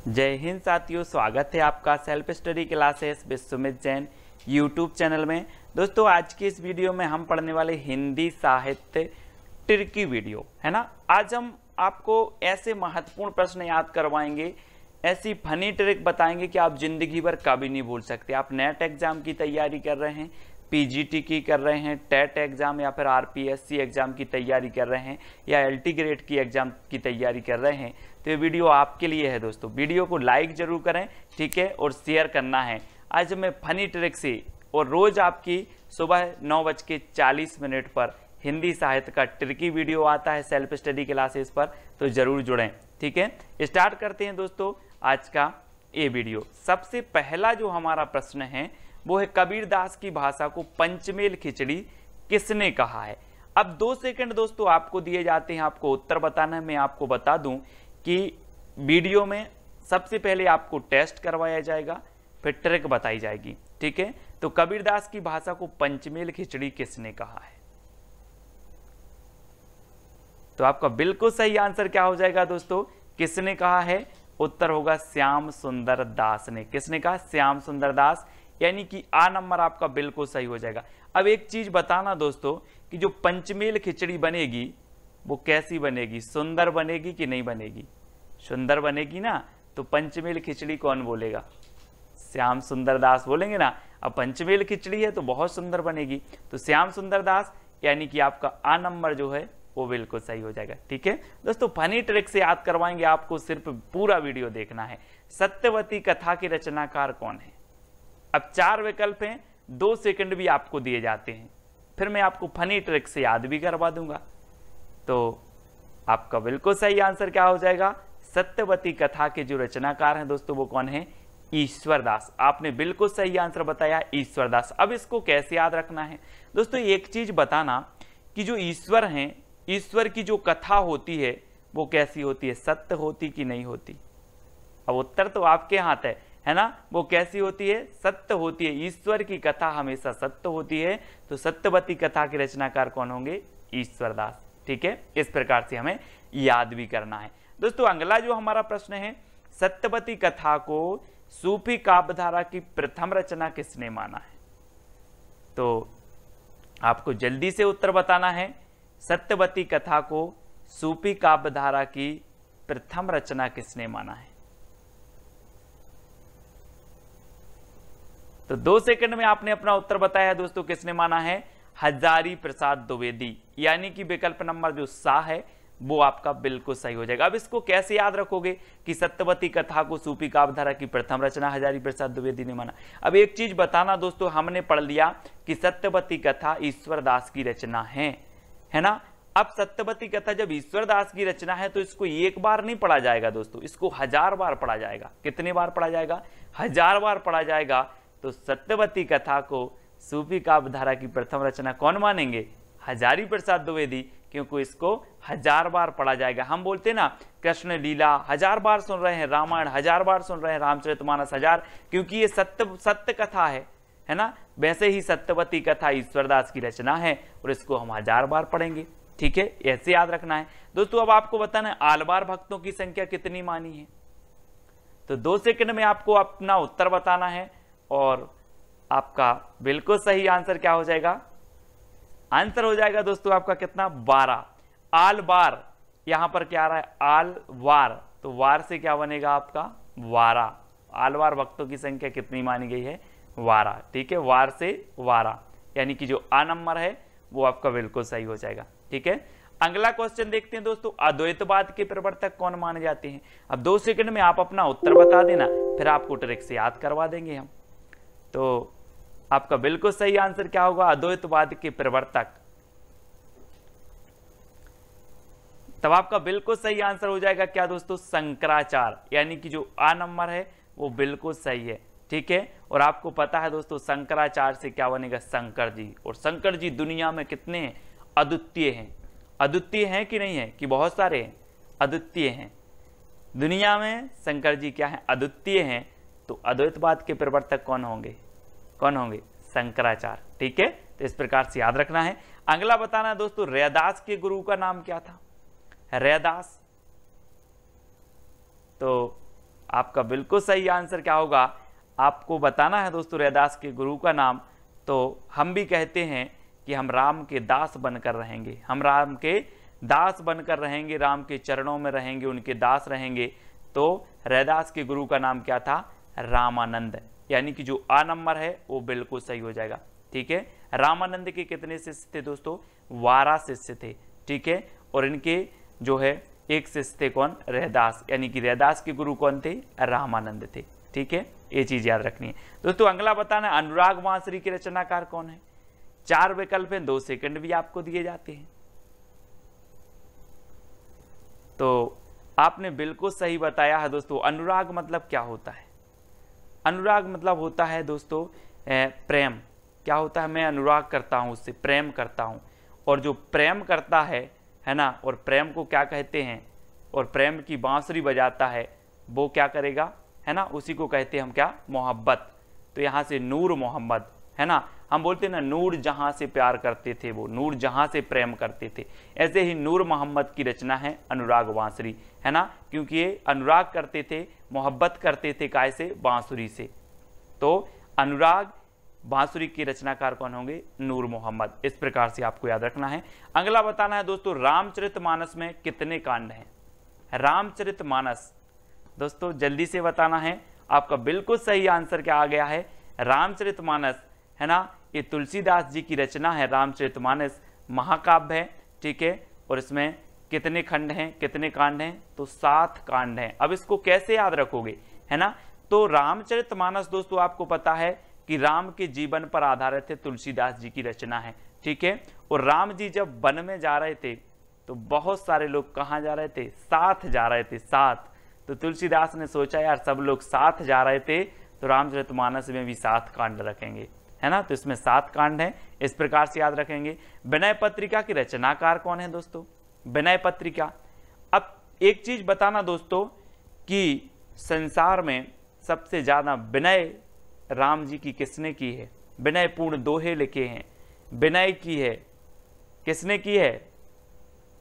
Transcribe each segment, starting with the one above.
जय हिंद साथियों, स्वागत है आपका self study classes Vishwamit Jain YouTube channel में। दोस्तों आज की इस वीडियो में हम पढ़ने वाले हिंदी साहित्य ट्रिकी वीडियो है ना। आज हम आपको ऐसे महत्वपूर्ण प्रश्न याद करवाएंगे, ऐसी फनी ट्रिक बताएंगे कि आप जिंदगी भर कभी नहीं भूल सकते। आप नेट एग्जाम की तैयारी कर रहे हैं, पीजीटी की कर रहे हैं, टेट एग्जाम या फिर आरपीएससी एग्जाम की तैयारी कर रहे हैं या एलटी ग्रेड की एग्जाम की तैयारी कर रहे हैं, तो ये वीडियो आपके लिए है दोस्तों। वीडियो को लाइक जरूर करें, ठीक है, और शेयर करना है। आज मैं फनी ट्रिक से और रोज आपकी सुबह 9:40 पर हिंदी साहित्य का ट्रिकी वीडियो आता है सेल्फ स्टडी क्लासेस पर, तो जरूर जुड़ें, ठीक है। स्टार्ट करते हैं दोस्तों आज का ये वीडियो। सबसे पहला जो हमारा प्रश्न है वो है, कबीरदास की भाषा को पंचमेल खिचड़ी किसने कहा है। अब 2 सेकंड दोस्तों आपको दिए जाते हैं, आपको उत्तर बताना है। मैं आपको बता दूं कि वीडियो में सबसे पहले आपको टेस्ट करवाया जाएगा, फिर ट्रिक बताई जाएगी, ठीक है। तो कबीरदास की भाषा को पंचमेल खिचड़ी किसने कहा है, तो आपका बिल्कुल सही आंसर क्या हो जाएगा दोस्तों, किसने कहा है। उत्तर होगा श्याम सुंदर दास ने। किसने कहा? श्याम सुंदर दास, यानी कि आ नंबर आपका बिल्कुल सही हो जाएगा। अब एक चीज बताना दोस्तों कि जो पंचमेल खिचड़ी बनेगी वो कैसी बनेगी, सुंदर बनेगी कि नहीं बनेगी। सुंदर बनेगी ना, तो पंचमेल खिचड़ी कौन बोलेगा? श्याम सुंदर दास बोलेंगे ना। अब पंचमेल खिचड़ी है तो बहुत सुंदर बनेगी, तो श्याम सुंदर दास, यानी कि आपका आ नंबर जो है वो बिल्कुल सही हो जाएगा, ठीक है दोस्तों। फनी ट्रिक से याद करवाएंगे आपको, सिर्फ पूरा वीडियो देखना है। सत्यवती कथा के रचनाकार कौन है? अब 4 विकल्प हैं, 2 सेकंड भी आपको दिए जाते हैं, फिर मैं आपको फनी ट्रिक से याद भी करवा दूंगा। तो आपका बिल्कुल सही आंसर क्या हो जाएगा, सत्यवती कथा के जो रचनाकार हैं दोस्तों वो कौन है? ईश्वरदास। आपने बिल्कुल सही आंसर बताया, ईश्वरदास। अब इसको कैसे याद रखना है दोस्तों, एक चीज बताना कि जो ईश्वर हैं, ईश्वर की जो कथा होती है वो कैसी होती है, सत्य होती कि नहीं होती। अब उत्तर तो आपके हाथ है ना, वो कैसी होती है, सत्य होती है। ईश्वर की कथा हमेशा सत्य होती है, तो सत्यवती कथा के रचनाकार कौन होंगे? ईश्वरदास, ठीक है। इस प्रकार से हमें याद भी करना है दोस्तों। अगला जो हमारा प्रश्न है, सत्यवती कथा को सूफी काव्यधारा की प्रथम रचना किसने माना है, तो आपको जल्दी से उत्तर बताना है। सत्यवती कथा को सूफी काव्यधारा की प्रथम रचना किसने माना है, तो 2 सेकंड में आपने अपना उत्तर बताया दोस्तों। किसने माना है? हजारी प्रसाद द्विवेदी, यानी कि विकल्प नंबर जो सा है वो आपका बिल्कुल सही हो जाएगा। अब इसको कैसे याद रखोगे कि सत्यवती कथा को सूफी काव्यधारा की प्रथम रचना हजारी प्रसाद द्विवेदी ने माना। अब एक चीज बताना दोस्तों, हमने पढ़ लिया कि सत्यवती कथा ईश्वरदास की रचना है ना। अब सत्यवती कथा जब ईश्वरदास की रचना है तो इसको एक बार नहीं पढ़ा जाएगा दोस्तों, इसको 1000 बार पढ़ा जाएगा। कितने बार पढ़ा जाएगा? 1000 बार पढ़ा जाएगा। तो सत्यवती कथा को सूफी काव्यधारा की प्रथम रचना कौन मानेंगे? हजारी प्रसाद द्विवेदी, क्योंकि इसको 1000 बार पढ़ा जाएगा। हम बोलते हैं ना, कृष्ण लीला 1000 बार सुन रहे हैं, रामायण 1000 बार सुन रहे हैं, रामचरितमानस 1000, क्योंकि ये सत्य कथा है ना। वैसे ही सत्यवती कथा ईश्वरदास की रचना है और इसको हम 1000 बार पढ़ेंगे, ठीक है। ऐसे याद रखना है दोस्तों। अब आपको बताना है आलवार भक्तों की संख्या कितनी मानी है, तो 2 सेकंड में आपको अपना उत्तर बताना है और आपका बिल्कुल सही आंसर क्या हो जाएगा? आंसर हो जाएगा दोस्तों आपका कितना? 12। आल बार, यहां पर क्या आ रहा है? आल वार, तो वार से क्या बनेगा आपका? 12। आलवार भक्तों की संख्या कितनी मानी गई है? 12, ठीक है। वार से 12, यानी कि जो आ नंबर है वो आपका बिल्कुल सही हो जाएगा, ठीक है। अगला क्वेश्चन देखते हैं दोस्तों, अद्वैतवाद के प्रवर्तक कौन माने जाते हैं। अब 2 सेकंड में आप अपना उत्तर बता देना, फिर आपको ट्रिक से याद करवा देंगे हम। तो आपका बिल्कुल सही आंसर क्या होगा? अद्वैतवाद के प्रवर्तक। तब आपका बिल्कुल सही आंसर हो जाएगा क्या दोस्तों? शंकराचार्य, यानी कि जो आ नंबर है वो बिल्कुल सही है, ठीक है। और आपको पता है दोस्तों शंकराचार्य से क्या बनेगा? शंकर जी। और शंकर जी दुनिया में कितने हैं? अद्वितीय हैं। अद्वितीय हैं कि नहीं है, कि बहुत सारे हैं? अद्वितीय हैं दुनिया में। शंकर जी क्या है? अद्वितीय हैं। तो अद्वैतवाद के प्रवर्तक कौन होंगे? कौन होंगे? शंकराचार्य, ठीक है। तो इस प्रकार से याद रखना है। अगला बताना है दोस्तों, रैदास के गुरु का नाम क्या था? रैदास, तो आपका बिल्कुल सही आंसर क्या होगा, आपको बताना है दोस्तों रैदास के गुरु का नाम। तो हम भी कहते हैं कि हम राम के दास बनकर रहेंगे, हम राम के दास बनकर रहेंगे, राम के चरणों में रहेंगे, उनके दास रहेंगे। तो रैदास के गुरु का नाम क्या था, रामानंद, यानी कि जो आ नंबर है वो बिल्कुल सही हो जाएगा। ठीक है, रामानंद के कितने शिष्य थे दोस्तों, 12 शिष्य थे। ठीक है, और इनके जो है एक शिष्य थे कौन, रैदास, यानी कि रैदास के गुरु कौन थे, रामानंद थे। ठीक है, ये चीज याद रखनी है दोस्तों। अगला बताना अनुराग बांसुरी के रचनाकार कौन है। 4 विकल्प हैं, 2 सेकंड भी आपको दिए जाते हैं। तो आपने बिल्कुल सही बताया है दोस्तों। अनुराग मतलब क्या होता है, अनुराग मतलब होता है दोस्तों प्रेम। क्या होता है, मैं अनुराग करता हूं, उससे प्रेम करता हूं। और जो प्रेम करता है ना, और प्रेम को क्या कहते हैं, और प्रेम की बांसुरी बजाता है वो क्या करेगा, है ना, उसी को कहते हैं हम क्या, मोहब्बत। तो यहाँ से नूर मोहम्मद, है ना, हम बोलते हैं ना नूर जहां से प्यार करते थे वो, नूर जहां से प्रेम करते थे, ऐसे ही नूर मोहम्मद की रचना है अनुराग बांसुरी, है ना, क्योंकि ये अनुराग करते थे, मोहब्बत करते थे, काय से, बांसुरी से। तो अनुराग बांसुरी के रचनाकार कौन होंगे, नूर मोहम्मद। इस प्रकार से आपको याद रखना है। अगला बताना है दोस्तों रामचरितमानस में कितने कांड हैं। रामचरितमानस दोस्तों जल्दी से बताना है, आपका बिल्कुल सही आंसर क्या आ गया है, रामचरितमानस, है ना, ये तुलसीदास जी की रचना है। रामचरितमानस महाकाव्य है। ठीक है, और इसमें कितने खंड हैं, कितने कांड हैं, तो 7 कांड हैं। अब इसको कैसे याद रखोगे, है ना, तो रामचरितमानस दोस्तों आपको पता है कि राम के जीवन पर आधारित है, तुलसीदास जी की रचना है। ठीक है, और राम जी जब वन में जा रहे थे तो बहुत सारे लोग कहाँ जा रहे थे, साथ जा रहे थे, साथ। तो तुलसीदास ने सोचा यार सब लोग साथ जा रहे थे तो रामचरितमानस में भी 7 कांड रखेंगे, है ना, तो इसमें 7 कांड हैं। इस प्रकार से याद रखेंगे। विनय पत्रिका की रचनाकार कौन है दोस्तों, विनय पत्रिका। अब एक चीज बताना दोस्तों कि संसार में सबसे ज्यादा विनय राम जी की किसने की है, विनय पूर्ण दोहे लिखे हैं, विनय की है किसने की है,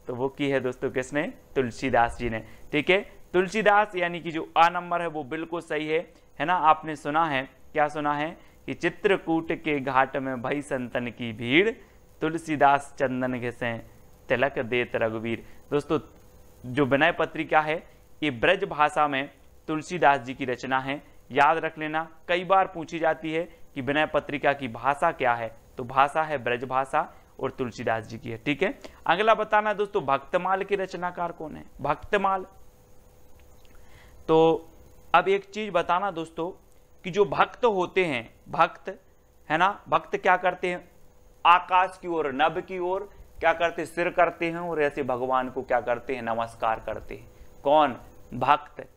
तो वो की है दोस्तों किसने, तुलसीदास जी ने। ठीक है, तुलसीदास यानी कि जो आ नंबर है वो बिल्कुल सही है ना। आपने सुना है, क्या सुना है कि चित्रकूट के घाट में भई संतन की भीड़, तुलसीदास चंदन घिसे तिलक देत रघुवीर। दोस्तों जो विनय पत्रिका है ये ब्रज भाषा में तुलसीदास जी की रचना है। याद रख लेना, कई बार पूछी जाती है कि विनय पत्रिका की भाषा क्या है, तो भाषा है ब्रज भाषा और तुलसीदास जी की है। ठीक है, अगला बताना दोस्तों भक्तमाल की रचनाकार कौन है, भक्तमाल। तो अब एक चीज बताना दोस्तों कि जो भक्त होते हैं, भक्त, है ना, भक्त क्या करते हैं, आकाश की ओर, नभ की ओर क्या करते, सिर करते हैं और ऐसे भगवान को क्या करते हैं, नमस्कार करते हैं। कौन, भक्त।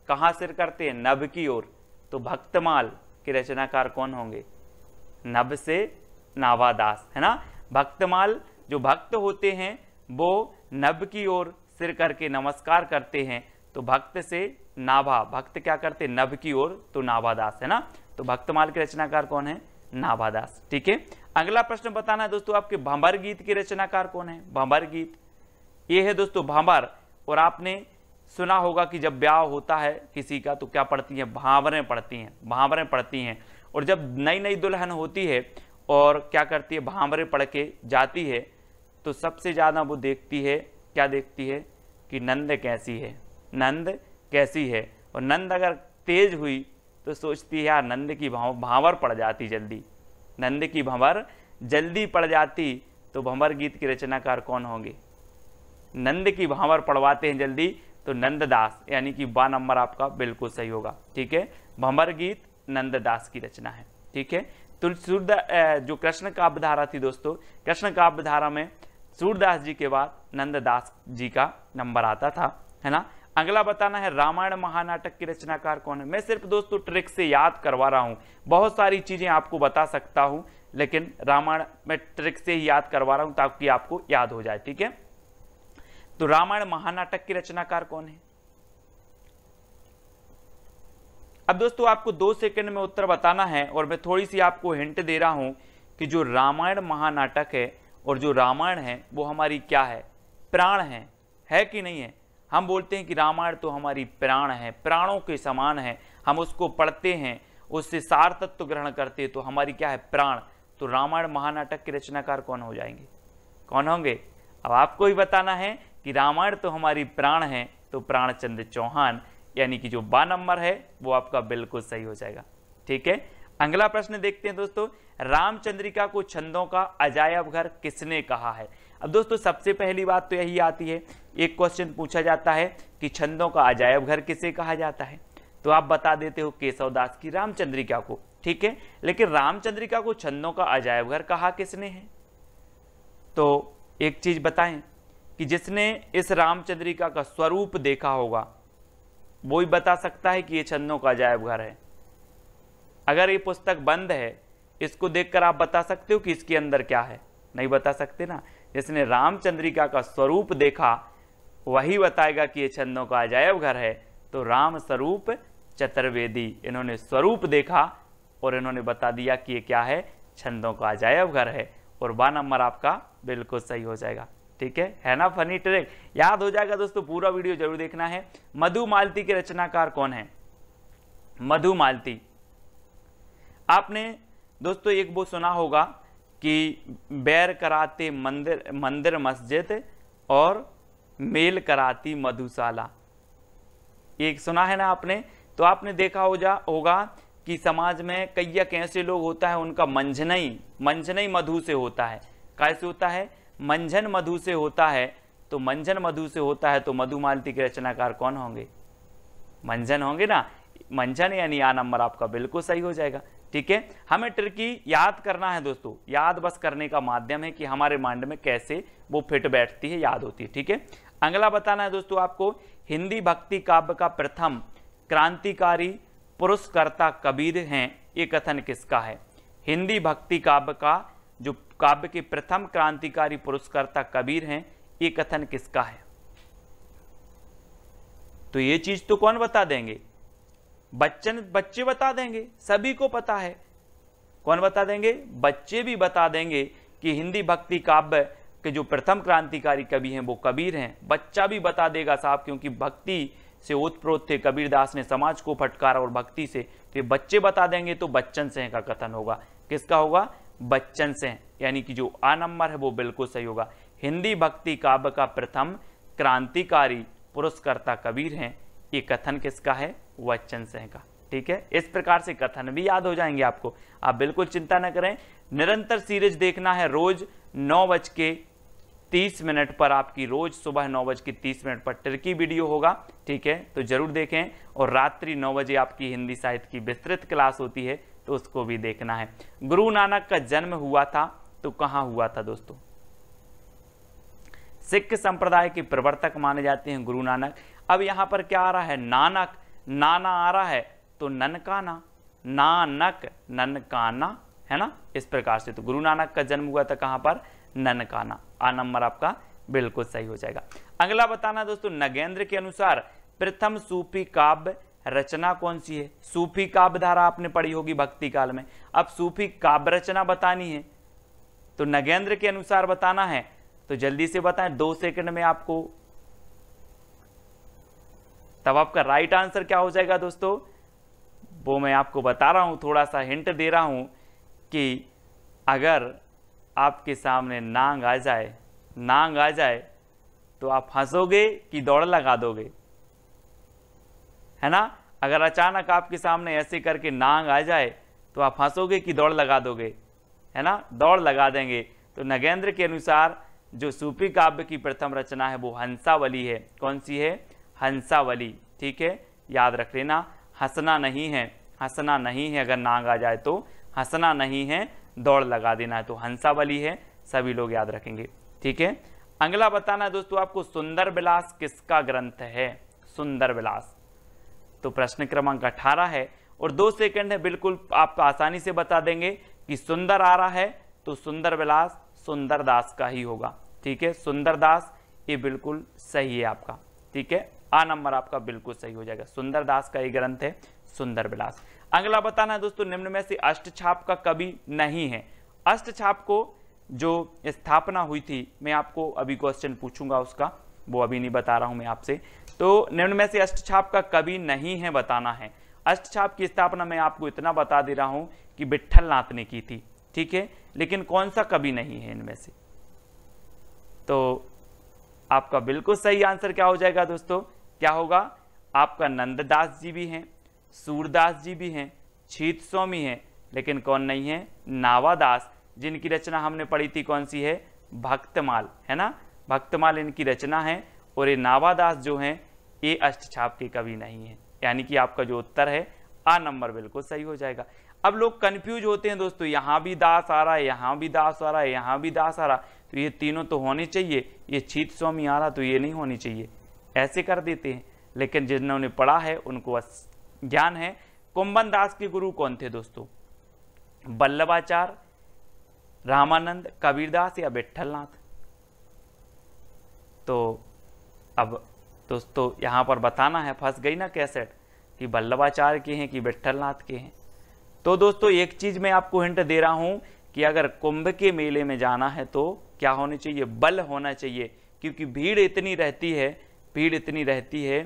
कहां सिर करते हैं, नभ की ओर। तो भक्तमाल के रचनाकार कौन होंगे, नभ से नाभादास, है ना। भक्तमाल जो भक्त होते हैं वो नभ की ओर सिर करके नमस्कार करते हैं, तो भक्त से नाभा, भक्त क्या करते, नभ की ओर, तो नाभादास, है ना। तो भक्तमाल के रचनाकार कौन है, नाभादास। ठीक है, अगला प्रश्न बताना है दोस्तों आपके भंवर गीत के रचनाकार कौन है। भंवर गीत ये है दोस्तों भंवर, और आपने सुना होगा कि जब ब्याह होता है किसी का तो क्या पढ़ती है, भांवरें पढ़ती हैं, भांवरें पढ़ती हैं। और जब नई नई दुल्हन होती है और क्या करती है, भांवरें पढ़ के जाती है, तो सबसे ज्यादा वो देखती है, क्या देखती है कि नंद कैसी है, नंद कैसी है। और नंद अगर तेज हुई तो सोचती है यार नंद की भांवर पड़ जाती जल्दी, नंद की भंवर जल्दी पड़ जाती। तो भंवर गीत के रचनाकार कौन होंगे, नंद की भांवर पढ़वाते हैं जल्दी, तो नंददास, यानी कि 12 नंबर आपका बिल्कुल सही होगा। ठीक है, भंवर गीत नंददास की रचना है। ठीक है, तो जो कृष्ण काव्य धारा थी दोस्तों, कृष्ण काव्य धारा में सूरदास जी के बाद नंददास जी का नंबर आता था, है ना। अगला बताना है रामायण महानाटक की रचनाकार कौन है। मैं सिर्फ दोस्तों ट्रिक से याद करवा रहा हूं, बहुत सारी चीजें आपको बता सकता हूं, लेकिन रामायण में ट्रिक से ही याद करवा रहा हूं ताकि आपको याद हो जाए। ठीक है, तो रामायण महानाटक की रचनाकार कौन है। अब दोस्तों आपको 2 सेकंड में उत्तर बताना है, और मैं थोड़ी सी आपको हिंट दे रहा हूं कि जो रामायण महानाटक है और जो रामायण है वो हमारी क्या है, प्राण है कि नहीं है। हम बोलते हैं कि रामायण तो हमारी प्राण है, प्राणों के समान है, हम उसको पढ़ते हैं, उससे सार तत्व ग्रहण करते हैं, तो हमारी क्या है, प्राण। तो रामायण महानाटक के रचनाकार कौन हो जाएंगे, कौन होंगे? अब आपको ही बताना है कि रामायण तो हमारी प्राण है, तो प्राणचंद्र चौहान, यानी कि जो 12 नंबर है वो आपका बिल्कुल सही हो जाएगा। ठीक है, अगला प्रश्न देखते हैं दोस्तों, रामचंद्रिका को छंदों का अजायब घर किसने कहा है? अब दोस्तों सबसे पहली बात तो यही आती है, एक क्वेश्चन पूछा जाता है कि छंदों का अजायब घर किसे कहा जाता है, तो आप बता देते हो केशवदास की रामचंद्रिका को। ठीक है, लेकिन रामचंद्रिका को छंदों का अजायब घर कहा किसने है? तो एक चीज बताएं कि जिसने इस रामचंद्रिका का स्वरूप देखा होगा वो ही बता सकता है कि ये छंदों का अजायब घर है। अगर ये पुस्तक बंद है, इसको देखकर आप बता सकते हो कि इसके अंदर क्या है? नहीं बता सकते ना। जिसने रामचंद्रिका का स्वरूप देखा वही बताएगा कि ये छंदों का अजायब घर है। तो राम स्वरूप चतुर्वेदी, इन्होंने स्वरूप देखा और इन्होंने बता दिया कि ये क्या है, छंदों का अजायब घर है, और 12 नंबर आपका बिल्कुल सही हो जाएगा। ठीक है ना, फनी ट्रिक याद हो जाएगा दोस्तों, पूरा वीडियो जरूर देखना है। मधुमालती के रचनाकार कौन है? मधुमालती, आपने दोस्तों एक वो सुना होगा कि बैर कराते मंदिर मस्जिद और मेल कराती मधुशाला, एक सुना है ना आपने। तो आपने देखा होगा कि समाज में कई ऐसे लोग होता है, उनका मंजनई मधु से होता है। कैसे होता है? मंजन मधु से होता है। तो मंजन मधु से होता है तो मधुमालती के रचनाकार कौन होंगे? मंजन होंगे ना, मंजन, यानी आ नंबर आपका बिल्कुल सही हो जाएगा। ठीक है, हमें ट्रिकी याद करना है दोस्तों, याद बस करने का माध्यम है कि हमारे माइंड में कैसे वो फिट बैठती है, याद होती है। ठीक है, अगला बताना है दोस्तों आपको, हिंदी भक्ति काव्य का प्रथम क्रांतिकारी पुरस्कर्ता कबीर हैं, ये कथन किसका है? हिंदी भक्ति काव्य का जो काव्य के प्रथम क्रांतिकारी पुरस्कर्ता कबीर हैं, ये कथन किसका है? तो ये चीज तो कौन बता देंगे? बच्चे बता देंगे, सभी को पता है। कौन बता देंगे? बच्चे भी बता देंगे कि हिंदी भक्ति काव्य के जो प्रथम क्रांतिकारी कवि हैं वो कबीर हैं। बच्चा भी बता देगा साहब, क्योंकि भक्ति से ओतप्रोत थे कबीरदास ने, समाज को फटकारा और भक्ति से, तो ये बच्चे बता देंगे। तो बच्चन सिंह का कथन होगा। किसका होगा? बच्चन सिंह, यानी कि जो आ नंबर है वो बिल्कुल सही होगा। हिंदी भक्ति काव्य का प्रथम क्रांतिकारी पुरस्कर्ता कबीर हैं, ये कथन किसका है? बच्चन सिंह का। ठीक है, इस प्रकार से कथन भी याद हो जाएंगे आपको, आप बिल्कुल चिंता न करें। निरंतर सीरीज देखना है, रोज 9:30 पर, आपकी रोज सुबह 9:30 पर ट्रिकी वीडियो होगा। ठीक है, तो जरूर देखें। और रात्रि 9 बजे आपकी हिंदी साहित्य की विस्तृत क्लास होती है, तो उसको भी देखना है। गुरु नानक का जन्म हुआ था तो कहां हुआ था दोस्तों? सिख संप्रदाय के प्रवर्तक माने जाते हैं गुरु नानक। अब यहां पर क्या आ रहा है? नानक, नाना आ रहा है तो ननकाना, नानक ननकाना, है ना, इस प्रकार से। तो गुरु नानक का जन्म हुआ था कहां पर? ननकाना। आ नंबर आपका बिल्कुल सही हो जाएगा। अगला बताना दोस्तों, नगेंद्र के अनुसार प्रथम सूफी काव्य रचना कौन सी है? सूफी काव्य धारा आपने पढ़ी होगी भक्ति काल में। अब सूफी काव्य रचना बतानी है तो नगेंद्र के अनुसार बताना है, तो जल्दी से बताएं, 2 सेकंड में आपको। तब आपका राइट आंसर क्या हो जाएगा दोस्तों? वो मैं आपको बता रहा हूं, थोड़ा सा हिंट दे रहा हूं कि अगर आपके सामने नांग आ जाए तो आप हंसोगे कि दौड़ लगा दोगे? है ना, अगर अचानक आपके सामने ऐसे करके नांग आ जाए तो आप हंसोगे कि दौड़ लगा दोगे? है ना, दौड़ लगा देंगे। तो नगेंद्र के अनुसार जो सूफी काव्य की प्रथम रचना है वो हंसावली है। कौन सी है? हंसावली। ठीक है, याद रख लेना, हंसना नहीं है, हंसना नहीं है। अगर नांग आ जाए तो हंसना नहीं है, दौड़ लगा देना है। तो हंसावली है, सभी लोग याद रखेंगे। ठीक है, अगला बताना है दोस्तों आपको, सुंदर विलास किसका ग्रंथ है? सुंदर विलास, तो प्रश्न क्रमांक 18 है और 2 सेकंड है, बिल्कुल आप आसानी से बता देंगे कि सुंदर आ रहा है तो सुंदर विलास सुंदरदास का ही होगा। ठीक है, सुंदरदास, ये बिल्कुल सही है आपका। ठीक है, आ नंबर आपका बिल्कुल सही हो जाएगा। सुंदरदास का ये ग्रंथ है सुंदर विलास। अगला बताना है दोस्तों, निम्न में से अष्टछाप का कवि नहीं है। अष्टछाप को जो स्थापना हुई थी, मैं आपको अभी क्वेश्चन पूछूंगा उसका, वो अभी नहीं बता रहा हूं मैं आपसे। तो निम्न में से अष्टछाप का कवि नहीं है बताना है। अष्टछाप की स्थापना मैं आपको इतना बता दे रहा हूं कि विट्ठल नाथ ने की थी, ठीक है, लेकिन कौन सा कवि नहीं है इनमें से? तो आपका बिल्कुल सही आंसर क्या हो जाएगा दोस्तों? क्या होगा? आपका नंददास जी भी हैं, सूरदास जी भी हैं, छीत स्वामी हैं, लेकिन कौन नहीं है? नावादास, जिनकी रचना हमने पढ़ी थी कौन सी है? भक्तमाल, है ना, भक्तमाल इनकी रचना है। और ये नावादास जो हैं ये अष्टछाप के कवि नहीं है, यानी कि आपका जो उत्तर है आ नंबर बिल्कुल सही हो जाएगा। अब लोग कंफ्यूज होते हैं दोस्तों, यहाँ भी दास आ रहा है, यहाँ भी दास आ रहा है, यहाँ भी दास आ रहा, तो ये तीनों तो होने चाहिए, ये छीत स्वामी आ रहा तो ये नहीं होनी चाहिए, ऐसे कर देते हैं। लेकिन जिन्होंने पढ़ा है उनको ज्ञान है। कुंभन दास के गुरु कौन थे दोस्तों? वल्लभाचार्य, रामानंद, कबीरदास या विट्ठलनाथ? तो अब दोस्तों यहाँ पर बताना है, फंस गई ना कैसेट, कि वल्लभाचार्य के हैं कि विट्ठलनाथ के हैं। तो दोस्तों एक चीज मैं आपको हिंट दे रहा हूं कि अगर कुंभ के मेले में जाना है तो क्या होना चाहिए? बल होना चाहिए, क्योंकि भीड़ इतनी रहती है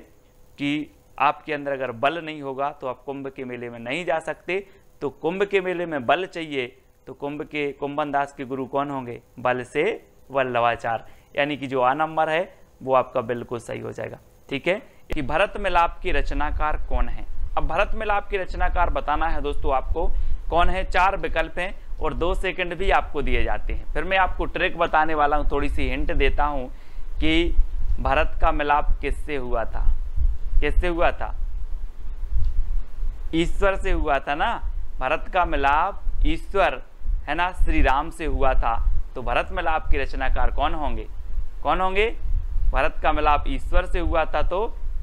कि आपके अंदर अगर बल नहीं होगा तो आप कुंभ के मेले में नहीं जा सकते। तो कुंभ के मेले में बल चाहिए, तो कुंभन दास के गुरु कौन होंगे? बल से वल्लभाचार्य, यानी कि जो आ नंबर है वो आपका बिल्कुल सही हो जाएगा, ठीक है। कि भरत मिलाप के रचनाकार कौन है? अब भरत मिलाप के रचनाकार बताना है दोस्तों आपको कौन है। 4 विकल्प हैं और 2 सेकंड भी आपको दिए जाते हैं। फिर मैं आपको ट्रिक बताने वाला हूं, थोड़ी सी हिंट देता हूं कि भरत का मिलाप किससे हुआ था? किससे हुआ था? ईश्वर से हुआ था ना। भरत का मिलाप ईश्वर, है ना, श्री राम से हुआ था। तो भरत मिलाप के रचनाकार कौन होंगे? कौन होंगे? भरत का मिलाप ईश्वर से हुआ था तो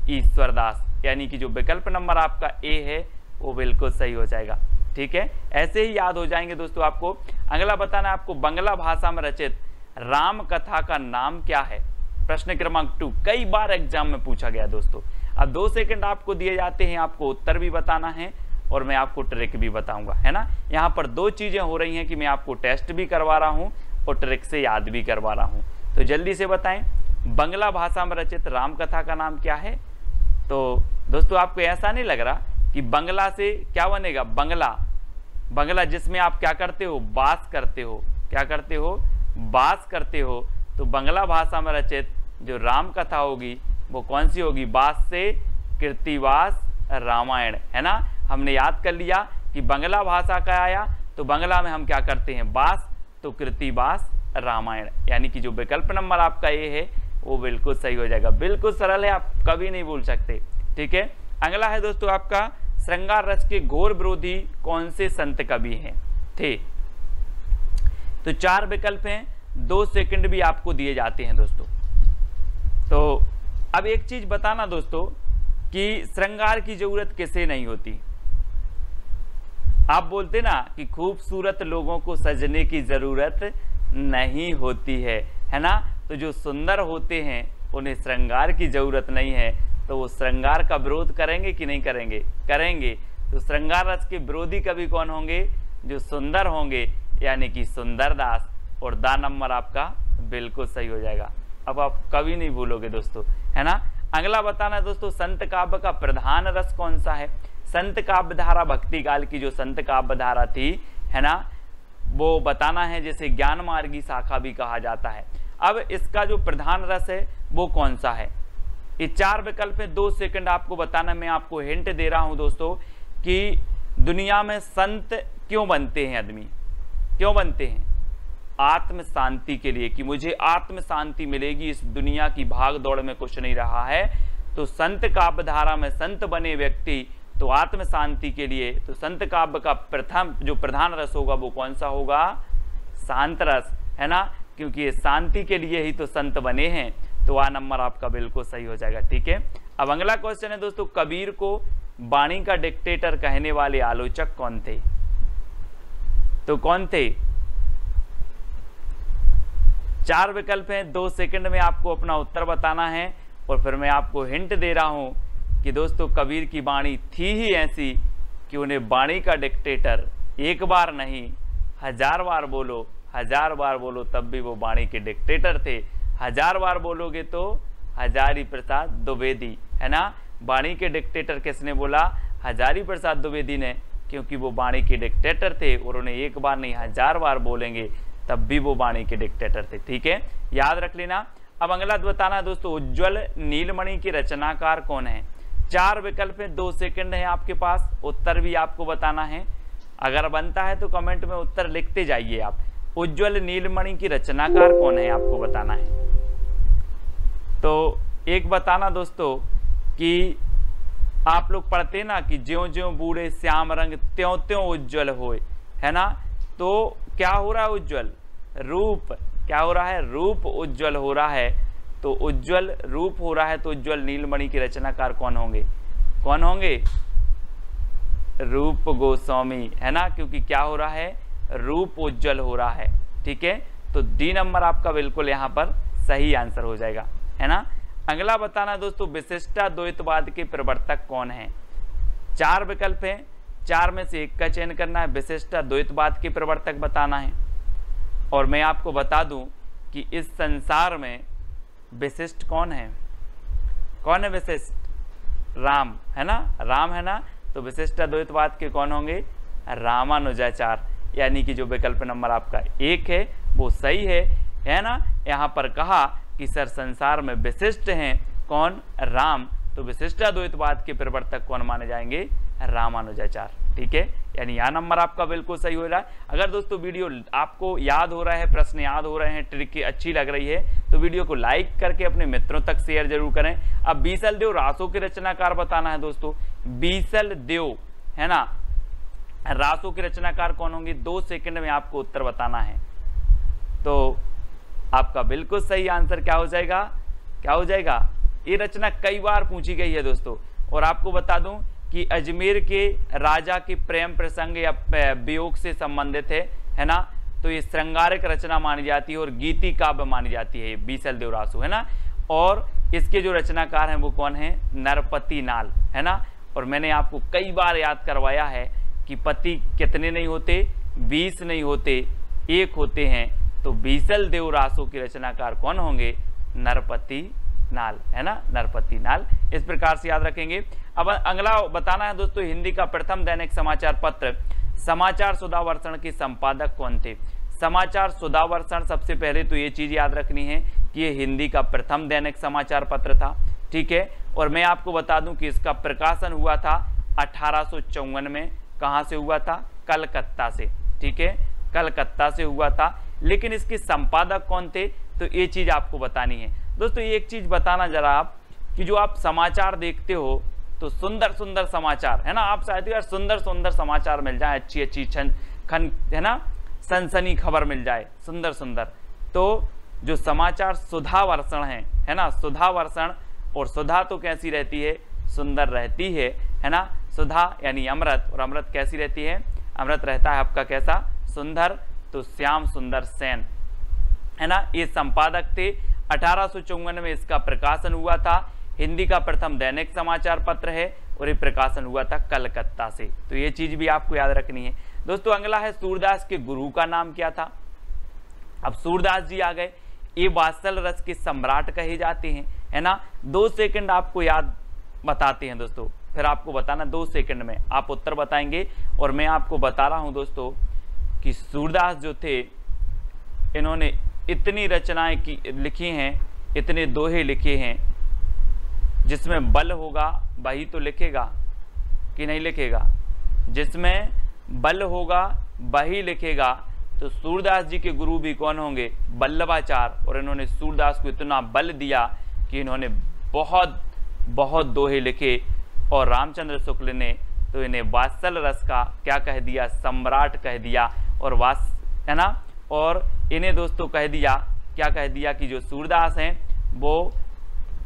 ईश्वरदास, यानी कि जो विकल्प नंबर आपका ए है वो बिल्कुल सही हो जाएगा, ठीक है। ऐसे ही याद हो जाएंगे दोस्तों आपको। अगला बताना आपको, बांग्ला भाषा में रचित राम कथा का नाम क्या है? प्रश्न क्रमांक 2 कई बार एग्जाम में पूछा गया दोस्तों। अब 2 सेकंड आपको दिए जाते हैं, आपको उत्तर भी बताना है और मैं आपको ट्रिक भी बताऊंगा, है ना। यहाँ पर 2 चीजें हो रही हैं कि मैं आपको टेस्ट भी करवा रहा हूँ और ट्रिक से याद भी करवा रहा हूँ। तो जल्दी से बताएं, बांग्ला भाषा में रचित राम कथा का नाम क्या है? तो दोस्तों आपको ऐसा नहीं लग रहा कि बंगला से क्या बनेगा? बंगला जिसमें आप क्या करते हो? वास करते हो। क्या करते हो? वास करते हो। तो बांग्ला भाषा में रचित जो राम कथा होगी वो कौन सी होगी? वास से कृतिवास रामायण, है ना। हमने याद कर लिया कि बांग्ला भाषा का आया तो बांग्ला में हम क्या करते हैं? वास, तो कृतिवास रामायण, यानी कि जो विकल्प नंबर आपका ये है वो बिल्कुल सही हो जाएगा। बिल्कुल सरल है, आप कभी नहीं भूल सकते, ठीक है। अगला है दोस्तों आपका, श्रृंगार रस के घोर विरोधी कौन से संत कवि हैं थे? तो 4 विकल्प हैं, 2 सेकंड भी आपको दिए जाते हैं दोस्तों। तो अब एक चीज बताना दोस्तों कि श्रृंगार की जरूरत किसे नहीं होती? आप बोलते ना कि खूबसूरत लोगों को सजने की जरूरत नहीं होती है ना। तो जो सुंदर होते हैं उन्हें श्रृंगार की जरूरत नहीं है, तो वो श्रृंगार का विरोध करेंगे कि नहीं करेंगे? करेंगे। तो श्रृंगार रस के विरोधी कवि कौन होंगे? जो सुंदर होंगे, यानी कि सुंदरदास। और दा नंबर आपका बिल्कुल सही हो जाएगा। अब आप कभी नहीं भूलोगे दोस्तों, है ना। अगला बताना दोस्तों, संत काव्य का प्रधान रस कौन सा है? संत काव्य धारा भक्ति काल की जो संत काव्य धारा थी, है ना, वो बताना है, जैसे ज्ञान मार्गी शाखा भी कहा जाता है। अब इसका जो प्रधान रस है वो कौन सा है? ये 4 विकल्प है, 2 सेकंड आपको बताना। मैं आपको हिंट दे रहा हूं दोस्तों कि दुनिया में संत क्यों बनते हैं? आदमी क्यों बनते हैं? आत्म शांति के लिए, कि मुझे आत्म शांति मिलेगी, इस दुनिया की भाग दौड़ में कुछ नहीं रहा है। तो संत काव्य धारा में संत बने व्यक्ति तो आत्म शांति के लिए, तो संत काव्य का प्रथम जो प्रधान रस होगा वो कौन सा होगा? शांत रस, है ना, क्योंकि ये शांति के लिए ही तो संत बने हैं। तो आ नंबर आपका बिल्कुल सही हो जाएगा, ठीक है। अब अगला क्वेश्चन है दोस्तों, कबीर को वाणी का डिक्टेटर कहने वाले आलोचक कौन थे? तो कौन थे? 4 विकल्प हैं, 2 सेकंड में आपको अपना उत्तर बताना है। और फिर मैं आपको हिंट दे रहा हूं कि दोस्तों कबीर की वाणी थी ही ऐसी कि उन्हें वाणी का डिक्टेटर एक बार नहीं 1000 बार बोलो, 1000 बार बोलो तब भी वो वाणी के डिक्टेटर थे। 1000 बार बोलोगे तो हजारी प्रसाद द्विवेदी, है ना। वाणी के डिक्टेटर किसने बोला? हजारी प्रसाद द्विवेदी ने, क्योंकि वो वाणी के डिक्टेटर थे और उन्हें एक बार नहीं 1000 बार बोलेंगे तब भी वो वाणी के डिक्टेटर थे। ठीक है, याद रख लेना। अब अगला बताना दोस्तों, उज्ज्वल नीलमणि के रचनाकार कौन है? 4 विकल्प है, 2 सेकंड है आपके पास, उत्तर भी आपको बताना है। अगर बनता है तो कमेंट में उत्तर लिखते जाइए आप। उज्ज्वल नीलमणि की रचनाकार कौन है आपको बताना है। तो एक बताना दोस्तों कि आप लोग पढ़ते ना कि ज्यों ज्यों बूढ़े श्याम रंग त्यों त्यों उज्ज्वल होए, है ना। तो क्या हो रहा है? उज्ज्वल रूप, क्या हो रहा है? रूप उज्ज्वल हो रहा है। तो उज्ज्वल रूप हो रहा है, तो उज्ज्वल नीलमणि के रचनाकार कौन होंगे? कौन होंगे? रूप गोस्वामी, है ना, क्योंकि क्या हो रहा है? रूप उज्ज्वल हो रहा है। ठीक है, तो डी नंबर आपका बिल्कुल यहाँ पर सही आंसर हो जाएगा, है ना। अगला बताना दोस्तों, विशिष्टाद्वैतवाद के प्रवर्तक कौन है? 4 विकल्प हैं, 4 में से एक का चयन करना है। विशिष्टाद्वैतवाद के प्रवर्तक बताना है। और मैं आपको बता दूं कि इस संसार में विशिष्ट कौन है? कौन है विशिष्ट? राम, है ना, राम, है ना। तो विशिष्टाद्वैतवाद के कौन होंगे? रामानुजाचार्य, यानी कि जो विकल्प नंबर आपका 1 है वो सही है ना। यहाँ पर कहा कि सर संसार में विशिष्ट हैं कौन? राम। तो विशिष्टाद्वैतवाद के प्रवर्तक कौन माने जाएंगे? रामानुजाचार्य। ठीक है, यानी यह नंबर आपका बिल्कुल सही हो रहा है। अगर दोस्तों वीडियो आपको याद हो रहा है, प्रश्न याद हो रहे हैं, ट्रिक अच्छी लग रही है, तो वीडियो को लाइक करके अपने मित्रों तक शेयर जरूर करें। अब बीसल देव रासों के रचनाकार बताना है दोस्तों। बीसल देव, है ना, रासों के रचनाकार कौन होंगे? 2 सेकंड में आपको उत्तर बताना है। तो आपका बिल्कुल सही आंसर क्या हो जाएगा? क्या हो जाएगा? ये रचना कई बार पूछी गई है दोस्तों। और आपको बता दूं कि अजमेर के राजा के प्रेम प्रसंग या वियोग से संबंधित है ना। तो ये श्रृंगारिक रचना मानी जाती है और गीति काव्य मानी जाती है, बीसल देव रासो, है ना। और इसके जो रचनाकार हैं वो कौन है? नरपति नाल, है ना। और मैंने आपको कई बार याद करवाया है कि पति कितने नहीं होते? 20 नहीं होते, 1 होते हैं। तो बीसल देव रासो के रचनाकार कौन होंगे? नरपति नाल, है ना, नरपति नाल। इस प्रकार से याद रखेंगे। अब अगला बताना है दोस्तों, हिंदी का प्रथम दैनिक समाचार पत्र समाचार सुधावर्षण के संपादक कौन थे? समाचार सुधावर्षण, सबसे पहले तो ये चीज याद रखनी है कि ये हिंदी का प्रथम दैनिक समाचार पत्र था। ठीक है, और मैं आपको बता दूं कि इसका प्रकाशन हुआ था 1854 में। कहां से हुआ था? कलकत्ता से। ठीक है, कलकत्ता से हुआ था। लेकिन इसके संपादक कौन थे? तो ये चीज आपको बतानी है दोस्तों। एक चीज बताना जरा आप कि जो आप समाचार देखते हो तो सुंदर सुंदर समाचार, है ना, आप चाहते हो यार सुंदर सुंदर समाचार मिल जाए, अच्छी अच्छी है ना, सनसनी खबर मिल जाए, सुंदर सुंदर। तो जो समाचार सुधावर्षण है ना, सुधावर्षण, और सुधा तो कैसी रहती है? सुंदर रहती है ना। सुधा यानी अमृत, और अमृत कैसी रहती है? अमृत रहता है आपका कैसा? सुंदर। तो श्याम सुंदर सेन, है ना, ये संपादक थे। 1854 में इसका प्रकाशन हुआ था। हिंदी का प्रथम दैनिक समाचार पत्र है और ये प्रकाशन हुआ था कलकत्ता से। तो ये चीज भी आपको याद रखनी है दोस्तों। अगला है सूरदास के गुरु का नाम क्या था? अब सूरदास जी आ गए, ये वात्सल रस के सम्राट कहे जाते हैं, है ना। 2 सेकंड आपको याद बताते हैं दोस्तों, फिर आपको बताना 2 सेकंड में आप उत्तर बताएंगे। और मैं आपको बता रहा हूं दोस्तों कि सूरदास जो थे, इन्होंने इतनी रचनाएं लिखी हैं, इतने दोहे लिखे हैं, जिसमें बल होगा वही तो लिखेगा कि नहीं लिखेगा? जिसमें बल होगा वही लिखेगा। तो सूरदास जी के गुरु भी कौन होंगे? वल्लभाचार्य। और इन्होंने सूरदास को इतना बल दिया कि इन्होंने बहुत बहुत दोहे लिखे। और रामचंद्र शुक्ल ने तो इन्हें वात्सल रस का क्या कह दिया? सम्राट कह दिया। और है ना, और इन्हें दोस्तों कह दिया, क्या कह दिया कि जो सूरदास हैं वो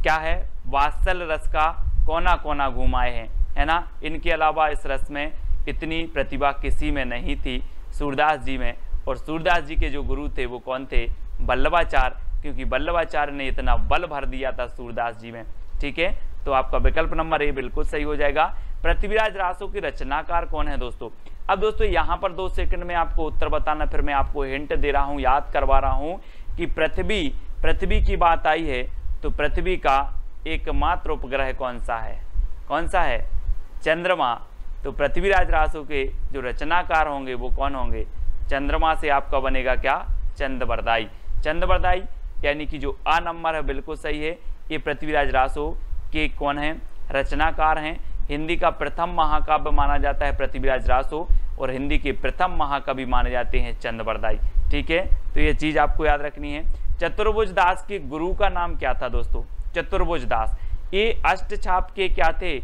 क्या है? वात्सल रस का कोना कोना घुमाए हैं, है ना। इनके अलावा इस रस में इतनी प्रतिभा किसी में नहीं थी, सूरदास जी में। और सूरदास जी के जो गुरु थे वो कौन थे? वल्लभाचार्य, क्योंकि वल्लभाचार्य ने इतना बल भर दिया था सूरदास जी में। ठीक है, तो आपका विकल्प नंबर ए बिल्कुल सही हो जाएगा। पृथ्वीराज रासो के रचनाकार कौन है दोस्तों? अब दोस्तों यहाँ पर 2 सेकंड में आपको उत्तर बताना, फिर मैं आपको हिंट दे रहा हूँ, याद करवा रहा हूँ कि पृथ्वी की बात आई है तो पृथ्वी का एकमात्र उपग्रह कौन सा है? कौन सा है? चंद्रमा। तो पृथ्वीराज रासो के जो रचनाकार होंगे वो कौन होंगे? चंद्रमा से आपका बनेगा क्या? चंद्रबरदाई। चंद्रबरदाई यानी कि जो आ नंबर है बिल्कुल सही है। ये पृथ्वीराज रासो के कौन है? रचनाकार हैं। हिंदी का प्रथम महाकाव्य माना जाता है पृथ्वीराज रासो, और हिंदी के प्रथम महाकवि माने जाते हैं चंद्रबरदाई। ठीक है, तो ये चीज आपको याद रखनी है। चतुर्भुज दास के गुरु का नाम क्या था दोस्तों? चतुर्भुज दास। ये अष्टछाप के क्या थे?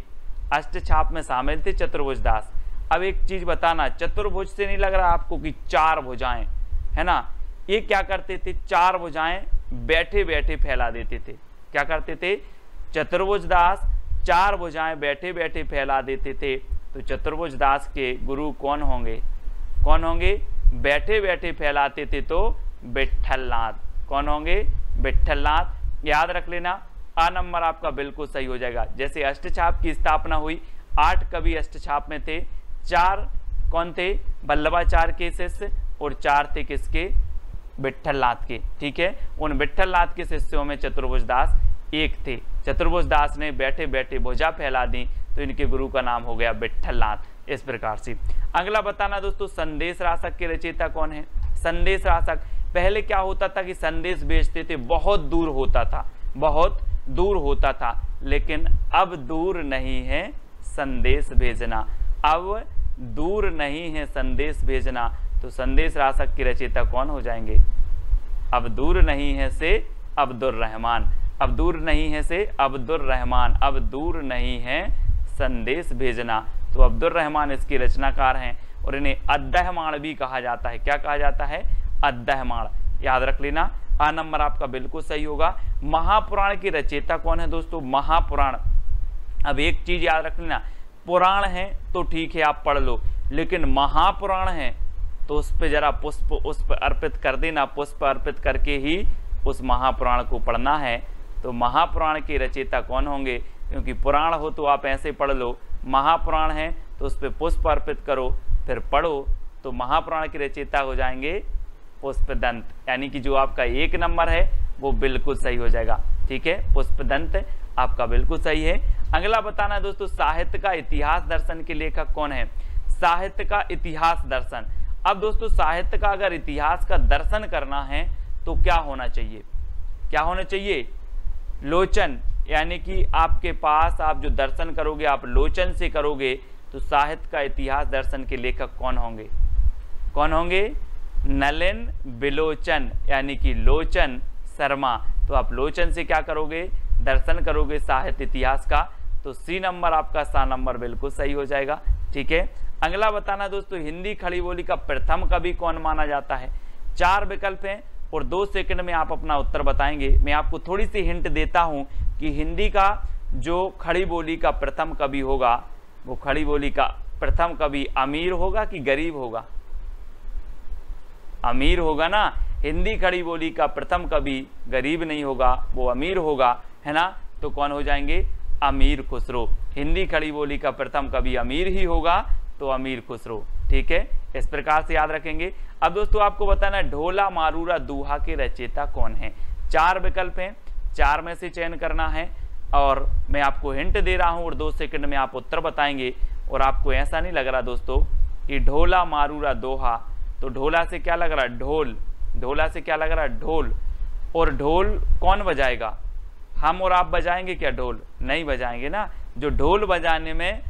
अष्टछाप में शामिल थे चतुर्भुज दास। अब एक चीज बताना, चतुर्भुज से नहीं लग रहा आपको कि 4 भुजाएं, है ना? ये क्या करते थे? 4 भुजाएं बैठे बैठे फैला देते थे। क्या करते थे? चतुर्भुज दास 4 भुजाएं बैठे बैठे फैला देते थे। तो चतुर्भुज दास के गुरु कौन होंगे? कौन होंगे? बैठे बैठे फैलाते थे तो विट्ठलनाथ। कौन होंगे? विट्ठलनाथ। याद रख लेना, आ नंबर आपका बिल्कुल सही हो जाएगा। जैसे अष्टछाप की स्थापना हुई, 8 कवि अष्टछाप में थे, 4 कौन थे? वल्लभाचार्य के शिष्य, और 4 थे किसके? विट्ठलनाथ के। ठीक है, उन विट्ठलनाथ के शिष्यों में चतुर्भुज दास एक थे। चतुर्भुज दास ने बैठे बैठे भुजा फैला दी, तो इनके गुरु का नाम हो गया विट्ठलनाथ। इस प्रकार से अगला बताना दोस्तों, संदेश रासक के रचयिता कौन है? संदेश रासक, पहले क्या होता था कि संदेश भेजते थे, बहुत दूर होता था, बहुत दूर होता था, लेकिन अब दूर नहीं है संदेश भेजना। अब दूर नहीं है संदेश भेजना। तो संदेश रासक के रचयिता कौन हो जाएंगे? अब दूर नहीं है से अब्दुर रहमान। अब दूर नहीं है से अब्दुर रहमान। अब दूर नहीं है संदेश भेजना। तो अब्दुर रहमान इसके रचनाकार हैं, और इन्हें अद्दहमाण भी कहा जाता है। क्या कहा जाता है? अद्दहमाण। याद रख लेना, आ नंबर आपका बिल्कुल सही होगा। महापुराण की रचयिता कौन है दोस्तों? महापुराण। अब एक चीज याद रख लेना, पुराण है तो ठीक है आप पढ़ लो, लेकिन महापुराण है तो उस पर जरा पुष्प उस पर अर्पित कर देना। पुष्प अर्पित करके ही उस महापुराण को पढ़ना है। तो महापुराण के रचयिता कौन होंगे? क्योंकि पुराण हो तो आप ऐसे पढ़ लो, महापुराण है तो उस पर पुष्प अर्पित करो फिर पढ़ो। तो महापुराण के रचयिता हो जाएंगे पुष्पदंत, यानी कि जो आपका 1 नंबर है वो बिल्कुल सही हो जाएगा। ठीक है, पुष्पदंत आपका बिल्कुल सही है। अगला बताना दोस्तों, साहित्य का इतिहास दर्शन के लेखक कौन है? साहित्य का इतिहास दर्शन। अब दोस्तों साहित्य का अगर इतिहास का दर्शन करना है तो क्या होना चाहिए? क्या होना चाहिए? लोचन, यानी कि आपके पास आप जो दर्शन करोगे आप लोचन से करोगे। तो साहित्य का इतिहास दर्शन के लेखक कौन होंगे? कौन होंगे? नलिन बिलोचन, यानी कि लोचन शर्मा। तो आप लोचन से क्या करोगे? दर्शन करोगे साहित्य इतिहास का। तो सी नंबर आपका सा नंबर बिल्कुल सही हो जाएगा। ठीक है, अगला बताना दोस्तों, हिंदी खड़ी बोली का प्रथम कवि कौन माना जाता है? 4 विकल्प हैं और 2 सेकंड में आप अपना उत्तर बताएंगे। मैं आपको थोड़ी सी हिंट देता हूं कि हिंदी का जो खड़ी बोली का प्रथम कवि होगा, वो खड़ी बोली का प्रथम कवि अमीर होगा कि गरीब होगा? अमीर होगा ना। हिंदी खड़ी बोली का प्रथम कवि गरीब नहीं होगा, वो अमीर होगा, है ना। तो कौन हो जाएंगे? अमीर खुसरो। हिंदी खड़ी बोली का प्रथम कवि अमीर ही होगा, तो अमीर खुसरो। ठीक है, इस प्रकार से याद रखेंगे। अब दोस्तों आपको बताना है ढोला मारूरा दोहा के रचयिता कौन है? 4 विकल्प हैं, 4 में से चयन करना है और मैं आपको हिंट दे रहा हूं और 2 सेकंड में आप उत्तर बताएंगे। और आपको ऐसा नहीं लग रहा दोस्तों कि ढोला मारूरा दोहा, तो ढोला से क्या लग रहा है? ढोल। ढोला से क्या लग रहा है? ढोल। और ढोल कौन बजाएगा? हम और आप बजाएंगे क्या ढोल? नहीं बजाएंगे ना। जो ढोल बजाने में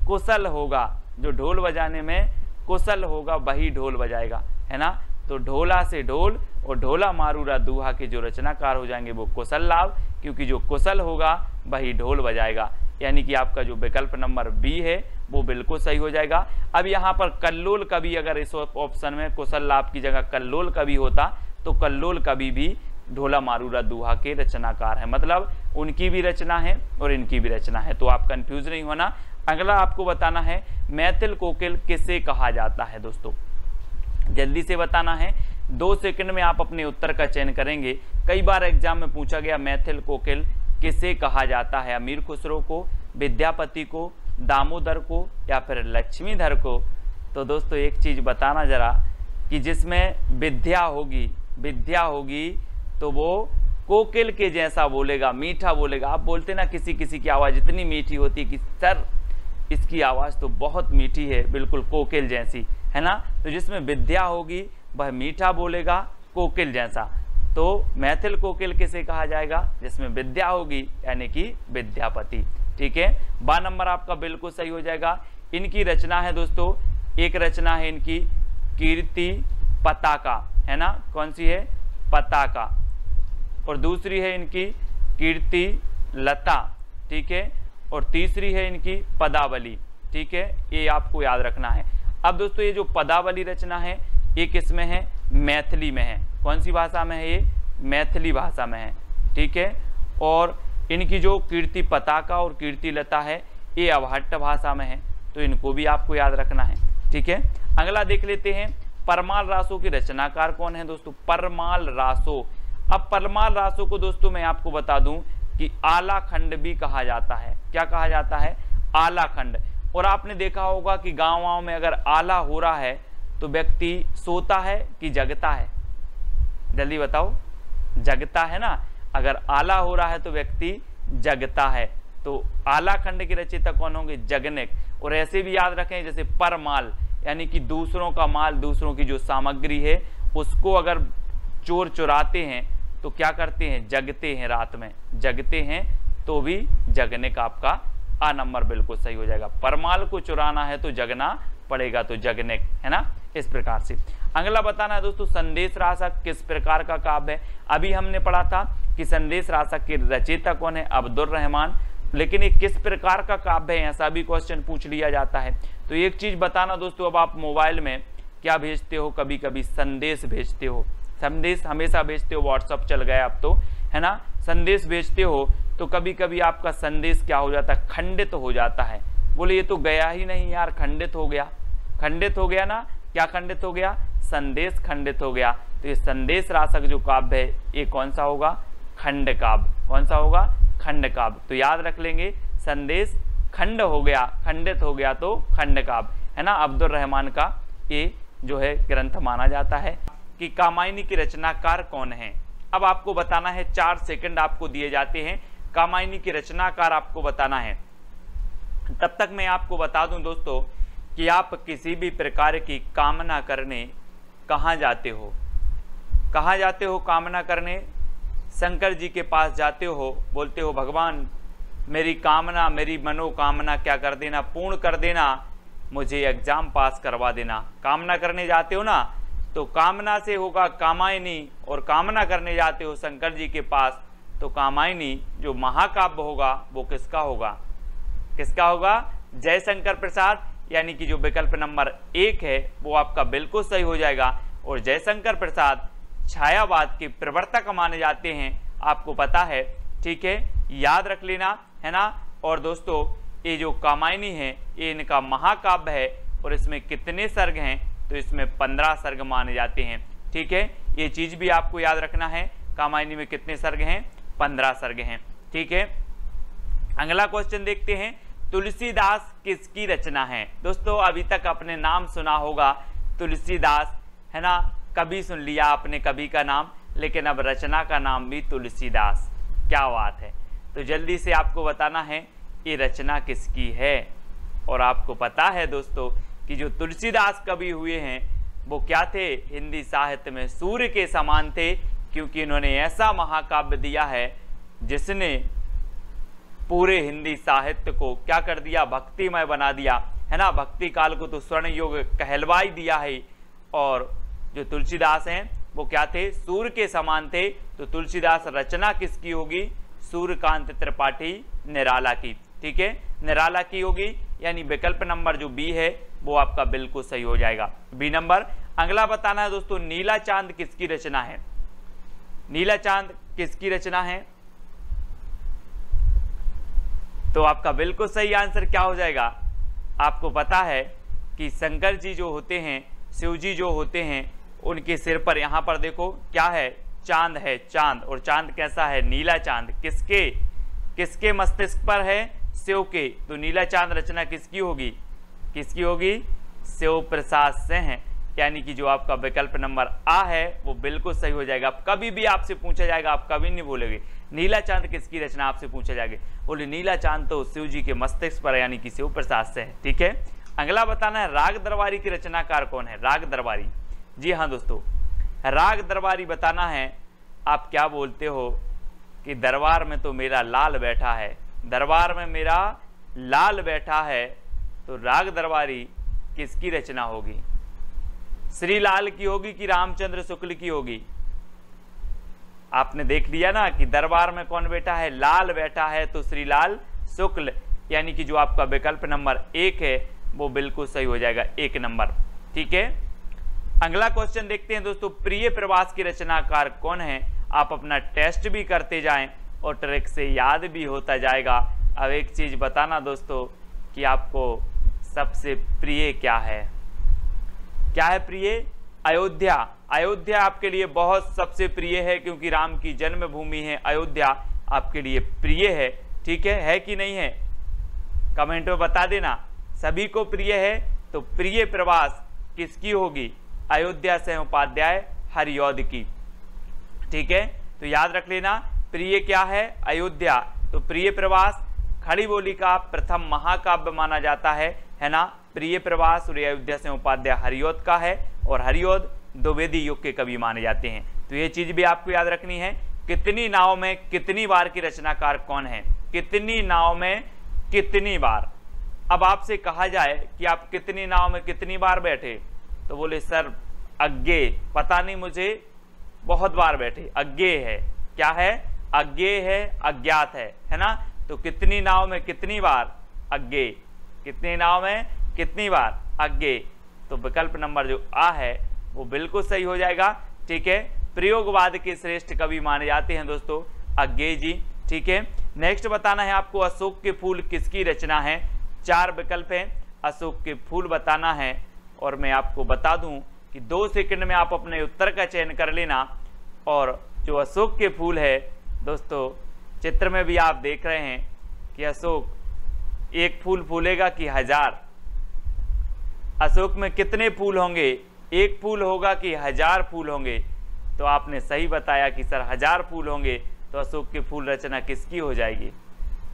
कुशल होगा, जो ढोल बजाने में कुशल होगा वही ढोल बजाएगा, है ना। तो ढोला से ढोल और ढोला मारूरा दोहा के जो रचनाकार हो जाएंगे वो कुशल लाभ, क्योंकि जो कुशल होगा वही ढोल बजाएगा। यानी कि आपका जो विकल्प नंबर बी है वो बिल्कुल सही हो जाएगा। अब यहाँ पर कल्लोल कवि, अगर इस ऑप्शन में कुशल लाभ की जगह कल्लोल कवि होता तो कल्लोल कवि भी ढोला मारूरा दोहा के रचनाकार है, मतलब उनकी भी रचना है और इनकी भी रचना है। तो आप कंफ्यूज नहीं होना। अगला आपको बताना है मैथिल कोकिल किसे कहा जाता है दोस्तों? जल्दी से बताना है, 2 सेकंड में आप अपने उत्तर का चयन करेंगे। कई बार एग्जाम में पूछा गया मैथिल कोकिल किसे कहा जाता है? अमीर खुसरो को, विद्यापति को, दामोदर को या फिर लक्ष्मीधर को? तो दोस्तों एक चीज बताना जरा कि जिसमें विद्या होगी तो वो कोकिल के जैसा बोलेगा, मीठा बोलेगा। आप बोलते ना किसी किसी की आवाज़ इतनी मीठी होती है कि सर इसकी आवाज़ तो बहुत मीठी है, बिल्कुल कोकिल जैसी, है ना। तो जिसमें विद्या होगी वह मीठा बोलेगा कोकिल जैसा। तो मैथिल कोकिल किसे कहा जाएगा? जिसमें विद्या होगी, यानी कि विद्यापति। ठीक है, बा नंबर आपका बिल्कुल सही हो जाएगा। इनकी रचना है दोस्तों, एक रचना है इनकी कीर्ति पताका, है ना। कौन सी है? पताका। और दूसरी है इनकी कीर्ति लता, ठीक है। और तीसरी है इनकी पदावली, ठीक है। ये आपको याद रखना है। अब दोस्तों ये जो पदावली रचना है ये किस में है? मैथिली में है। कौन सी भाषा में है? ये मैथिली भाषा में है, ठीक है। और इनकी जो कीर्ति पताका और कीर्ति लता है ये अवहट्ट भाषा में है, तो इनको भी आपको याद रखना है, ठीक है। अगला देख लेते हैं, परमाल रासों की रचनाकार कौन है दोस्तों? परमाल रासो। अब परमाल रासो को दोस्तों मैं आपको बता दूं कि आला खंड भी कहा जाता है। क्या कहा जाता है? आला खंड। और आपने देखा होगा कि गाँव में अगर आला हो रहा है तो व्यक्ति सोता है कि जगता है? जल्दी बताओ। जगता है ना। अगर आला हो रहा है तो व्यक्ति जगता है। तो आला खंड के रचयिता कौन होंगे? जगनेक। और ऐसे भी याद रखें जैसे परमाल, यानी कि दूसरों का माल, दूसरों की जो सामग्री है उसको अगर चोर चुराते हैं तो क्या करते हैं? जगते हैं, रात में जगते हैं, तो भी जगनेक आपका आ नंबर बिल्कुल सही हो जाएगा। परमाल को चुराना है तो जगना पड़ेगा, तो जगनेक, है ना। इस प्रकार से अगला बताना है दोस्तों, संदेश रासक किस प्रकार का काव्य है? अभी हमने पढ़ा था कि संदेश रासक के रचयिता कौन है? अब्दुल रहमान। लेकिन ये किस प्रकार का काव्य है, ऐसा भी क्वेश्चन पूछ लिया जाता है। तो एक चीज बताना दोस्तों, अब आप मोबाइल में क्या भेजते हो? कभी कभी संदेश भेजते हो। संदेश हमेशा भेजते हो, व्हाट्सअप चल गया अब तो, है ना। संदेश भेजते हो तो कभी कभी आपका संदेश क्या हो जाता है? खंडित हो जाता है। बोले ये तो गया ही नहीं यार, खंडित हो गया। खंडित हो गया ना। क्या खंडित हो गया? संदेश खंडित हो गया। तो ये संदेश रासक जो काव्य है ये कौन सा होगा? खंड काव्य। कौन सा होगा? खंड काव्य। तो याद रख लेंगे, संदेश खंड हो गया, खंडित हो गया तो खंड काव्य, है ना। अब्दुल रहमान का ये जो है ग्रंथ माना जाता है। कि कामायनी की रचनाकार कौन है? अब आपको बताना है, 4 सेकंड आपको दिए जाते हैं। कामायनी की रचनाकार आपको बताना है। तब तक मैं आपको बता दूं दोस्तों कि आप किसी भी प्रकार की कामना करने कहाँ जाते हो? कहाँ जाते हो कामना करने? शंकर जी के पास जाते हो, बोलते हो भगवान मेरी कामना, मेरी मनोकामना क्या कर देना, पूर्ण कर देना, मुझे एग्जाम पास करवा देना। कामना करने जाते हो ना, तो कामना से होगा कामायनी, और कामना करने जाते हो शंकर जी के पास तो कामायनी जो महाकाव्य होगा वो किसका होगा? किसका होगा? जयशंकर प्रसाद, यानी कि जो विकल्प नंबर 1 है वो आपका बिल्कुल सही हो जाएगा। और जयशंकर प्रसाद छायावाद के प्रवर्तक माने जाते हैं, आपको पता है, ठीक है, याद रख लेना, है ना। और दोस्तों ये जो कामायनी है ये इनका महाकाव्य है, और इसमें कितने सर्ग हैं? तो इसमें 15 सर्ग माने जाते हैं, ठीक है। ये चीज भी आपको याद रखना है, कामायनी में कितने सर्ग हैं? 15 सर्ग हैं, ठीक है। अगला क्वेश्चन देखते हैं, तुलसीदास किसकी रचना है? दोस्तों अभी तक आपने नाम सुना होगा तुलसीदास, है ना। कभी सुन लिया आपने कवि का नाम, लेकिन अब रचना का नाम भी तुलसीदास। क्या बात है। तो जल्दी से आपको बताना है ये रचना किसकी है। और आपको पता है दोस्तों कि जो तुलसीदास कवि हुए हैं वो क्या थे? हिंदी साहित्य में सूर्य के समान थे, क्योंकि इन्होंने ऐसा महाकाव्य दिया है जिसने पूरे हिंदी साहित्य को क्या कर दिया? भक्तिमय बना दिया, है ना। भक्ति काल को तो स्वर्ण युग कहलवा ही दिया है। और जो तुलसीदास हैं वो क्या थे? सूर्य के समान थे। तो तुलसीदास रचना किसकी होगी? सूर्यकांत त्रिपाठी निराला की, ठीक है, निराला की होगी। यानी विकल्प नंबर जो बी है वो आपका बिल्कुल सही हो जाएगा, बी नंबर। अगला बताना है दोस्तों, नीला चांद किसकी रचना है? नीला चांद किसकी रचना है? तो आपका बिल्कुल सही आंसर क्या हो जाएगा? आपको पता है कि शंकर जी जो होते हैं, शिव जी जो होते हैं, उनके सिर पर यहाँ पर देखो क्या है? चांद है, चांद। और चांद कैसा है? नीला चांद। किसके? किसके मस्तिष्क पर है? शिव के। तो नीला चांद रचना किसकी होगी? किसकी होगी? शिव प्रसाद से है, यानी कि जो आपका विकल्प नंबर आ है वो बिल्कुल सही हो जाएगा। कभी भी आपसे पूछा जाएगा, आप कभी नहीं बोलोगे नीला चांद किसकी रचना, आपसे पूछा जाएगा बोले नीला चांद तो शिव जी के मस्तिष्क पर यानी कि शिव प्रसाद से है। ठीक है, अगला बताना है राग दरबारी की रचनाकार कौन है। राग दरबारी, जी हाँ दोस्तों, राग दरबारी बताना है। आप क्या बोलते हो कि दरबार में तो मेरा लाल बैठा है, दरबार में मेरा लाल बैठा है, तो राग दरबारी किसकी रचना होगी? श्री लाल की होगी कि रामचंद्र शुक्ल की होगी? आपने देख लिया ना कि दरबार में कौन बैठा है, लाल बैठा है, तो श्री लाल शुक्ल, यानी कि जो आपका विकल्प नंबर 1 है वो बिल्कुल सही हो जाएगा, 1 नंबर। ठीक है, अगला क्वेश्चन देखते हैं दोस्तों, प्रिय प्रवास की रचनाकार कौन है? आप अपना टेस्ट भी करते जाएं और ट्रिक से याद भी होता जाएगा। अब एक चीज बताना दोस्तों कि आपको सबसे प्रिय क्या है? क्या है प्रिय? अयोध्या। अयोध्या आपके लिए बहुत सबसे प्रिय है, क्योंकि राम की जन्मभूमि है अयोध्या, आपके लिए प्रिय है। ठीक है कि नहीं है? कमेंट में बता देना। सभी को प्रिय है, तो प्रिय प्रवास किसकी होगी? अयोध्या से उपाध्याय हरिऔध की। ठीक है, तो याद रख लेना, प्रिय क्या है? अयोध्या। तो प्रिय प्रवास खड़ी बोली का प्रथम महाकाव्य माना जाता है ना। प्रिय प्रवास और अयोध्या से उपाध्याय हरिऔध का है, और हरिऔध द्विवेदी युग के कवि माने जाते हैं। तो ये चीज भी आपको याद रखनी है। कितनी नाव में कितनी बार की रचनाकार कौन है? कितनी नाव में कितनी बार। अब आपसे कहा जाए कि आप कितनी नाव में कितनी बार बैठे, तो बोले सर अज्ञे, पता नहीं मुझे, बहुत बार बैठे। अज्ञे है, क्या है? अज्ञे है, अज्ञात है ना। तो कितनी नाव में कितनी बार? अज्ञे। कितनी नाव में कितनी बार? अज्ञे। तो विकल्प नंबर जो आ है वो बिल्कुल सही हो जाएगा। ठीक है, प्रयोगवाद के श्रेष्ठ कवि माने जाते हैं दोस्तों अज्ञे जी। ठीक है, नेक्स्ट बताना है आपको, अशोक के फूल किसकी रचना है? 4 विकल्प हैं, अशोक के फूल बताना है। और मैं आपको बता दूं कि 2 सेकंड में आप अपने उत्तर का चयन कर लेना। और जो अशोक के फूल है दोस्तों, चित्र में भी आप देख रहे हैं कि अशोक एक फूल फूलेगा कि 1000? अशोक में कितने फूल होंगे? एक फूल होगा कि 1000 फूल होंगे? तो आपने सही बताया कि सर 1000 फूल होंगे। तो अशोक के फूल रचना किसकी हो जाएगी?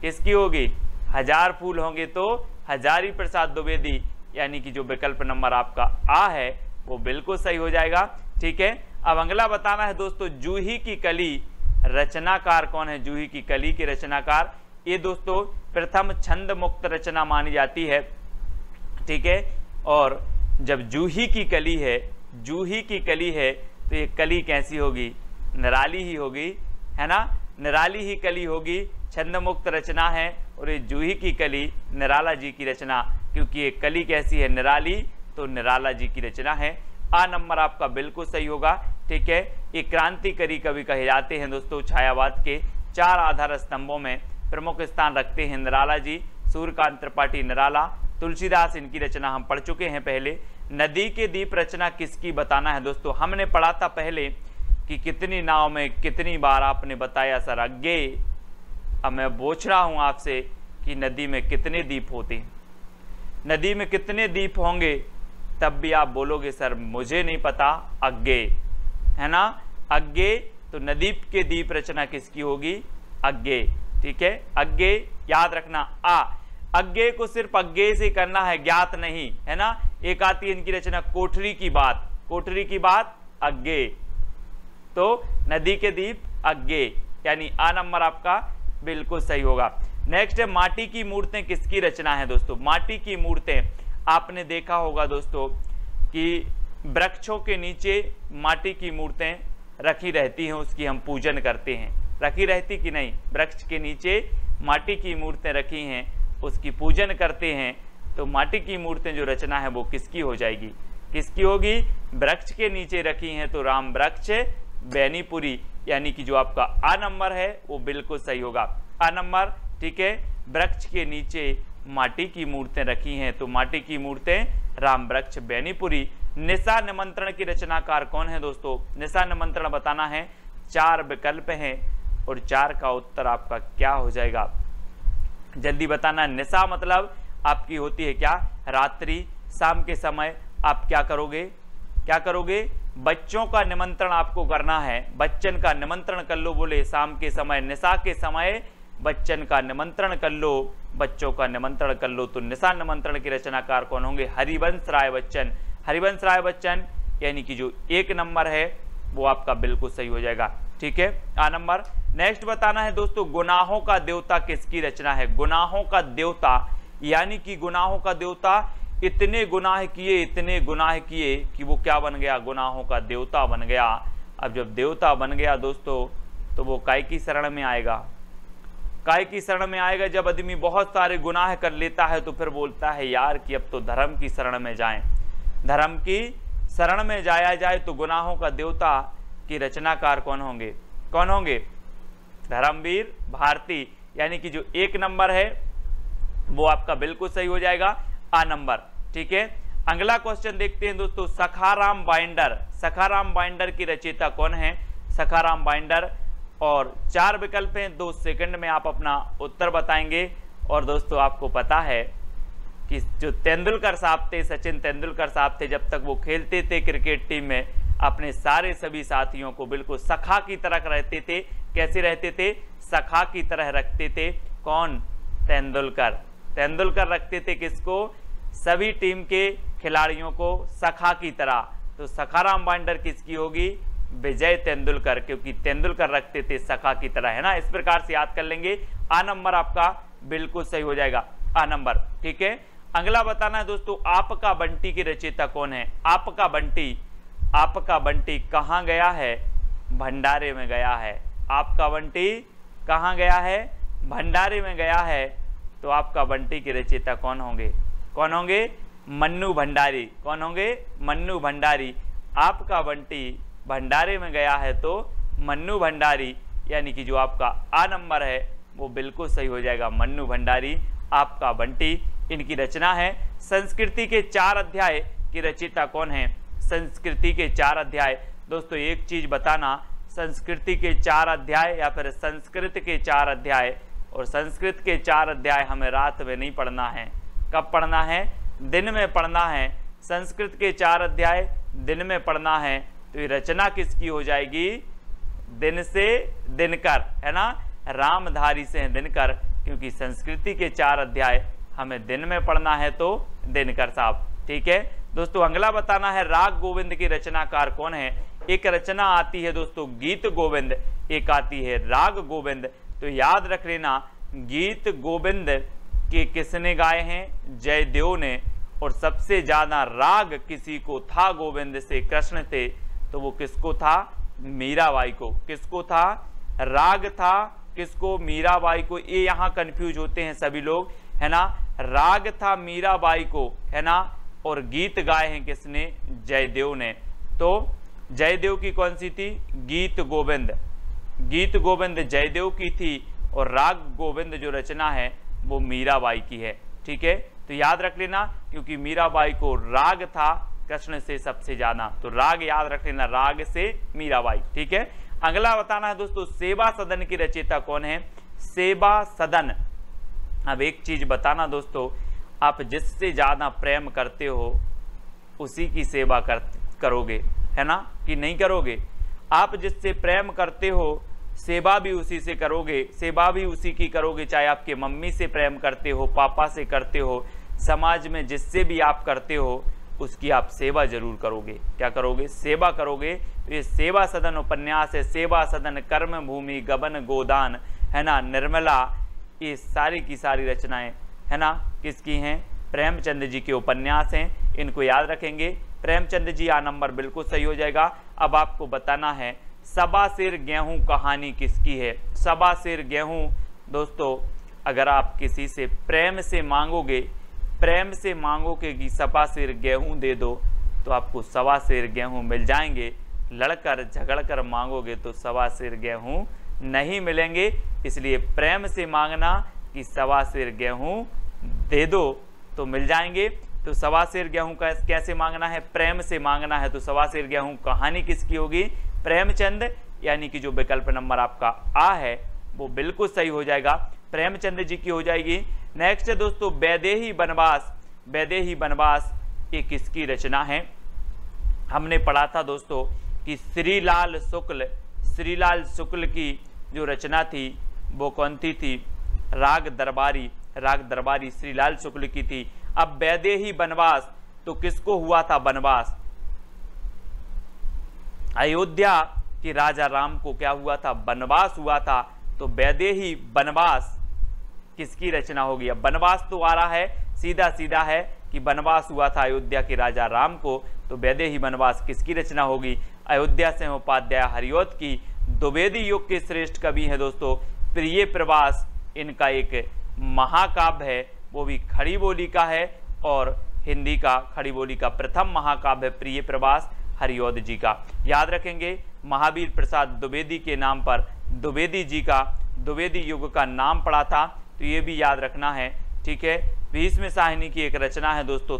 किसकी होगी? 1000 फूल होंगे तो हजारी प्रसाद द्विवेदी, यानी कि जो विकल्प नंबर आपका आ है वो बिल्कुल सही हो जाएगा। ठीक है, अब अगला बताना है दोस्तों, जूही की कली रचनाकार कौन है? जूही की कली के रचनाकार, ये दोस्तों प्रथम छंद मुक्त रचना मानी जाती है। ठीक है, और जब जूही की कली है, जूही की कली है, तो ये कली कैसी होगी? निराली ही होगी, है ना। निराली ही कली होगी, छंद मुक्त रचना है, और ये जूही की कली निराला जी की रचना, क्योंकि ये कली कैसी है? निराली, तो निराला जी की रचना है। आ नंबर आपका बिल्कुल सही होगा। ठीक है, ये क्रांतिकारी कवि कहे जाते हैं दोस्तों। छायावाद के 4 आधार स्तंभों में प्रमुख स्थान रखते हैं निराला जी। सूर्यकांत त्रिपाठी निराला, तुलसीदास, इनकी रचना हम पढ़ चुके हैं पहले। नदी के दीप रचना किसकी बताना है दोस्तों? हमने पढ़ा था पहले कि कितनी नाव में कितनी बार, आपने बताया सर अज्ञे। अब मैं पूछ रहा हूं आपसे कि नदी में कितने दीप होते हैं? नदी में कितने दीप होंगे? तब भी आप बोलोगे सर मुझे नहीं पता, अज्ञे, है ना। अज्ञे, तो नदी के दीप रचना किसकी होगी? अज्ञे। ठीक है, अज्ञे याद रखना। अज्ञे को सिर्फ अज्ञे से करना है, ज्ञात नहीं, है ना। एक आती है इनकी रचना कोठरी की बात, कोठरी की बात अज्ञे, तो नदी के दीप अज्ञे, यानी आ नंबर आपका बिल्कुल सही होगा। नेक्स्ट है, माटी की मूर्तें किसकी रचना है दोस्तों? माटी की मूर्तें आपने देखा होगा दोस्तों कि वृक्षों के नीचे माटी की मूर्तें रखी रहती हैं, उसकी हम पूजन करते हैं। रखी रहती कि नहीं? वृक्ष के नीचे माटी की मूर्तें रखी हैं, उसकी पूजन करते हैं। तो माटी की मूर्तें जो रचना है वो किसकी हो जाएगी? किसकी होगी? वृक्ष के नीचे रखी हैं, तो राम वृक्ष बैनीपुरी, यानी कि जो आपका आ नंबर है वो बिल्कुल सही होगा, आ नंबर। ठीक है, वृक्ष के नीचे माटी की मूर्तें रखी हैं, तो माटी की मूर्तें राम वृक्ष बैनीपुरी। निशा निमंत्रण की रचनाकार कौन है दोस्तों? निशा निमंत्रण बताना है। 4 विकल्प हैं और 4 का उत्तर आपका क्या हो जाएगा? जल्दी बताना। निशा मतलब आपकी होती है क्या? रात्रि, शाम के समय आप क्या करोगे? क्या करोगे, बच्चों का निमंत्रण आपको करना है। बच्चन का निमंत्रण कर लो, बोले शाम के समय, निशा के समय बच्चन का निमंत्रण कर लो, बच्चों का निमंत्रण कर लो। तो निशा निमंत्रण के रचनाकार कौन होंगे, हरिवंश राय बच्चन। हरिवंश राय बच्चन यानी कि जो 1 नंबर है वो आपका बिल्कुल सही हो जाएगा। ठीक है, आ नंबर। नेक्स्ट बताना है दोस्तों, गुनाहों का देवता किसकी रचना है। गुनाहों का देवता यानी कि गुनाहों का देवता इतने गुनाह किए कि वो क्या बन गया, गुनाहों का देवता बन गया। अब जब देवता बन गया दोस्तों तो वो काय की शरण में आएगा, काय की शरण में आएगा। जब आदमी बहुत सारे गुनाह कर लेता है तो फिर बोलता है यार कि अब तो धर्म की शरण में जाएं, धर्म की शरण में जाया जाए। तो गुनाहों का देवता की रचनाकार कौन होंगे, कौन होंगे, धर्मवीर भारती। यानी कि जो 1 नंबर है वो आपका बिल्कुल सही हो जाएगा, आ नंबर। ठीक है, अगला क्वेश्चन देखते हैं दोस्तों, सखाराम बाइंडर। सखाराम बाइंडर की रचयिता कौन है, सखाराम बाइंडर। और 4 विकल्प हैं, 2 सेकंड में आप अपना उत्तर बताएंगे। और दोस्तों आपको पता है कि जो तेंदुलकर साहब थे, सचिन तेंदुलकर साहब थे, जब तक वो खेलते थे क्रिकेट टीम में, अपने सारे सभी साथियों को बिल्कुल सखा की तरह रहते थे। कैसे रहते थे, सखा की तरह रखते थे। कौन, तेंदुलकर। तेंदुलकर रखते थे किसको, सभी टीम के खिलाड़ियों को सखा की तरह। तो सखाराम बाइंडर किसकी होगी, विजय तेंदुलकर, क्योंकि तेंदुलकर रखते थे सखा की तरह, है ना। इस प्रकार से याद कर लेंगे, आ नंबर आपका बिल्कुल सही हो जाएगा, आ नंबर। ठीक है, अगला बताना है दोस्तों, आपका बंटी की रचयिता कौन है। आपका बंटी, आपका बंटी कहाँ गया है, भंडारे में गया है। आपका बंटी कहाँ गया है, भंडारे में गया है। तो आपका बंटी की रचयिता कौन होंगे, कौन होंगे, मन्नू भंडारी। कौन होंगे, मन्नू भंडारी। आपका बंटी भंडारे में गया है तो मन्नू भंडारी, यानी कि जो आपका आ नंबर है वो बिल्कुल सही हो जाएगा, मन्नू भंडारी, आपका बंटी। इनकी रचना है। संस्कृति के 4 अध्याय की रचयिता कौन है, संस्कृति के 4 अध्याय। दोस्तों एक चीज बताना, संस्कृति के 4 अध्याय या फिर संस्कृत के 4 अध्याय, और संस्कृत के 4 अध्याय हमें रात में नहीं पढ़ना है। कब पढ़ना है, दिन में पढ़ना है। संस्कृत के 4 अध्याय दिन में पढ़ना है। तो ये रचना किसकी हो जाएगी, दिन से दिनकर, है ना, रामधारी से दिनकर, क्योंकि संस्कृति के 4 अध्याय हमें दिन में पढ़ना है तो दिनकर साहब। ठीक है दोस्तों, अगला बताना है, राग गोविंद की रचनाकार कौन है। एक रचना आती है दोस्तों गीत गोविंद, एक आती है राग गोविंद। तो याद रख लेना, गीत गोविंद के किसने गाए हैं, जयदेव ने। और सबसे ज्यादा राग किसी को था गोविंद से, कृष्ण थे, तो वो किसको था, मीराबाई को। किसको था, राग था किसको, मीराबाई को। ये यहाँ कंफ्यूज होते हैं सभी लोग, है ना। राग था मीराबाई को, है ना, और गीत गाए हैं किसने, जयदेव ने। तो जयदेव की कौन सी थी, गीत गोविंद। गीत गोविंद जयदेव की थी और राग गोविंद जो रचना है वो मीराबाई की है। ठीक है, तो याद रख लेना, क्योंकि मीराबाई को राग था कृष्ण से सबसे ज्यादा, तो राग याद रख लेना, राग से मीराबाई। ठीक है, अगला बताना है दोस्तों, सेवा सदन की रचयिता कौन है, सेवा सदन। अब एक चीज बताना दोस्तों, आप जिससे ज्यादा प्रेम करते हो उसी की सेवा करोगे, है ना, कि नहीं करोगे। आप जिससे प्रेम करते हो सेवा भी उसी से करोगे, सेवा भी उसी की करोगे। चाहे आपके मम्मी से प्रेम करते हो, पापा से करते हो, समाज में जिससे भी आप करते हो उसकी आप सेवा जरूर करोगे। क्या करोगे, सेवा करोगे। तो ये सेवा सदन उपन्यास है, सेवा सदन, कर्म भूमि, गबन गोदान, है ना, निर्मला, ये सारी की सारी रचनाएं, है ना, किसकी हैं, प्रेमचंद जी के उपन्यास हैं। इनको याद रखेंगे, प्रेमचंद जी, आ नंबर बिल्कुल सही हो जाएगा। अब आपको बताना है, सबा सिर गेहूं कहानी किसकी है। सबा सिर गेहूं दोस्तों, अगर आप किसी से प्रेम से मांगोगे, प्रेम से मांगोगे कि सबा सिर गेहूं दे दो, तो आपको सवा सिर गेहूं मिल जाएंगे। लड़कर झगड़कर मांगोगे तो सवा सिर गेहूं नहीं मिलेंगे। इसलिए प्रेम से मांगना कि सवा सिर गेहूं दे दो तो मिल जाएंगे। तो सवा सिर गेहूं का कैसे मांगना है, प्रेम से मांगना है। तो सवा सिर गेहूं कहानी किसकी होगी, प्रेमचंद, यानी कि जो विकल्प नंबर आपका आ है वो बिल्कुल सही हो जाएगा, प्रेमचंद जी की हो जाएगी। नेक्स्ट है दोस्तों, वैदेही वनवास। वैदेही वनवास ये किसकी रचना है, हमने पढ़ा था दोस्तों कि श्रीलाल शुक्ल की जो रचना थी वो कौन थी? राग दरबारी श्रीलाल शुक्ल की थी। अब वैदेही वनवास, तो किसको हुआ था वनवास? अयोध्या के राजा राम को क्या हुआ था? वनवास हुआ था। तो वैदेही वनवास किसकी रचना होगी? अब वनवास तो आ रहा है, सीधा सीधा है कि वनवास हुआ था अयोध्या के राजा राम को, तो वैदेही वनवास किसकी रचना होगी? अयोध्या से उपाध्याय हरिऔध की। द्विवेदी युग के श्रेष्ठ कवि हैं दोस्तों प्रिय प्रवास, इनका एक महाकाव्य है, वो भी खड़ी बोली का है और हिंदी का खड़ी बोली का प्रथम महाकाव्य प्रिय प्रवास हरिऔध जी का। याद रखेंगे महावीर प्रसाद द्विवेदी के नाम पर द्विवेदी जी का द्विवेदी युग का नाम पड़ा था, तो ये भी याद रखना है। ठीक है, भीष्म साहिनी की एक रचना है दोस्तों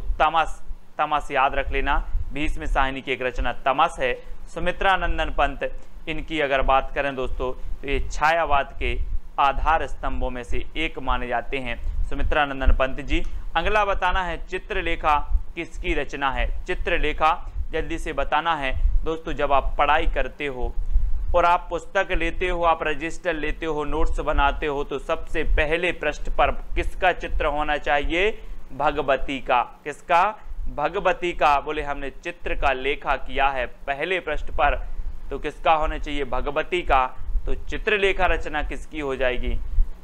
तमस याद रख लेना, भीष्म साहिनी की एक रचना तमस है। सुमित्रा नंदन पंत, इनकी अगर बात करें दोस्तों तो ये छायावाद के आधार स्तंभों में से एक माने जाते हैं सुमित्रा नंदन पंत जी। अगला बताना है चित्रलेखा किसकी रचना है? चित्रलेखा जल्दी से बताना है दोस्तों। जब आप पढ़ाई करते हो और आप पुस्तक लेते हो, आप रजिस्टर लेते हो, नोट्स बनाते हो, तो सबसे पहले पृष्ठ पर किसका चित्र होना चाहिए? भगवती का। किसका? भगवती का। बोले हमने चित्र का लेखा किया है पहले पृष्ठ पर, तो किसका होना चाहिए? भगवती का। तो चित्रलेखा रचना किसकी हो जाएगी?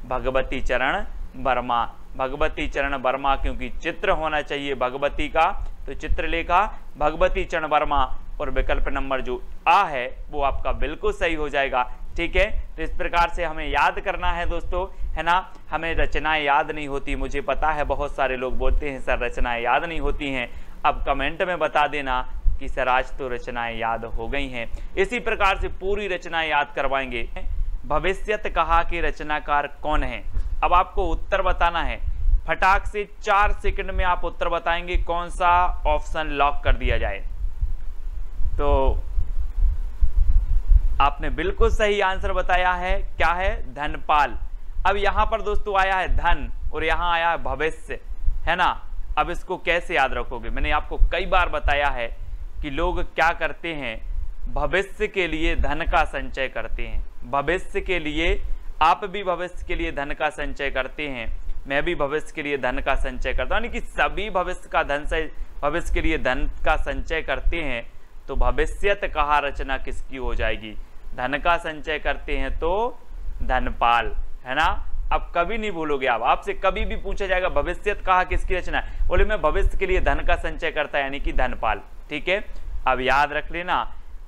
भगवती चरण वर्मा। भगवती चरण वर्मा, क्योंकि चित्र होना चाहिए भगवती का, तो चित्रलेखा भगवती चरण वर्मा। और विकल्प नंबर जो आ है वो आपका बिल्कुल सही हो जाएगा। ठीक है, तो इस प्रकार से हमें याद करना है दोस्तों, है ना। हमें रचनाएं याद नहीं होती, मुझे पता है बहुत सारे लोग बोलते हैं सर रचनाएं याद नहीं होती हैं। अब कमेंट में बता देना कि सर आज तो रचनाएं याद हो गई हैं। इसी प्रकार से पूरी रचनाएं याद करवाएंगे। भविष्यत कहा कि रचनाकार कौन है? अब आपको उत्तर बताना है, फटाक से 4 सेकंड में आप उत्तर बताएंगे। कौन सा ऑप्शन लॉक कर दिया जाए? तो आपने बिल्कुल सही आंसर बताया है, क्या है? धनपाल। अब यहां पर दोस्तों आया है धन और यहां आया है भविष्य, है ना। अब इसको कैसे याद रखोगे? मैंने आपको कई बार बताया है कि लोग क्या करते हैं, भविष्य के लिए धन का संचय करते हैं। भविष्य के लिए, आप भी भविष्य के लिए धन का संचय करते हैं, मैं भी भविष्य के लिए धन का संचय करता हूं, यानी कि सभी भविष्य के लिए धन का संचय करते हैं। तो भविष्यत कहा रचना किसकी हो जाएगी? धन का संचय करते हैं तो धनपाल, है ना। अब कभी नहीं भूलोगे आप, आपसे कभी भी पूछा जाएगा भविष्यत कहा किसकी रचना है, बोले मैं भविष्य के लिए धन का संचय करता है, यानी कि धनपाल। ठीक है, अब याद रख लेना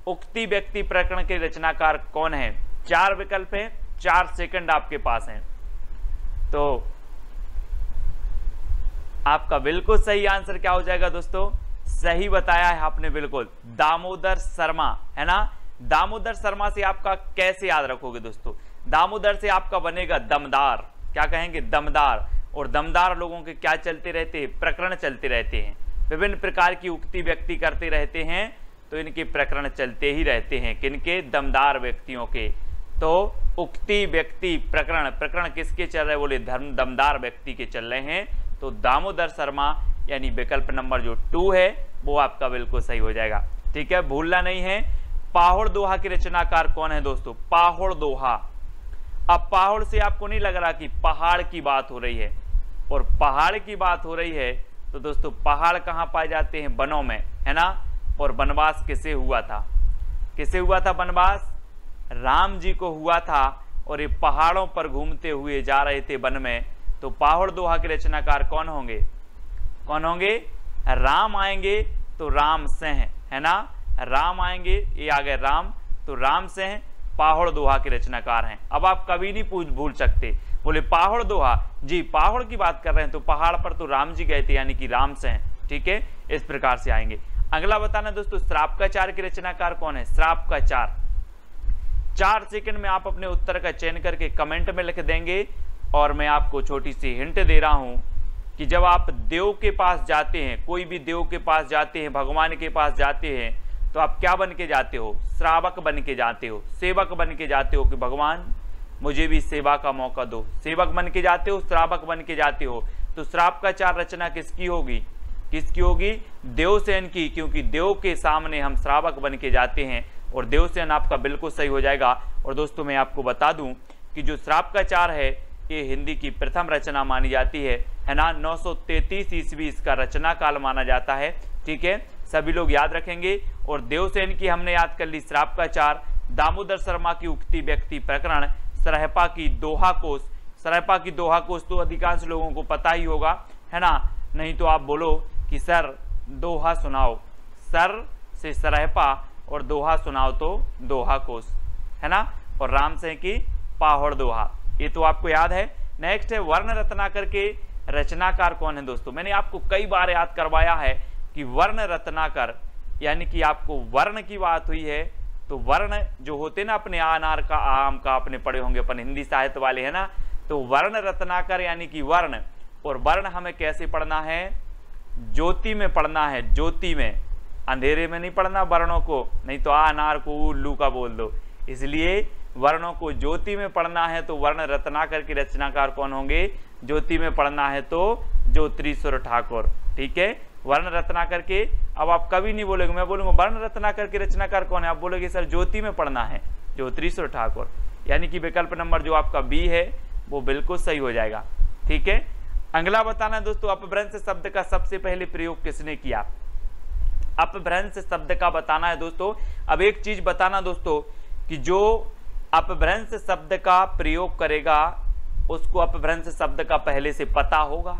उक्ति व्यक्ति प्रकरण के रचनाकार कौन है? 4 विकल्प है, 4 सेकंड आपके पास हैं। तो आपका बिल्कुल सही आंसर क्या हो जाएगा दोस्तों? सही बताया है आपने बिल्कुल, दामोदर शर्मा, है ना। दामोदर शर्मा से आपका कैसे याद रखोगे दोस्तों? दामोदर से आपका बनेगा दमदार। क्या कहेंगे? दमदार। और दमदार लोगों के क्या चलते रहते हैं? प्रकरण चलते रहते हैं, विभिन्न प्रकार की उक्ति व्यक्ति करते रहते हैं, तो इनके प्रकरण चलते ही रहते हैं। किनके? दमदार व्यक्तियों के। तो उक्ति व्यक्ति प्रकरण किसके चल रहे? बोले दमदार व्यक्ति के चल रहे हैं। तो दामोदर शर्मा यानी विकल्प नंबर जो 2 है वो आपका बिल्कुल सही हो जाएगा। ठीक है, भूलना नहीं है। पाहुड़ दोहा के रचनाकार कौन है दोस्तों? पाहुड़ दोहा। अब पहाड़ से आपको नहीं लग रहा कि पहाड़ की बात हो रही है, और पहाड़ की बात हो रही है तो दोस्तों पहाड़ कहाँ पाए जाते हैं? वनों में, है ना। और वनवास किसे हुआ था? किसे हुआ था वनवास? राम जी को हुआ था, और ये पहाड़ों पर घूमते हुए जा रहे थे वन में। तो पाहुड़ दोहा के रचनाकार कौन होंगे? कौन होंगे? राम आएंगे तो राम सिंह, है ना। राम आएंगे, ये आ गए राम, तो राम सिंह पाहुड़ दोहा के रचनाकार हैं। अब आप कभी नहीं भूल सकते, बोले पाहुड़ दोहा जी, पहाड़ की बात कर रहे हैं तो पहाड़ पर तो राम जी गए थे, यानी कि राम सिंह। ठीक है, इस प्रकार से आएंगे। अगला बताना दोस्तों, श्रापकाचार्य के रचनाकार कौन है? श्रापकाचार्य। 4 सेकंड में आप अपने उत्तर का चयन करके कमेंट में लिख देंगे। और मैं आपको छोटी सी हिंट दे रहा हूं कि जब आप देव के पास जाते हैं, कोई भी देव के पास जाते हैं, भगवान के पास जाते हैं, तो आप क्या बन के जाते हो? श्रावक बन के जाते हो, सेवक बन के जाते हो कि भगवान मुझे भी सेवा का मौका दो। सेवक बन के जाते हो, श्रावक बन के जाते हो। तो श्रावकाचार्य रचना किसकी होगी? किसकी होगी? देवसेन की, क्योंकि देव के सामने हम श्रावक बन के जाते हैं और देवसेन आपका बिल्कुल सही हो जाएगा। और दोस्तों मैं आपको बता दूं कि जो श्रावकाचार है ये हिंदी की प्रथम रचना मानी जाती है ना। 933 ईस्वी इसका रचना काल माना जाता है। ठीक है, सभी लोग याद रखेंगे। और देवसेन की हमने याद कर ली श्रावकाचार, दामोदर शर्मा की उक्ति व्यक्ति प्रकरण, सरहपा की दोहा कोश। सरहपा की दोहा कोश तो अधिकांश लोगों को पता ही होगा, है ना। नहीं तो आप बोलो कि सर दोहा सुनाओ, सर से सरहपा और दोहा सुनाओ तो दोहा कोश, है ना। और राम से की पाहड़ दोहा, ये तो आपको याद है। नेक्स्ट है वर्ण रत्नाकर के रचनाकार कौन है दोस्तों? मैंने आपको कई बार याद करवाया है कि वर्ण रत्नाकर, यानी कि आपको वर्ण की बात हुई है तो वर्ण जो होते ना अपने अनार का, आम का, आपने पढ़े होंगे अपन हिंदी साहित्य वाले, है ना। तो वर्ण रत्नाकर यानी कि वर्ण, और वर्ण हमें कैसे पढ़ना है? ज्योति में पढ़ना है, ज्योति में, अंधेरे में नहीं पढ़ना वर्णों को, नहीं तो अनार को उल्लू का बोल दो। इसलिए वर्णों को ज्योति में पढ़ना है तो वर्ण रत्नाकर के रचनाकार कौन होंगे? ज्योति में पढ़ना है तो ज्योतिरीश्वर ठाकुर। ठीक है, वर्ण रत्नाकर के। अब आप कभी नहीं बोलोगे, मैं बोलूंगा वर्ण रत्नाकर के रचनाकार कौन है, आप बोलोगे सर ज्योति में पढ़ना है, ज्योतिरीश्वर ठाकुर। यानी कि विकल्प नंबर जो आपका बी है वो बिल्कुल सही हो जाएगा। ठीक है, अगला बताना है दोस्तों, अपभ्रंश शब्द का सबसे पहले प्रयोग किसने किया? अपभ्रंश शब्द का बताना है दोस्तों। अब एक चीज बताना दोस्तों कि जो अपभ्रंश शब्द का प्रयोग करेगा उसको अपभ्रंश शब्द का पहले से पता होगा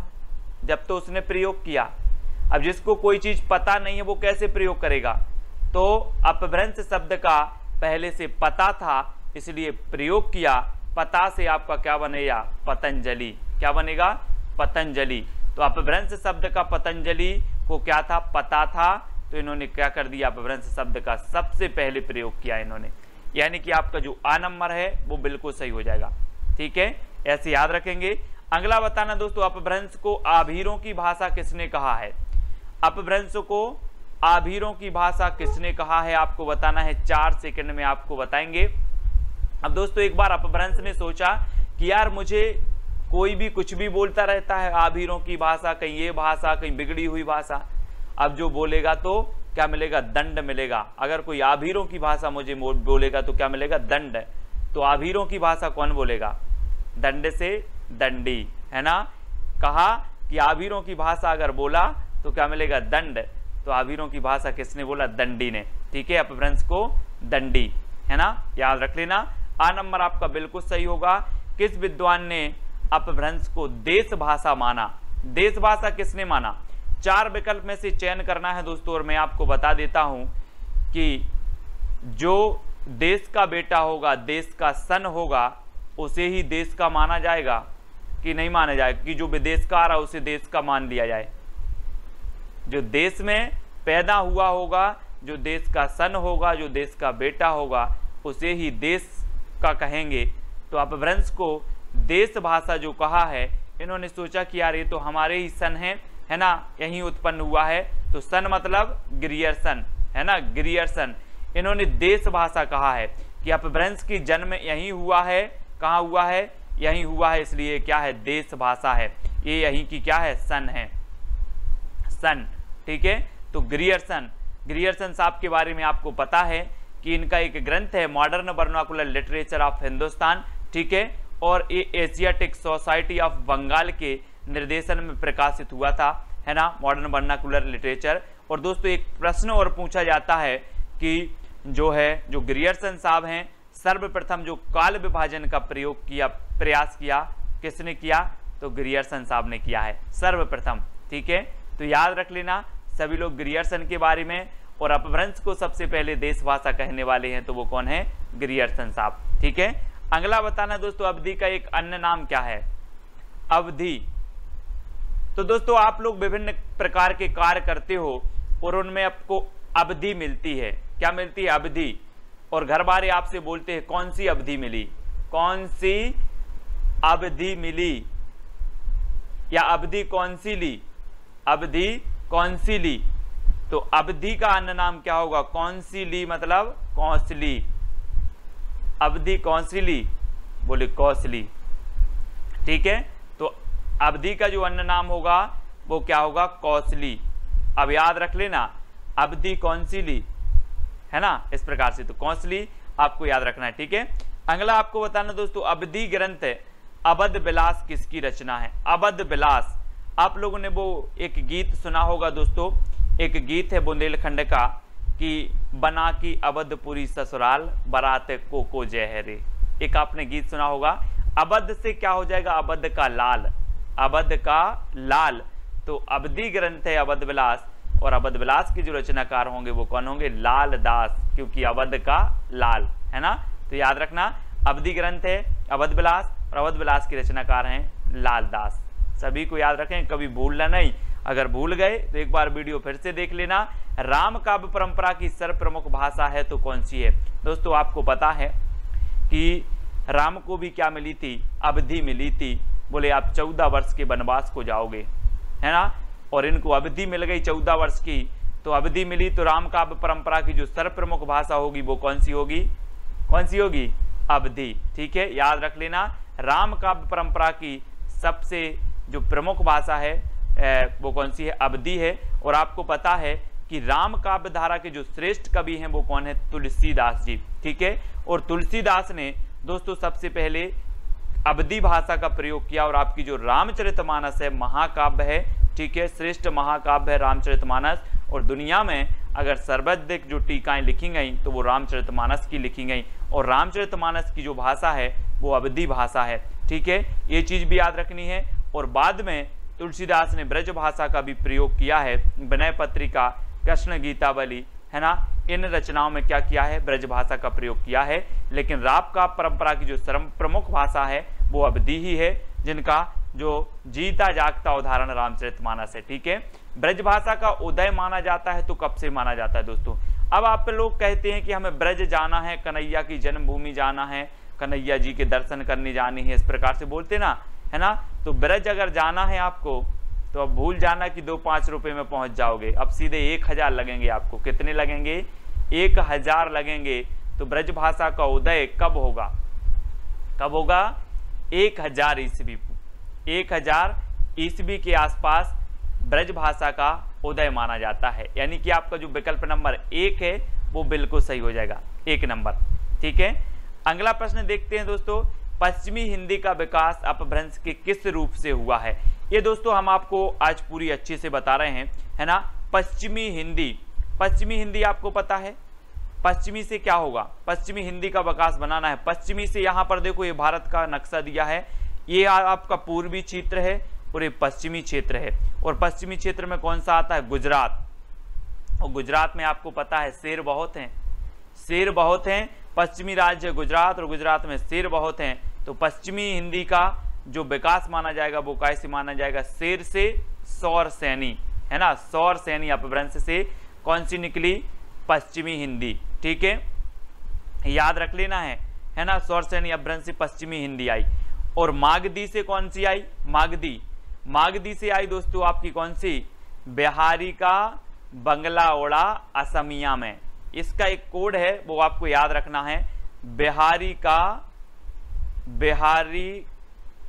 जब तो उसने प्रयोग किया। अब जिसको कोई चीज पता नहीं है वो कैसे प्रयोग करेगा? तो अपभ्रंश शब्द का पहले से पता था इसलिए प्रयोग किया। पता से आपका क्या बनेगा? पतंजलि। क्या बनेगा? पतंजलि। तो अपभ्रंश शब्द का पतंजलि को क्या था? पता था, तो इन्होंने क्या कर दिया? अपभ्रंश शब्द का सबसे पहले प्रयोग किया इन्होंने। यानी कि आपका जो आ नंबर है वो बिल्कुल सही हो जाएगा। ठीक है, ऐसे याद रखेंगे। अगला बताना दोस्तों, अपभ्रंश को आभीरों की भाषा किसने कहा है? अपभ्रंश को आभीरों की भाषा किसने कहा है आपको बताना है। 4 सेकंड में आपको बताएंगे। अब दोस्तों एक बार अपभ्रंश ने सोचा कि यार मुझे कोई भी कुछ भी बोलता रहता है, आभीरों की भाषा, कहीं ये भाषा, कहीं बिगड़ी हुई भाषा। अब जो बोलेगा तो क्या मिलेगा? दंड मिलेगा। अगर कोई आभीरों की भाषा मुझे बोलेगा तो क्या मिलेगा? दंड। तो आभीरों की भाषा कौन बोलेगा? दंड से दंडी, है ना। कहा कि आभीरों की भाषा अगर बोला तो क्या मिलेगा? दंड। तो आभीरों की भाषा किसने बोला? दंडी ने। ठीक है, अपभ्रंश को दंडी, है ना, याद रख लेना। आ नंबर आपका बिल्कुल सही होगा। किस विद्वान ने अपभ्रंश को देश भाषा माना? देश भाषा किसने माना? 4 विकल्प में से चयन करना है दोस्तों। और मैं आपको बता देता हूं कि जो देश का बेटा होगा, देश का सन होगा, उसे ही देश का माना जाएगा कि नहीं माना जाएगा? कि जो विदेश का आ रहा है उसे देश का मान लिया जाए? जो देश में पैदा हुआ होगा, जो देश का सन होगा, जो देश का बेटा होगा, उसे ही देश का कहेंगे। तो अपभ्रंश को देश भाषा जो कहा है, इन्होंने सोचा कि यार ये तो हमारे ही सन है ना, यहीं उत्पन्न हुआ है। तो सन मतलब ग्रियर्सन, है ना, ग्रियर्सन। इन्होंने देश भाषा कहा है कि अपभ्रंश की जन्म यहीं हुआ है। कहाँ हुआ है? यहीं हुआ है, इसलिए क्या है? देश भाषा है। ये यहीं की क्या है? सन है, सन। ठीक है, तो ग्रियर्सन, ग्रियर्सन साहब के बारे में आपको पता है कि इनका एक ग्रंथ है modern vernacular literature of Hindustan. ठीक है, और ये एशियाटिक सोसाइटी ऑफ बंगाल के निर्देशन में प्रकाशित हुआ था, है ना, मॉडर्न वर्नाकुलर लिटरेचर। और दोस्तों एक प्रश्न और पूछा जाता है कि जो ग्रियर्सन साहब हैं, सर्वप्रथम जो काल विभाजन का प्रयोग किया, प्रयास किया, किसने किया? तो ग्रियर्सन साहब ने किया है सर्वप्रथम। ठीक है, तो याद रख लेना सभी लोग ग्रियर्सन के बारे में। और अपभ्रंश को सबसे पहले देश भाषा कहने वाले हैं तो वो कौन है? ग्रियर्सन साहब। ठीक है, अगला बताना दोस्तों, अवधि का एक अन्य नाम क्या है? अवधि। तो दोस्तों आप लोग विभिन्न प्रकार के कार्य करते हो और उनमें आपको अवधि मिलती है। क्या मिलती है? अवधि। और घर वाले आपसे बोलते हैं कौन सी अवधि मिली, कौन सी अवधि मिली, या अवधि कौन सी ली, अवधि कौन सी ली। तो अवधि का अन्य नाम क्या होगा? कौन सी ली मतलब कौशली। अवधि कौन सी ली? बोले कौशली। ठीक है, तो अवधि का जो अन्य नाम होगा वो क्या होगा? कौशली। अब याद रख लेना अवधि कौंसिली, है ना, इस प्रकार से। तो कौंसिली आपको याद रखना है, ठीक है। अगला आपको बताना दोस्तों, अवधि ग्रंथ अवध विलास किसकी रचना है? अवध विलास, आप लोगों ने वो एक गीत सुना होगा दोस्तों, एक गीत है बुंदेलखंड का कि बना की अवधपुरी ससुराल बारात को जय है रे, एक आपने गीत सुना होगा। अवध से क्या हो जाएगा? अवध का लाल, अवध का लाल। तो अवधि ग्रंथ है अवध विलास, और अवध विलास के जो रचनाकार होंगे वो कौन होंगे? लाल दास, क्योंकि अवध का लाल, है ना। तो याद रखना अवधि ग्रंथ है अवध विलास, और अवध विलास के रचनाकार हैं लाल दास। सभी को याद रखें, कभी भूलना नहीं। अगर भूल गए तो एक बार वीडियो फिर से देख लेना। राम काव्य परंपरा की सर्वप्रमुख भाषा है तो कौन सी है? दोस्तों आपको पता है कि राम को भी क्या मिली थी? अवधि मिली थी। बोले आप 14 वर्ष के वनवास को जाओगे, है ना, और इनको अवधि मिल गई 14 वर्ष की। तो अवधि मिली तो राम काव्य परंपरा की जो सर्वप्रमुख भाषा होगी वो कौन सी होगी? कौन सी होगी? अवधि, ठीक है। याद रख लेना राम काव्य परंपरा की सबसे जो प्रमुख भाषा है वो कौन सी है? अवधि है। और आपको पता है कि राम काव्य धारा के जो श्रेष्ठ कवि हैं वो कौन है? तुलसीदास जी, ठीक है। और तुलसीदास ने दोस्तों सबसे पहले अवधि भाषा का प्रयोग किया, और आपकी जो रामचरितमानस है महाकाव्य है, ठीक है, श्रेष्ठ महाकाव्य है रामचरितमानस। और दुनिया में अगर सर्वाधिक जो टीकाएं लिखी गई तो वो रामचरितमानस की लिखी गई, और रामचरितमानस की जो भाषा है वो अवधि भाषा है, ठीक है। ये चीज भी याद रखनी है। और बाद में तुलसीदास ने ब्रज भाषा का भी प्रयोग किया है, विनय पत्रिका, कृष्ण गीतावली, है ना, इन रचनाओं में क्या किया है? ब्रज भाषा का प्रयोग किया है। लेकिन राम काव्य परंपरा की जो प्रमुख भाषा है वो अवधि ही है, जिनका जो जीता जागता उदाहरण रामचरितमानस है, ठीक है। ब्रज भाषा का उदय माना जाता है तो कब से माना जाता है दोस्तों? अब आप लोग कहते हैं कि हमें ब्रज जाना है, कन्हैया की जन्मभूमि जाना है, कन्हैया जी के दर्शन करने जानी है, इस प्रकार से बोलते ना, है ना। तो ब्रज अगर जाना है आपको तो अब भूल जाना कि 2-5 रुपए में पहुंच जाओगे, अब सीधे 1000 लगेंगे आपको। कितने लगेंगे? 1000 लगेंगे। तो ब्रज भाषा का उदय कब होगा? कब होगा? 1000 ईस्वी, 1000 ईस्वी के आसपास ब्रज भाषा का उदय माना जाता है। यानी कि आपका जो विकल्प नंबर 1 है वो बिल्कुल सही हो जाएगा, 1 नंबर, ठीक है। अगला प्रश्न देखते हैं दोस्तों, पश्चिमी हिंदी का विकास अपभ्रंश के किस रूप से हुआ है? ये दोस्तों हम आपको आज पूरी अच्छे से बता रहे हैं, है ना। पश्चिमी हिंदी, पश्चिमी हिंदी आपको पता है पश्चिमी से क्या होगा? पश्चिमी हिंदी का विकास बनाना है। पश्चिमी से यहाँ पर देखो ये भारत का नक्शा दिया है, ये आपका पूर्वी क्षेत्र है और ये पश्चिमी क्षेत्र है। और पश्चिमी क्षेत्र में कौन सा आता है? गुजरात। और गुजरात में आपको पता है शेर बहुत हैं, शेर बहुत हैं। पश्चिमी राज्य गुजरात और गुजरात में शेर बहुत हैं। तो पश्चिमी हिंदी का जो विकास माना जाएगा वो कैसे माना जाएगा? शेर से सौर सैनी, है ना, सौर सैनी अपभ्रंश से कौन सी निकली? पश्चिमी हिंदी, ठीक है, याद रख लेना है ना। सौर सैनी अपभ्रंश से पश्चिमी हिंदी आई। और मागधी से कौन सी आई? मागधी, मागधी से आई दोस्तों आपकी कौन सी? बिहारी का बंगला ओड़ा असमिया में। इसका एक कोड है वो आपको याद रखना है, बिहारी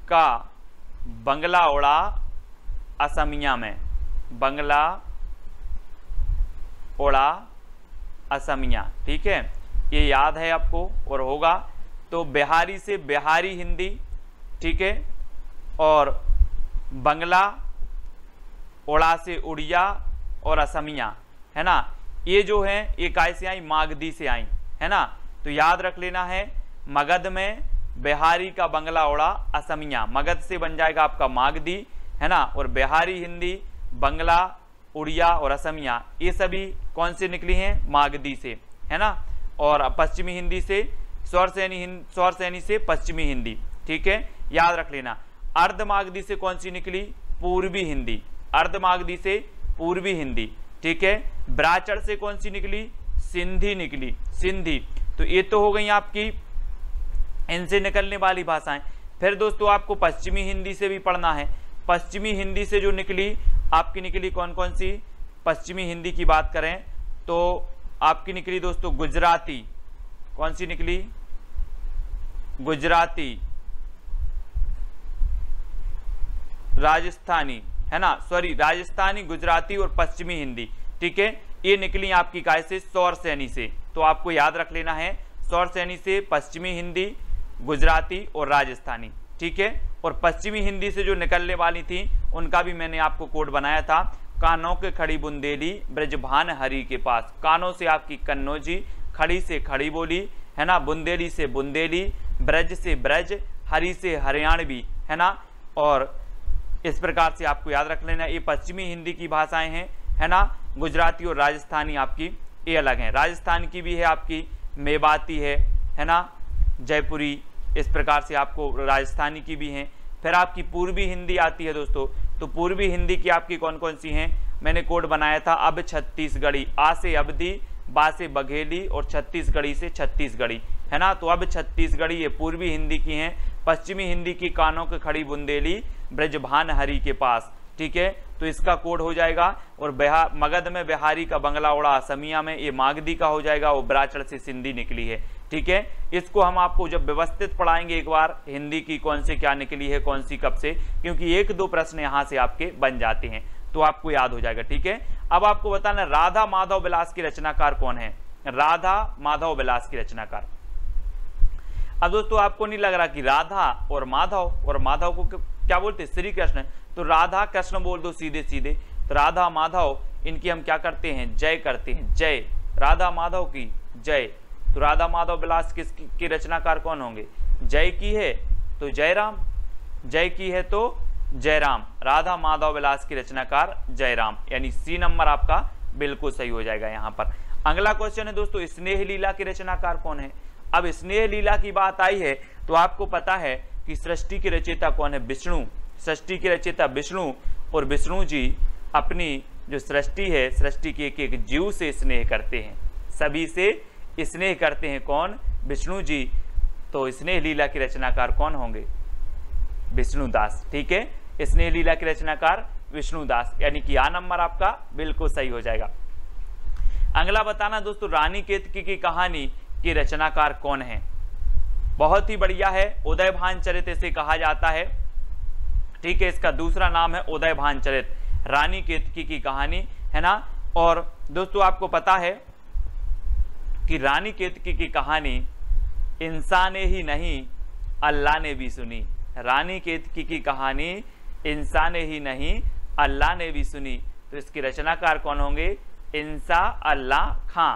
का बंगला ओड़ा असमिया में, बंगला ओड़ा असमिया, ठीक है, ये याद है आपको और होगा। तो बिहारी से बिहारी हिंदी, ठीक है, और बंगला ओड़ा से उड़िया और असमिया, है ना, ये जो है ये कैसे आई? मागधी से आई, है ना। तो याद रख लेना है, मगध में बिहारी का बंगला ओड़ा असमिया, मगध से बन जाएगा आपका मागधी, है ना। और बिहारी हिंदी, बंगला, उड़िया और असमिया ये सभी कौन से निकली हैं? मागधी से, है ना। और पश्चिमी हिंदी से सौर सैनी से पश्चिमी हिंदी, ठीक है, याद रख लेना। अर्धमागधी से कौन सी निकली? पूर्वी हिंदी, अर्धमागधी से पूर्वी हिंदी, ठीक है। ब्राचड़ से कौन सी निकली? सिंधी निकली, सिंधी। तो ये तो हो गई आपकी इनसे निकलने वाली भाषाएं। फिर दोस्तों आपको पश्चिमी हिंदी से भी पढ़ना है। पश्चिमी हिंदी से जो निकली आपकी निकली कौन कौन सी? पश्चिमी हिंदी की बात करें तो आपकी निकली दोस्तों गुजराती, कौन सी निकली? गुजराती, राजस्थानी, है ना, सॉरी राजस्थानी, गुजराती और पश्चिमी हिंदी, ठीक है, ये निकली आपकी काय से, सौर सैनी से। तो आपको याद रख लेना है, सौर सैनी से पश्चिमी हिंदी, गुजराती और राजस्थानी, ठीक है। और पश्चिमी हिंदी से जो निकलने वाली थी उनका भी मैंने आपको कोड बनाया था, कानों के खड़ी बुंदेली, ब्रजभान हरि के पास। कानों से आपकी कन्नौजी, खड़ी से खड़ी बोली, है ना, बुंदेली से बुंदेली, ब्रज से ब्रज, हरि से हरियाणवी, है ना। और इस प्रकार से आपको याद रख लेना, ये पश्चिमी हिंदी की भाषाएं हैं, है ना। गुजराती और राजस्थानी आपकी ये अलग हैं। राजस्थान की भी है आपकी मेवाती है ना, जयपुरी, इस प्रकार से आपको राजस्थानी की भी हैं। फिर आपकी पूर्वी हिंदी आती है दोस्तों। तो पूर्वी हिंदी की आपकी कौन कौन सी हैं, मैंने कोड बनाया था, अब छत्तीसगढ़ी, आ से अवधी, बा से बघेली और छत्तीसगढ़ी से छत्तीसगढ़ी, है ना। तो अब छत्तीसगढ़ी ये पूर्वी हिंदी की हैं। पश्चिमी हिंदी की कानों के खड़ी बुंदेली, ब्रजभान हरि के पास, ठीक है। तो इसका कोड हो जाएगा। और मगध में बिहारी का बंगला उड़ा, असमिया में ये मागधी का हो जाएगा, वो बराचड़ से सिंधी निकली है, ठीक है। इसको हम आपको जब व्यवस्थित पढ़ाएंगे एक बार, हिंदी की कौन से क्या निकली है, कौन सी कब से, क्योंकि एक दो प्रश्न यहाँ से आपके बन जाते हैं, तो आपको याद हो जाएगा, ठीक है। अब आपको बताना राधा माधव विलास की रचनाकार कौन है, राधा माधव विलास की रचनाकार। अब दोस्तों आपको नहीं लग रहा कि राधा और माधव को क्या बोलते हैं, श्री कृष्ण, तो राधा कृष्ण बोल दो सीधे सीधे। तो राधा माधव इनकी हम क्या करते हैं, जय करते हैं, जय, राधा माधव की जय। तो राधा माधव विलास किसकी रचनाकार कौन होंगे, जय की है तो जयराम, जय की है तो जयराम, राधा माधव विलास की रचनाकार जयराम, यानी सी नंबर आपका बिल्कुल सही हो जाएगा यहाँ पर। अगला क्वेश्चन है दोस्तों, स्नेह लीला के रचनाकार कौन है। अब स्नेह लीला की बात आई है तो आपको पता है कि सृष्टि के रचयिता कौन है, विष्णु, सृष्टि के रचयिता विष्णु। और विष्णु जी अपनी जो सृष्टि है, सृष्टि के एक एक जीव से स्नेह करते हैं, सभी से स्नेह करते हैं, कौन, विष्णु जी। तो स्नेह लीला के रचनाकार कौन होंगे, विष्णुदास, ठीक है। स्नेह लीला के रचनाकार विष्णुदास, यानी कि आ नंबर आपका बिल्कुल सही हो जाएगा। अगला बताना दोस्तों, रानी केतकी की कहानी के रचनाकार कौन है। बहुत ही बढ़िया है, उदयभान चरित इसे कहा जाता है, ठीक है। इसका दूसरा नाम है उदयभान चरित, रानी केतकी की कहानी, है ना। और दोस्तों आपको पता है कि रानी केतकी की कहानी इंसान ने ही नहीं अल्लाह ने भी सुनी। रानी केतकी की कहानी इंसान ने ही नहीं अल्लाह ने भी सुनी। तो इसके रचनाकार कौन होंगे, इंसा अल्लाह खां,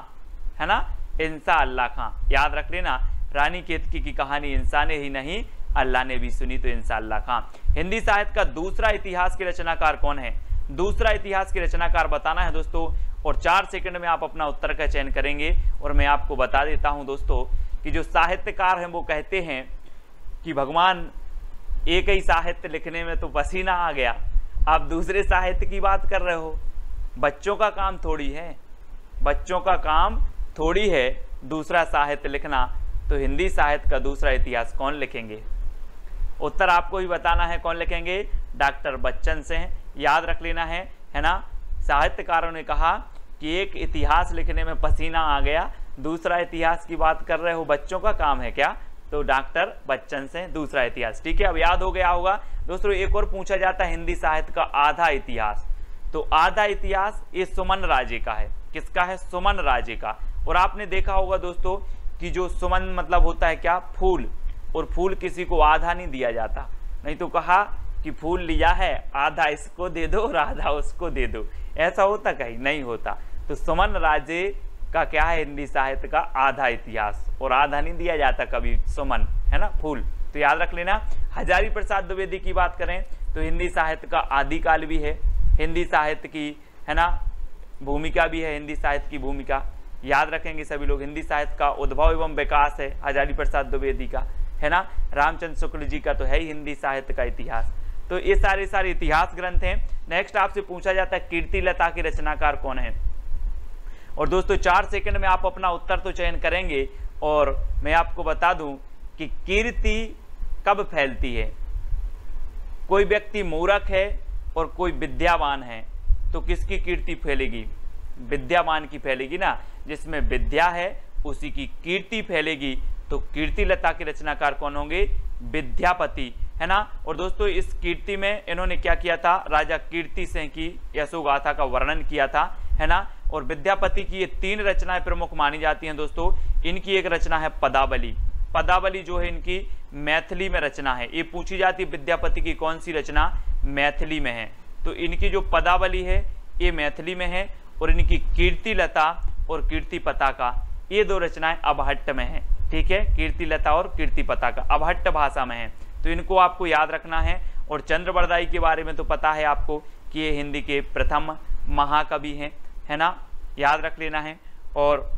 है ना, इंसा अल्लाह खां, याद रख लेना। रानी केतकी की कहानी इंसान ने ही नहीं अल्लाह ने भी सुनी, तो इंसा अल्लाह खां। हिंदी साहित्य का दूसरा इतिहास के रचनाकार कौन है, दूसरा इतिहास के रचनाकार बताना है दोस्तों। और 4 सेकंड में आप अपना उत्तर का चयन करेंगे। और मैं आपको बता देता हूं दोस्तों कि जो साहित्यकार हैं वो कहते हैं कि भगवान एक ही साहित्य लिखने में तो पसीना आ गया, आप दूसरे साहित्य की बात कर रहे हो। बच्चों का काम थोड़ी है, बच्चों का काम थोड़ी है दूसरा साहित्य लिखना। तो हिंदी साहित्य का दूसरा इतिहास कौन लिखेंगे, उत्तर आपको ही बताना है, कौन लिखेंगे, डॉक्टर बच्चन से, याद रख लेना है ना। साहित्यकारों ने कहा कि एक इतिहास लिखने में पसीना आ गया, दूसरा इतिहास की बात कर रहे हो, बच्चों का काम है क्या, तो डॉक्टर बच्चन से दूसरा इतिहास, ठीक है। अब याद हो गया होगा दोस्तों। एक और पूछा जाता है हिंदी साहित्य का आधा इतिहास, तो आधा इतिहास ये सुमन राजे का है, किसका है, सुमन राजे का। और आपने देखा होगा दोस्तों कि जो सुमन मतलब होता है क्या, फूल, और फूल किसी को आधा नहीं दिया जाता, नहीं तो कहा कि फूल लिया है आधा इसको दे दो और आधा उसको दे दो, ऐसा होता कहीं नहीं होता। तो सुमन राजे का क्या है, हिंदी साहित्य का आधा इतिहास, और आधा नहीं दिया जाता कभी, सुमन, है ना, फूल, तो याद रख लेना। हजारी प्रसाद द्विवेदी की बात करें तो हिंदी साहित्य का आदिकाल भी है, हिंदी साहित्य की, है ना, भूमिका भी है, हिंदी साहित्य की भूमिका याद रखेंगे सभी लोग। हिंदी साहित्य का उद्भव एवं विकास है हजारी प्रसाद द्विवेदी का, है ना। रामचंद्र शुक्ल जी का तो है ही हिंदी साहित्य का इतिहास। तो ये सारे इतिहास ग्रंथ हैं। नेक्स्ट आपसे पूछा जाता है कीर्ति लता के रचनाकार कौन है। और दोस्तों 4 सेकंड में आप अपना उत्तर तो चयन करेंगे। और मैं आपको बता दूं कि कीर्ति कब फैलती है, कोई व्यक्ति मूर्ख है और कोई विद्यावान है तो किसकी कीर्ति फैलेगी, विद्यावान की फैलेगी ना, जिसमें विद्या है उसी की कीर्ति फैलेगी। तो कीर्ति लता के रचनाकार कौन होंगे, विद्यापति, है है ना। और दोस्तों इस कीर्ति में इन्होंने क्या किया था, राजा कीर्ति सिंह की यशोगाथा का वर्णन किया था, है ना। और विद्यापति की ये 3 रचनाएं प्रमुख मानी जाती हैं दोस्तों। इनकी एक रचना है पदावली। पदावली जो है इनकी मैथिली में रचना है। ये पूछी जाती है विद्यापति की कौन सी रचना मैथिली में है, तो इनकी जो पदावली है ये मैथिली में है। और इनकी कीर्ति लता और कीर्ति पताका ये 2 रचनाएं अबहट्ट में हैं, ठीक है। कीर्ति लता और कीर्ति पताका अबहट्ट भाषा में है, तो इनको आपको याद रखना है। और चंद्रबरदाई के बारे में तो पता है आपको कि ये हिंदी के प्रथम महाकवि हैं, है ना, याद रख लेना है। और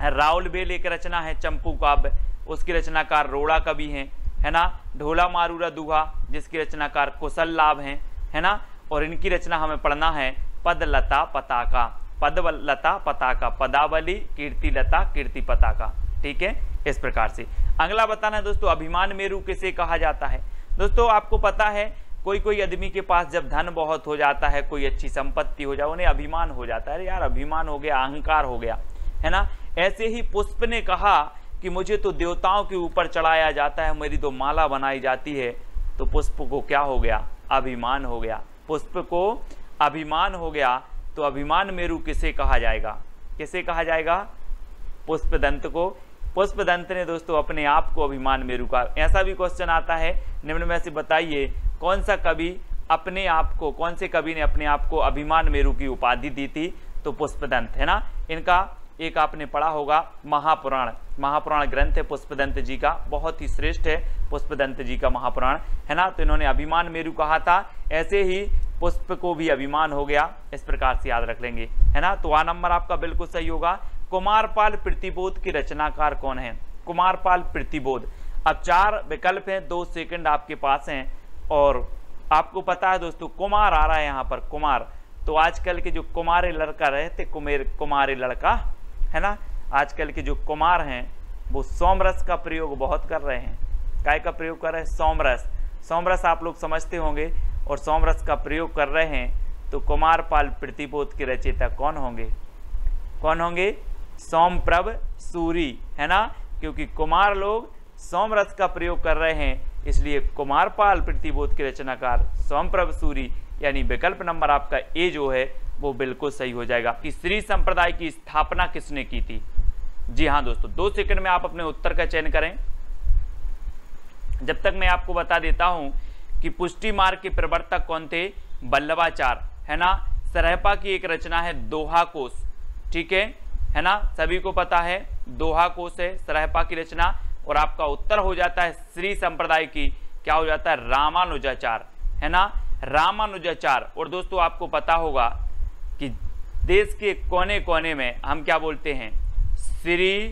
राउलबेल एक रचना है चंपू काव्य, उसकी रचनाकार रोड़ा कवि हैं, है ना। ढोला मारूरा दुहा जिसकी रचनाकार कुशल लाभ हैं, है ना। और इनकी रचना हमें पढ़ना है पदलता पताका। पदलता पताका, पदावली, कीर्ति लता, कीर्ति पताका, ठीक है। इस प्रकार से अगला बताना है दोस्तों, अभिमान मेरु किसे कहा जाता है। दोस्तों आपको पता है कोई आदमी के पास जब धन बहुत हो जाता है, कोई अच्छी संपत्ति हो जाए, उन्हें अभिमान हो जाता है, अरे यार अभिमान हो गया, अहंकार हो गया, है ना। ऐसे ही पुष्प ने कहा कि मुझे तो देवताओं के ऊपर चढ़ाया जाता है, मेरी तो माला बनाई जाती है। तो पुष्प को क्या हो गया, अभिमान हो गया, पुष्प को अभिमान हो गया। तो अभिमान मेरु किसे कहा जाएगा, किसे कहा जाएगा, पुष्पदंत को। पुष्पदंत ने दोस्तों अपने आप को अभिमान मेरु का। ऐसा भी क्वेश्चन आता है निम्न में से बताइए कौन सा कवि अपने आप को, कौन से कवि ने अपने आप को अभिमान मेरु की उपाधि दी थी, तो पुष्पदंत, है ना। इनका एक आपने पढ़ा होगा महापुराण, महापुराण ग्रंथ है पुष्पदंत जी का, बहुत ही श्रेष्ठ है पुष्पदंत जी का महापुराण, है ना। तो इन्होंने अभिमान मेरु कहा था, ऐसे ही पुष्प को भी अभिमान हो गया, इस प्रकार से याद रख लेंगे, है ना। तो आ नंबर आपका बिल्कुल सही होगा। कुमारपाल प्रतिबोध की रचनाकार कौन है, कुमारपाल प्रतिबोध। अब 4 विकल्प हैं, 2 सेकंड आपके पास हैं। और आपको पता है दोस्तों कुमार आ रहा है यहाँ पर, कुमार। तो आजकल के जो कुमारे लड़का रहते, कुमारे लड़का, है ना, आजकल के जो कुमार हैं वो सोमरस का प्रयोग बहुत कर रहे हैं। काय का प्रयोग कर रहे हैं, सोमरस। सोमरस आप लोग समझते होंगे, और सोमरस का प्रयोग कर रहे हैं। तो कुमारपाल प्रतिबोध के रचयिता कौन होंगे, कौन होंगे, सोमप्रभ सूरी, है ना। क्योंकि कुमार लोग सोमरस का प्रयोग कर रहे हैं, इसलिए कुमारपाल प्रतिबोध के रचनाकार सोमप्रभ सूरी, यानी विकल्प नंबर आपका ए जो है वो बिल्कुल सही हो जाएगा। कि श्री संप्रदाय की स्थापना किसने की थी। जी हाँ दोस्तों, 2 सेकंड में आप अपने उत्तर का चयन करें। जब तक मैं आपको बता देता हूं कि पुष्टि मार्ग के प्रवर्तक कौन थे, वल्लभाचार्य, है ना। सरहपा की एक रचना है दोहा कोश, ठीक है ना, सभी को पता है दोहा कोश है सरहपा की रचना। और आपका उत्तर हो जाता है श्री संप्रदाय की, क्या हो जाता है, रामानुजाचार्य, है ना, रामानुजाचार्य। और दोस्तों आपको पता होगा कि देश के कोने कोने में हम क्या बोलते हैं, श्री,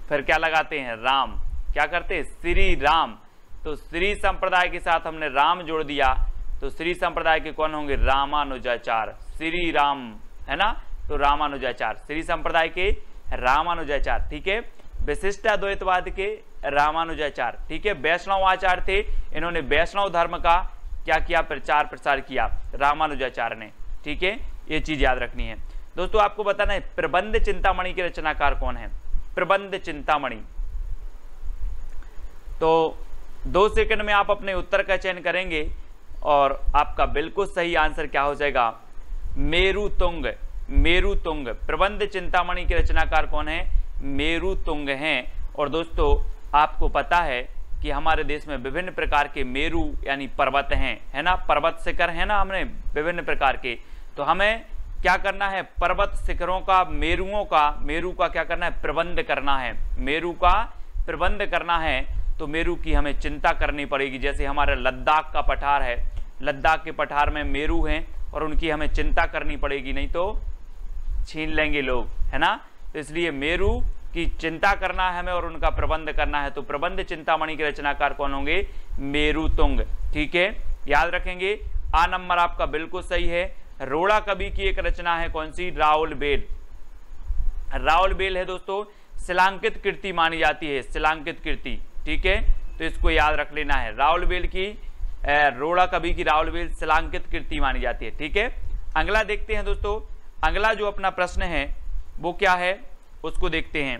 फिर क्या लगाते हैं, राम, क्या करते हैं, श्री राम। तो श्री संप्रदाय के साथ हमने राम जोड़ दिया, तो श्री संप्रदाय के कौन होंगे, रामानुजाचार्य, श्री राम, है ना। तो रामानुजाचार्य, श्री संप्रदाय के रामानुजाचार्य, ठीक है। विशिष्ट अद्वैतवाद के रामानुजाचार्य, ठीक है। वैष्णव आचार्य थे, इन्होंने वैष्णव धर्म का क्या किया, प्रचार प्रसार किया, रामानुजाचार्य ने, ठीक है। ये चीज याद रखनी है दोस्तों। आपको बताना है प्रबंध चिंतामणि के रचनाकार कौन है, प्रबंध चिंतामणि। तो 2 सेकंड में आप अपने उत्तर का चयन करेंगे और आपका बिल्कुल सही आंसर क्या हो जाएगा, मेरुतुंग, मेरुतुंग। प्रबंध चिंतामणि के रचनाकार कौन है, मेरुतुंग हैं। और दोस्तों आपको पता है कि हमारे देश में विभिन्न प्रकार के मेरु यानी पर्वत हैं, है ना, पर्वत शिखर है ना, हमने विभिन्न प्रकार के। तो हमें क्या करना है, पर्वत शिखरों का, मेरुओं का, मेरु का क्या करना है, प्रबंध करना है, मेरु का प्रबंध करना है। तो मेरु की हमें चिंता करनी पड़ेगी। जैसे हमारे लद्दाख का पठार है, लद्दाख के पठार में मेरु हैं और उनकी हमें चिंता करनी पड़ेगी, नहीं तो छीन लेंगे लोग, है ना। तो इसलिए मेरु की चिंता करना है हमें और उनका प्रबंध करना है। तो प्रबंध चिंतामणि के रचनाकार कौन होंगे, मेरुतुंग, ठीक है, याद रखेंगे। आ नंबर आपका बिल्कुल सही है। रोड़ा कवि की एक रचना है कौन सी, राउलबेल। राउलबेल है दोस्तों, शिलांकित कृति मानी जाती है, शिलांकित कृति, ठीक है। तो इसको याद रख लेना है, राउलबेल की, रोड़ा कवि की राउलबेल शिलांकित कृति मानी जाती है, ठीक है। अगला देखते हैं दोस्तों, अगला जो अपना प्रश्न है वो क्या है उसको देखते हैं।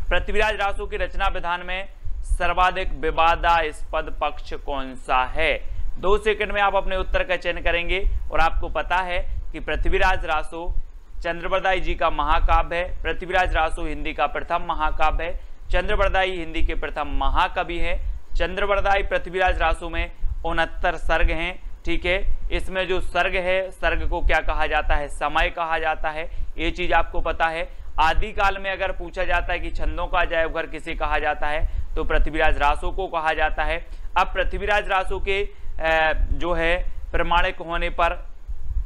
पृथ्वीराज रासो की रचना विधान में सर्वाधिक विवादास्पद पक्ष कौन सा है? 2 सेकंड में आप अपने उत्तर का चयन करेंगे। और आपको पता है कि पृथ्वीराज रासो चंद्रबरदाई जी का महाकाव्य है। पृथ्वीराज रासो हिंदी का प्रथम महाकाव्य है। चंद्रबरदाई हिंदी के प्रथम महाकवि हैं। चंद्रबरदाई पृथ्वीराज रासो में 69 सर्ग हैं। ठीक है, इसमें जो सर्ग है, सर्ग को क्या कहा जाता है? समय कहा जाता है। ये चीज आपको पता है। आदिकाल में अगर पूछा जाता है कि छंदों का अजायब घर किसे कहा जाता है, तो पृथ्वीराज रासो को कहा जाता है। अब पृथ्वीराज रासो के जो है प्रमाणिक होने पर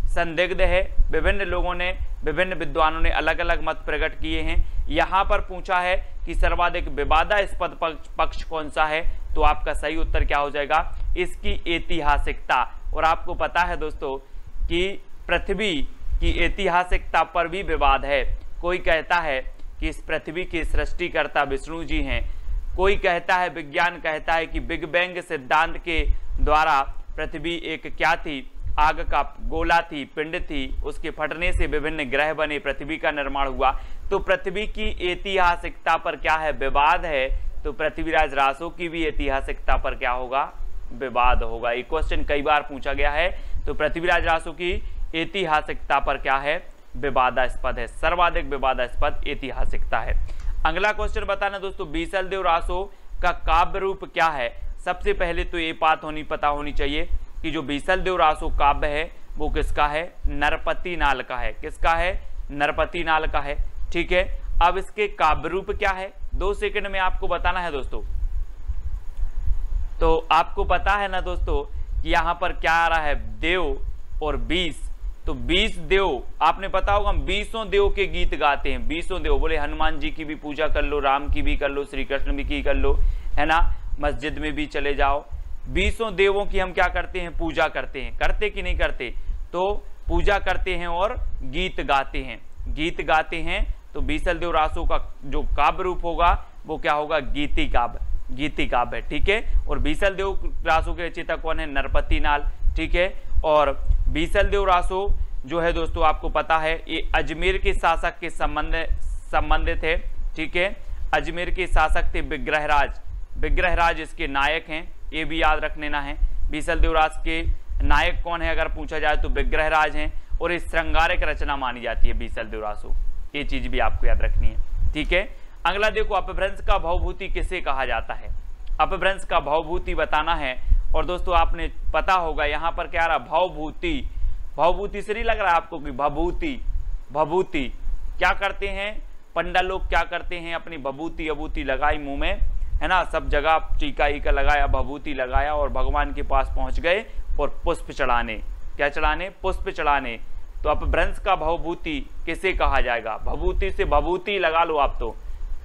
संदिग्ध है। विभिन्न लोगों ने, विभिन्न विद्वानों ने अलग अलग मत प्रकट किए हैं। यहाँ पर पूछा है कि सर्वाधिक विवादास्पद पक्ष कौन सा है, तो आपका सही उत्तर क्या हो जाएगा? इसकी ऐतिहासिकता। और आपको पता है दोस्तों कि पृथ्वी की ऐतिहासिकता पर भी विवाद है। कोई कहता है कि इस पृथ्वी के सृष्टिकर्ता विष्णु जी हैं। कोई कहता है, विज्ञान कहता है कि बिग बैंग सिद्धांत के द्वारा पृथ्वी एक क्या थी? आग का गोला थी, पिंड थी, उसके फटने से विभिन्न ग्रह बने, पृथ्वी का निर्माण हुआ। तो पृथ्वी की ऐतिहासिकता पर क्या है? विवाद है। तो पृथ्वीराज रासो की भी ऐतिहासिकता पर क्या होगा? विवाद होगा। ये क्वेश्चन कई बार पूछा गया है। तो पृथ्वीराज रासो की ऐतिहासिकता पर क्या है? विवादास्पद है। सर्वाधिक विवादास्पद ऐतिहासिकता है। अगला क्वेश्चन बताना दोस्तों, बीसलदेव रासो का काव्य रूप क्या है? सबसे पहले तो ये बात पता होनी चाहिए कि जो बीसलदेव रासो काव्य है वो किसका है? नरपति नाल का है। किसका है? नरपति नाल का है। ठीक है, अब इसके काव्य रूप क्या है? 2 सेकंड में आपको बताना है दोस्तों। तो आपको पता है ना दोस्तों कि यहाँ पर क्या आ रहा है? देव और 20। तो 20 देव, आपने पता होगा हम 20 देव के गीत गाते हैं। 20 देव बोले, हनुमान जी की भी पूजा कर लो, राम की भी कर लो, श्री कृष्ण भी की कर लो, है ना, मस्जिद में भी चले जाओ। 20 देवों की हम क्या करते हैं? पूजा करते हैं। करते कि नहीं करते? तो पूजा करते हैं और गीत गाते हैं। गीत गाते हैं। तो बीसलदेव रासो का जो काव्य रूप होगा वो क्या होगा? गीति काव्य। गीति काव्य। ठीक है, और बीसलदेव रासो के रचयिता कौन है? नरपति नाल। ठीक है, और बीसलदेव रासो जो है दोस्तों आपको पता है ये अजमेर के शासक के संबंधित है। ठीक है, अजमेर के शासक थे विग्रहराज। विग्रहराज इसके नायक हैं, ये भी याद रख लेना है। बीसलदेव रासो के नायक कौन है अगर पूछा जाए तो विग्रहराज हैं। और इस श्रृंगारिक रचना मानी जाती है बीसलदेव रासो। ये चीज भी आपको याद रखनी है। ठीक है, अगला देखो, अपभ्रंश का भवभूति किसे कहा जाता है? अपभ्रंश का भवभूति बताना है। और दोस्तों आपने पता होगा यहाँ पर क्या रहा? भवभूति। भवभूति से नहीं लग रहा आपको कि भभूति? भभूति क्या करते हैं पंडा लोग? क्या करते हैं? अपनी भभूति अभूति लगाई मुंह में, है ना, सब जगह टीका ईका लगाया, भभूति लगाया और भगवान के पास पहुंच गए और पुष्प चढ़ाने। क्या चढ़ाने? पुष्प चढ़ाने। तो अपभ्रंश का भवभूति किसे कहा जाएगा? भभूति से भभूति लगा लो आप। तो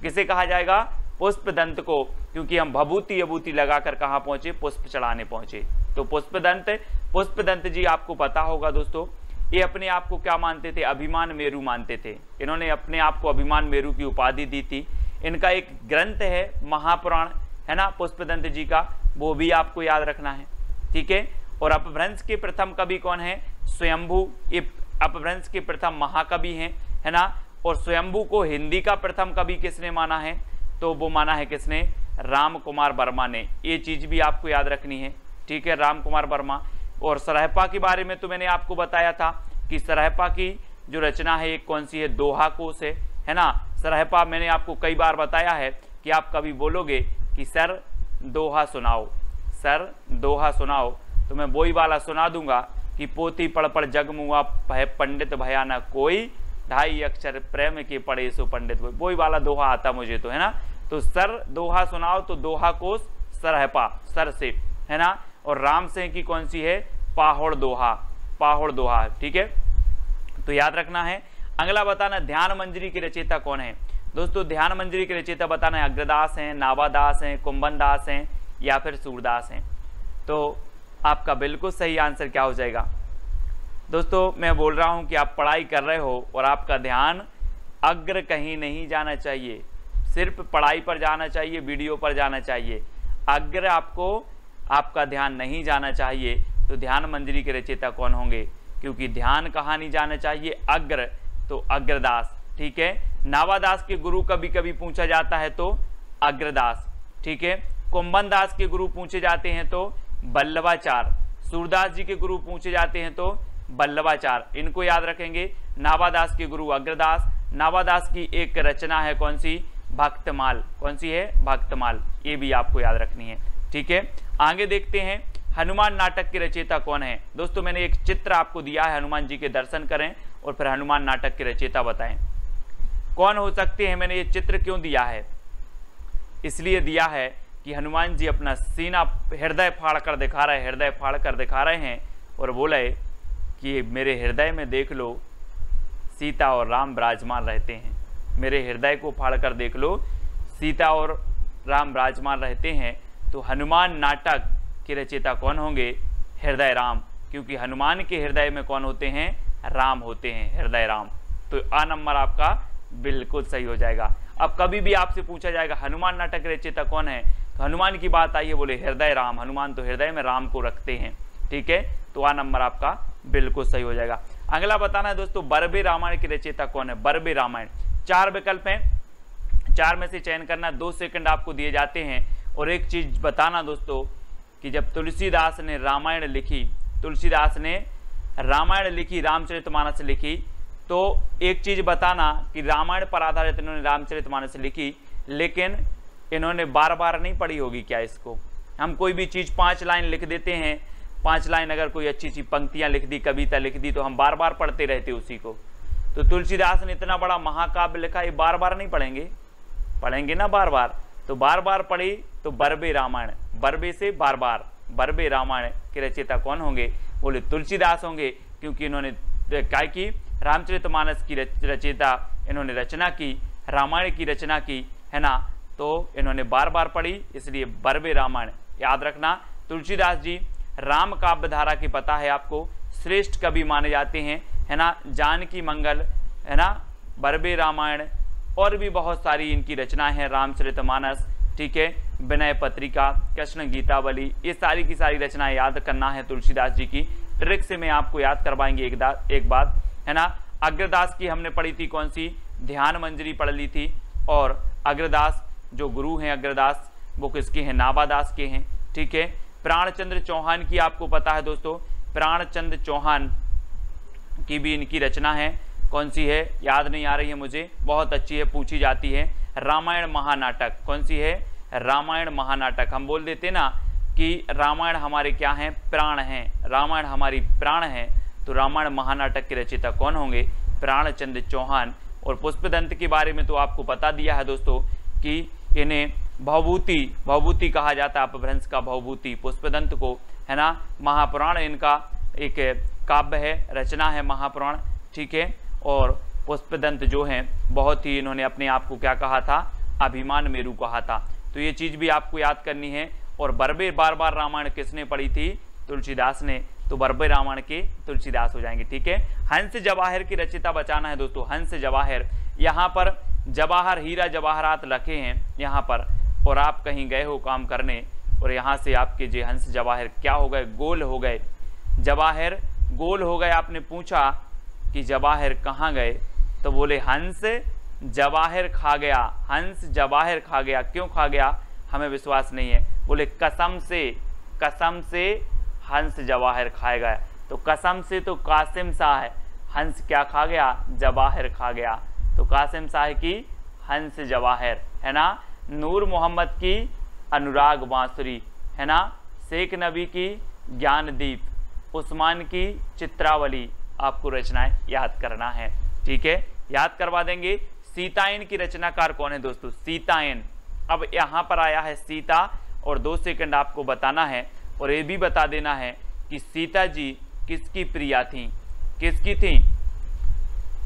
किसे कहा जाएगा? पुष्पदंत को, क्योंकि हम भभूति अभूति लगाकर कहाँ पहुंचे? पुष्प चढ़ाने पहुंचे। तो पुष्पदंत जी आपको पता होगा दोस्तों, ये अपने आप को क्या मानते थे? अभिमान मेरु मानते थे। इन्होंने अपने आप को अभिमान मेरु की उपाधि दी थी। इनका एक ग्रंथ है महापुराण, है ना, पुष्पदंत जी का, वो भी आपको याद रखना है। ठीक है, और अपभ्रंश के प्रथम कवि कौन है? स्वयंभू। ये अपभ्रंश के प्रथम महाकवि हैं, है ना। और स्वयंभू को हिंदी का प्रथम कवि किसने माना है? तो वो माना है किसने? राम कुमार वर्मा ने। ये चीज भी आपको याद रखनी है। ठीक है, राम कुमार वर्मा। और सरहपा के बारे में तो मैंने आपको बताया था कि सरहपा की जो रचना है एक कौन सी है? दोहा कोश है ना। सरहपा मैंने आपको कई बार बताया है कि आप कभी बोलोगे कि सर दोहा सुनाओ, सर दोहा सुनाओ, तो मैं वही वाला सुना दूंगा कि पोथी पढ़ पढ़ जग मुआ पंडित भया न कोई, ढाई अक्षर प्रेम के पढ़े सो पंडित। वही वाला दोहा आता मुझे तो, है ना। तो सर दोहा सुनाओ, तो दोहा कोश सरहपा, सर से, है ना। और राम सिंह की कौन सी है? पाहोड़ दोहा, पाहोड़ दोहा। ठीक है, तो याद रखना है। अगला बताना, ध्यान मंजरी के रचयिता कौन है? दोस्तों ध्यान मंजरी के रचयिता बताना है अग्रदास हैं, नावादास हैं, कुंभन दास हैं या फिर सूरदास हैं। तो आपका बिल्कुल सही आंसर क्या हो जाएगा? दोस्तों मैं बोल रहा हूं कि आप पढ़ाई कर रहे हो और आपका ध्यान अग्र कहीं नहीं जाना चाहिए, सिर्फ पढ़ाई पर जाना चाहिए, वीडियो पर जाना चाहिए। अग्र आपका ध्यान नहीं जाना चाहिए। तो ध्यान मंजरी के रचयिता कौन होंगे? क्योंकि ध्यान कहाँ नहीं जाना चाहिए? अग्र, तो अग्रदास। ठीक है, नावादास के गुरु कभी कभी पूछा जाता है तो अग्रदास। ठीक है। कुंभन दास के गुरु पूछे जाते हैं तो बल्लभाचार्य, सूरदास जी के गुरु पूछे जाते हैं तो बल्लभाचार्य, इनको याद रखेंगे। नाभादास के गुरु अग्रदास, नाभादास की एक रचना है कौन सी, भक्तमाल, कौन सी है, भक्तमाल, ये भी आपको याद रखनी है, ठीक है। आगे देखते हैं हनुमान नाटक के रचयिता कौन है। दोस्तों मैंने एक चित्र आपको दिया है, हनुमान जी के दर्शन करें और फिर हनुमान नाटक के रचयिता बताएं कौन हो सकते हैं। मैंने ये चित्र क्यों दिया है, इसलिए दिया है कि हनुमान जी अपना सीना हृदय फाड़ कर दिखा रहे, हृदय फाड़ कर दिखा रहे हैं और बोले कि मेरे हृदय में देख लो सीता और राम विराजमान रहते हैं, मेरे हृदय को फाड़ कर देख लो सीता और राम विराजमान रहते हैं। तो हनुमान नाटक के रचयिता कौन होंगे, हृदय राम, क्योंकि हनुमान के हृदय में कौन होते हैं, राम होते हैं, हृदय राम। तो आ नंबर आपका बिल्कुल सही हो जाएगा। अब कभी भी आपसे पूछा जाएगा हनुमान नाटक के रचयिता कौन है, तो हनुमान की बात आई है, बोले हृदय राम, हनुमान तो हृदय में राम को रखते हैं, ठीक है। तो आ नंबर आपका बिल्कुल सही हो जाएगा। अगला बताना है दोस्तों बरबे रामायण के रचयिता कौन है, बरबे रामायण। 4 विकल्प हैं, 4 में से चयन करना, 2 सेकंड आपको दिए जाते हैं। और एक चीज बताना दोस्तों कि जब तुलसीदास ने रामायण लिखी, तुलसीदास ने रामायण लिखी, रामचरितमानस लिखी, तो एक चीज बताना कि रामायण पर आधारित इन्होंने रामचरितमानस लिखी, लेकिन इन्होंने बार बार नहीं पढ़ी होगी क्या इसको। हम कोई भी चीज 5 लाइन लिख देते हैं, 5 लाइन अगर कोई अच्छी सी पंक्तियां लिख दी, कविता लिख दी, तो हम बार बार पढ़ते रहते उसी को। तो तुलसीदास ने इतना बड़ा महाकाव्य लिखा, ये बार बार नहीं पढ़ेंगे, पढ़ेंगे ना बार बार, तो बार बार पढ़ी तो बरबे रामायण, बरबे से बार बार, बरबे रामायण के रचयिता कौन होंगे, बोले तुलसीदास होंगे, क्योंकि इन्होंने क्या की, रामचरितमानस की रचयिता इन्होंने रचना की, रामायण की रचना की, है ना। तो इन्होंने बार बार पढ़ी, इसलिए बरबे रामायण याद रखना। तुलसीदास जी राम काव्य धारा की पता है आपको, श्रेष्ठ कवि माने जाते हैं, है ना। जानकी मंगल, है ना, बरबे रामायण और भी बहुत सारी इनकी रचनाएं हैं, रामचरितमानस, ठीक है, विनय पत्रिका, कृष्ण गीतावली, ये सारी की सारी रचनाएं याद करना है तुलसीदास जी की। ट्रिक से मैं आपको याद करवाएंगे एक बात, है ना। अग्रदास की हमने पढ़ी थी कौन सी, ध्यान मंजरी पढ़ ली थी। और अग्रदास जो गुरु हैं अग्रदास, वो किसके हैं, नाभादास के हैं, ठीक है। प्राणचंद्र चौहान की आपको पता है दोस्तों, प्राणचंद्र चौहान की भी इनकी रचना है, कौन सी है याद नहीं आ रही है मुझे, बहुत अच्छी है, पूछी जाती है, रामायण महानाटक। कौन सी है, रामायण महानाटक। हम बोल देते ना कि रामायण हमारे क्या हैं, प्राण हैं, रामायण हमारी प्राण है, तो रामायण महानाटक के रचयिता कौन होंगे, प्राणचंद्र चौहान। और पुष्पदंत के बारे में तो आपको बता दिया है दोस्तों कि इन्हें भवभूति कहा जाता है, अपभ्रंश का भवभूति पुष्पदंत को, है ना। महापुराण इनका एक काव्य है, रचना है महापुराण, ठीक है। और पुष्पदंत जो हैं बहुत ही इन्होंने अपने आप को क्या कहा था, अभिमान मेरु कहा था। तो ये चीज भी आपको याद करनी है। और बरबे बार बार रामायण किसने पढ़ी थी, तुलसीदास ने, तो बरबे रामायण के तुलसीदास हो जाएंगे, ठीक है। हंस जवाहर की रचयिता बचाना है दोस्तों, हंस जवाहर। यहाँ पर जवाहर हीरा जवाहरात रखे हैं यहाँ पर, और आप कहीं गए हो काम करने और यहाँ से आपके जो हंस जवाहर क्या हो गए, गोल हो गए, जवाहर गोल हो गए। आपने पूछा कि जवाहर कहाँ गए, तो बोले हंस जवाहर खा गया, हंस जवाहर खा गया। क्यों खा गया हमें विश्वास नहीं है, बोले कसम से हंस जवाहर खाए गया। तो कसम से तो कासिम शाह है, हंस क्या खा गया, जवाहर खा गया। तो कासिम शाह की हंस जवाहर, है ना। नूर मोहम्मद की अनुराग बांसुरी, है ना। शेख नबी की ज्ञानदीप, उस्मान की चित्रावली, आपको रचनाएं याद करना है, ठीक है, याद करवा देंगे। सीतायन की रचनाकार कौन है दोस्तों, सीतायन। अब यहाँ पर आया है सीता, और 2 सेकंड आपको बताना है, और ये भी बता देना है कि सीता जी किसकी प्रिया थी, किसकी थी,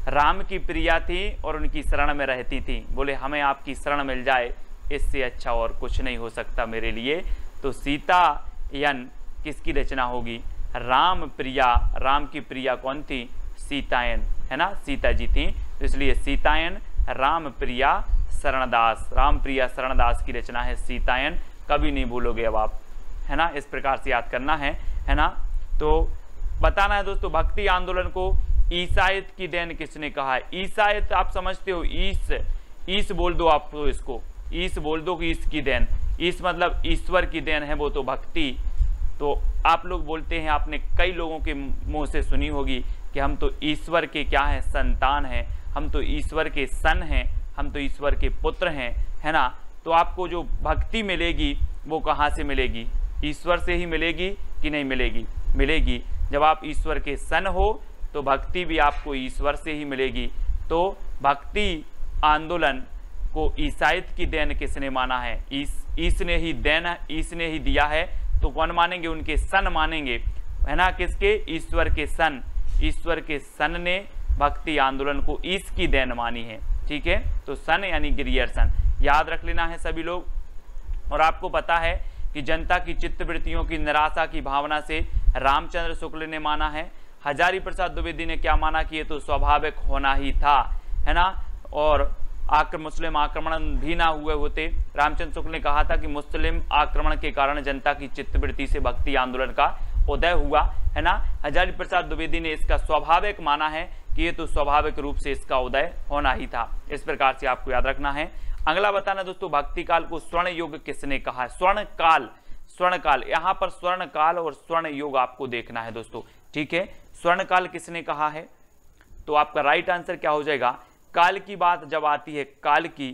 राम की प्रिया थी और उनकी शरण में रहती थी। बोले हमें आपकी शरण मिल जाए, इससे अच्छा और कुछ नहीं हो सकता मेरे लिए। तो सीतायन किसकी रचना होगी, राम प्रिया, राम की प्रिया कौन थी, सीतायन, है ना, सीता जी थी। तो इसलिए सीतायन राम प्रिया शरणदास, राम प्रिया शरणदास की रचना है सीतायन, कभी नहीं भूलोगे अब आप, है ना। इस प्रकार से याद करना है ना। तो बताना है दोस्तों, भक्ति आंदोलन को ईसाइत की देन किसने कहा है। ईसाइत आप समझते हो, ईस बोल दो, आप तो इसको ईस बोल दो कि ईस की देन। ईश मतलब ईश्वर की देन है, वो तो भक्ति। तो आप लोग बोलते हैं, आपने कई लोगों के मुंह से सुनी होगी कि हम तो ईश्वर के क्या हैं, संतान हैं, हम तो ईश्वर के सन हैं, हम तो ईश्वर के पुत्र हैं, है ना। तो आपको जो भक्ति मिलेगी वो कहाँ से मिलेगी? ईश्वर से ही मिलेगी कि नहीं मिलेगी? मिलेगी। जब आप ईश्वर के सन हो तो भक्ति भी आपको ईश्वर से ही मिलेगी। तो भक्ति आंदोलन को ईसाइत की देन किसने माना है? ईश ने ही देन, ईश ने ही दिया है। तो कौन मानेंगे? उनके सन मानेंगे, है ना। किसके? ईश्वर के सन। ईश्वर के सन ने भक्ति आंदोलन को ईश की देन मानी है, ठीक है। तो सन यानी गिरियर्सन, याद रख लेना है सभी लोग। और आपको पता है कि जनता की चित्तवृत्तियों की निराशा की भावना से रामचंद्र शुक्ल ने माना है। हजारी प्रसाद द्विवेदी ने क्या माना कि ये तो स्वाभाविक होना ही था, है ना। और मुस्लिम आक्रमण भी ना हुए होते। रामचंद्र शुक्ल ने कहा था कि मुस्लिम आक्रमण के कारण जनता की चित्तवृत्ति से भक्ति आंदोलन का उदय हुआ, है ना। हजारी प्रसाद द्विवेदी ने इसका स्वाभाविक माना है कि ये तो स्वाभाविक रूप से इसका उदय होना ही था। इस प्रकार से आपको याद रखना है। अगला बताना दोस्तों, भक्ति काल को स्वर्ण युग किसने कहा है? स्वर्ण काल, स्वर्ण काल, यहाँ पर स्वर्ण काल और स्वर्ण युग आपको देखना है दोस्तों, ठीक है। स्वर्ण काल किसने कहा है? तो आपका राइट आंसर क्या हो जाएगा? काल की बात जब आती है काल की,